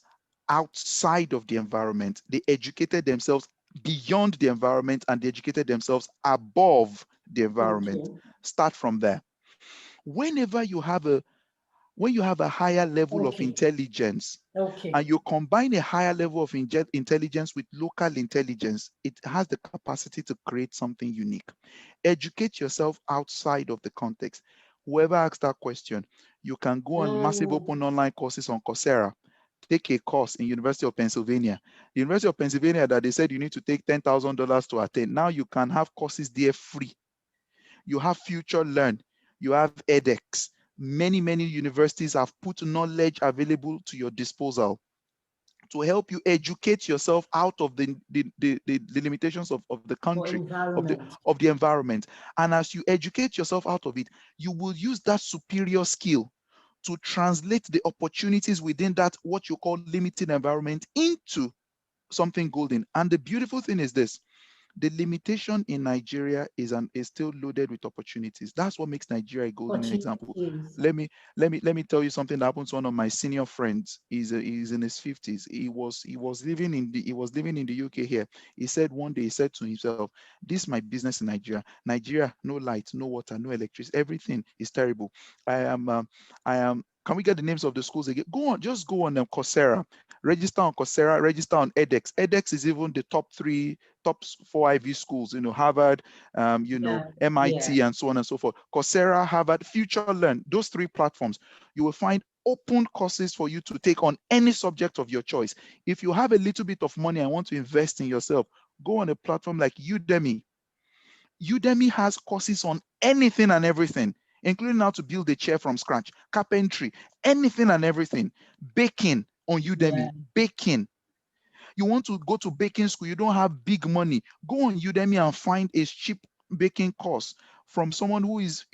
outside of the environment. They educated themselves beyond the environment and they educated themselves above the environment. Okay. Start from there. Whenever you have a when you have a higher level of Okay. intelligence and Okay. you combine a higher level of intelligence with local intelligence, it has the capacity to create something unique. Educate yourself outside of the context. Whoever asks that question, you can go on massive Mm, open online courses on Coursera. Take a course in University of Pennsylvania. The University of Pennsylvania that they said you need to take $10,000 to attend. Now you can have courses there free. You have Future Learn, you have edX. Many universities have put knowledge available to your disposal to help you educate yourself out of the limitations of the for country, environment. of the environment. And as you educate yourself out of it, you will use that superior skill to translate the opportunities within that what you call limited environment into something golden. And the beautiful thing is this: the limitation in Nigeria is still loaded with opportunities. That's what makes Nigeria a golden example. Opportunities. Let me tell you something that happened to one of my senior friends. He's in his 50s. He was living in the UK here. He said one day, he said to himself, "This is my business in Nigeria. Nigeria, no light, no water, no electricity. Everything is terrible. I am. Can we get the names of the schools again? Just go on Coursera, register on edX. edX is even the top 4 Ivy schools, Harvard, Yeah. Yeah. MIT, and so on and so forth. Coursera, Harvard, Future Learn, those 3 platforms, you will find open courses for you to take on any subject of your choice. If you have a little bit of money and want to invest in yourself, go on a platform like Udemy. Udemy has courses on anything and everything, including how to build a chair from scratch, carpentry, anything and everything. Baking on Udemy, baking. You want to go to baking school, you don't have big money, go on Udemy and find a cheap baking course from someone who is,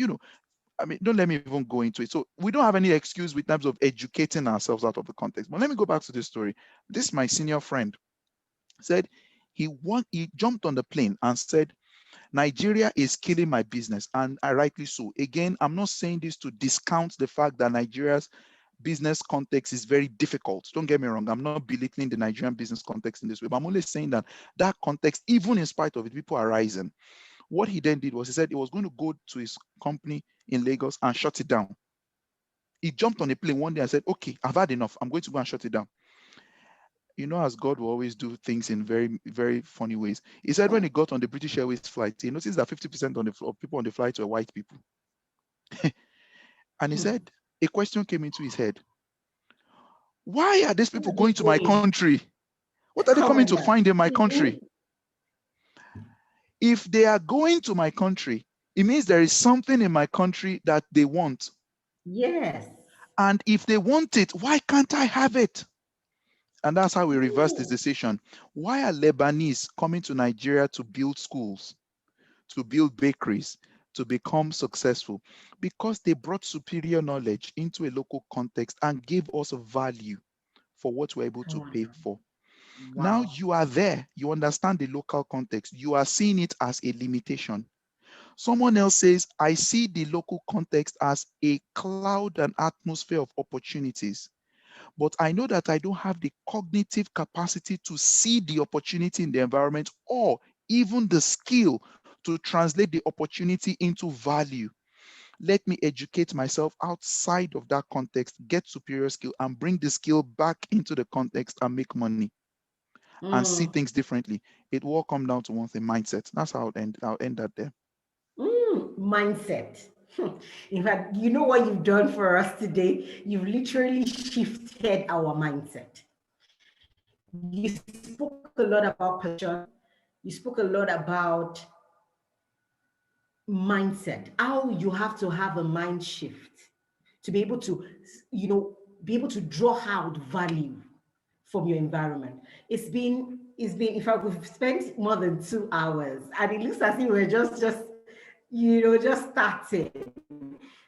I mean, don't let me even go into it. So we don't have any excuse with terms of educating ourselves out of the context. But let me go back to this story. This, my senior friend said he jumped on the plane and said, Nigeria is killing my business. And I rightly so. Again, I'm not saying this to discount the fact that Nigeria's business context is very difficult. Don't get me wrong. I'm not belittling the Nigerian business context in this way, but I'm only saying that that context, even in spite of it, people are rising. What he then did was he said he was going to go to his company in Lagos and shut it down. He jumped on a plane one day and said, okay, I've had enough. I'm going to go and shut it down. As God will always do things in very, very funny ways. He said when he got on the British Airways flight, he noticed that 50% of people on the flight were white people. And he said, a question came into his head. Why are these people going to my country? What are they coming to find in my country? If they are going to my country, it means there is something in my country that they want. Yes. And if they want it, why can't I have it? And that's how we reversed this decision. Why are Lebanese coming to Nigeria to build schools, to build bakeries, to become successful? Because they brought superior knowledge into a local context and gave us a value for what we're able to pay for. Wow. Now you are there, you understand the local context, you are seeing it as a limitation. Someone else says, I see the local context as a cloud and atmosphere of opportunities. But I know that I don't have the cognitive capacity to see the opportunity in the environment or even the skill to translate the opportunity into value. Let me educate myself outside of that context, get superior skill, and bring the skill back into the context and make money and see things differently. It will come down to one thing, mindset. That's how I'll end that there. Mindset. In fact, you know what you've done for us today? You've literally shifted our mindset. You spoke a lot about passion. You spoke a lot about mindset, how you have to have a mind shift to be able to, be able to draw out value from your environment. It's been, in fact, we've spent more than 2 hours and it looks as if we're just starting.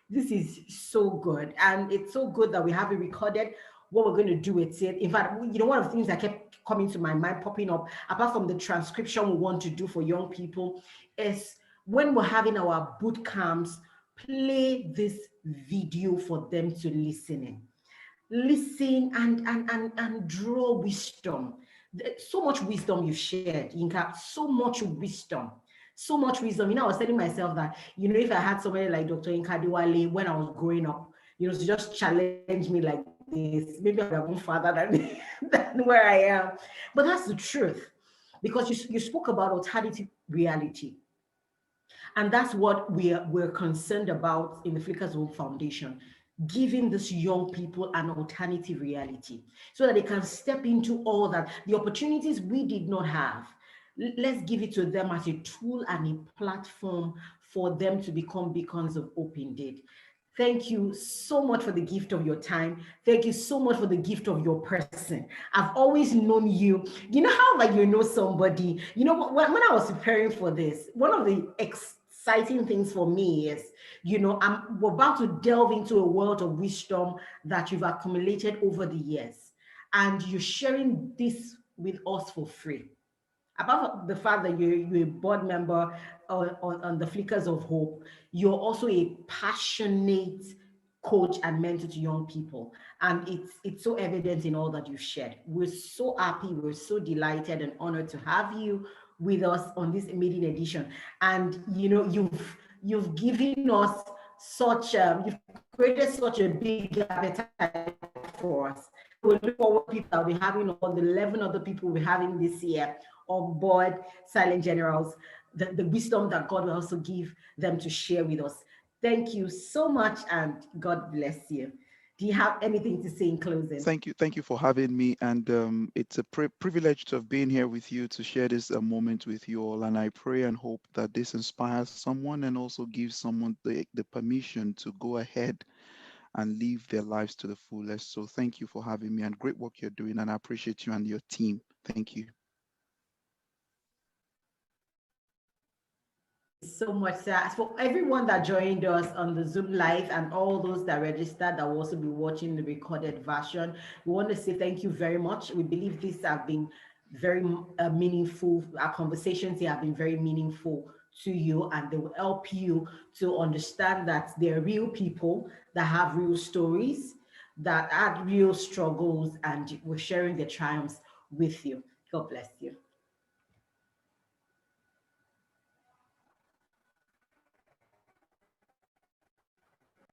This is so good. And it's so good that we have it recorded. What we're going to do with it. In fact, one of the things that kept coming to my mind, popping up, apart from the transcription we want to do for young people, is when we're having our boot camps, play this video for them to listen in. Listen and draw wisdom. So much wisdom you've shared, Yinka, so much wisdom. So much wisdom. I was telling myself that, if I had somebody like Dr. Adewale when I was growing up, to just challenge me like this, maybe I would have gone farther than where I am. But that's the truth. Because you spoke about alternative reality. And that's what we're concerned about in the Flickers Hope Foundation, giving these young people an alternative reality so that they can step into all that, the opportunities we did not have. Let's give it to them as a tool and a platform for them to become beacons of hope indeed. Thank you so much for the gift of your time. Thank you so much for the gift of your person. I've always known you. You know how somebody, when I was preparing for this, one of the exciting things for me is, we're about to delve into a world of wisdom that you've accumulated over the years. And you're sharing this with us for free. Apart from the fact that you're a board member on the Flickers of Hope, you're also a passionate coach and mentor to young people. And it's so evident in all that you've shared. We're so happy, we're so delighted and honored to have you with us on this maiden edition. And you've given us you've created such a big appetite for us. We look forward to people that we're having, all the 11 other people we're having this year on board Silent Generals, the wisdom that God will also give them to share with us. Thank you so much and God bless you. Do you have anything to say in closing? Thank you for having me, and it's a privilege to have been here with you to share this moment with you all. And I pray and hope that this inspires someone and also gives someone the permission to go ahead and live their lives to the fullest. So thank you for having me, and great work you're doing, and I appreciate you and your team. Thank you. So much, sir. For everyone that joined us on the Zoom live and all those that registered that will also be watching the recorded version, we want to say thank you very much. We believe these have been very meaningful. Our conversations here have been very meaningful to you, and they will help you to understand that they're real people that have real stories, that had real struggles, and we're sharing their triumphs with you. God bless you.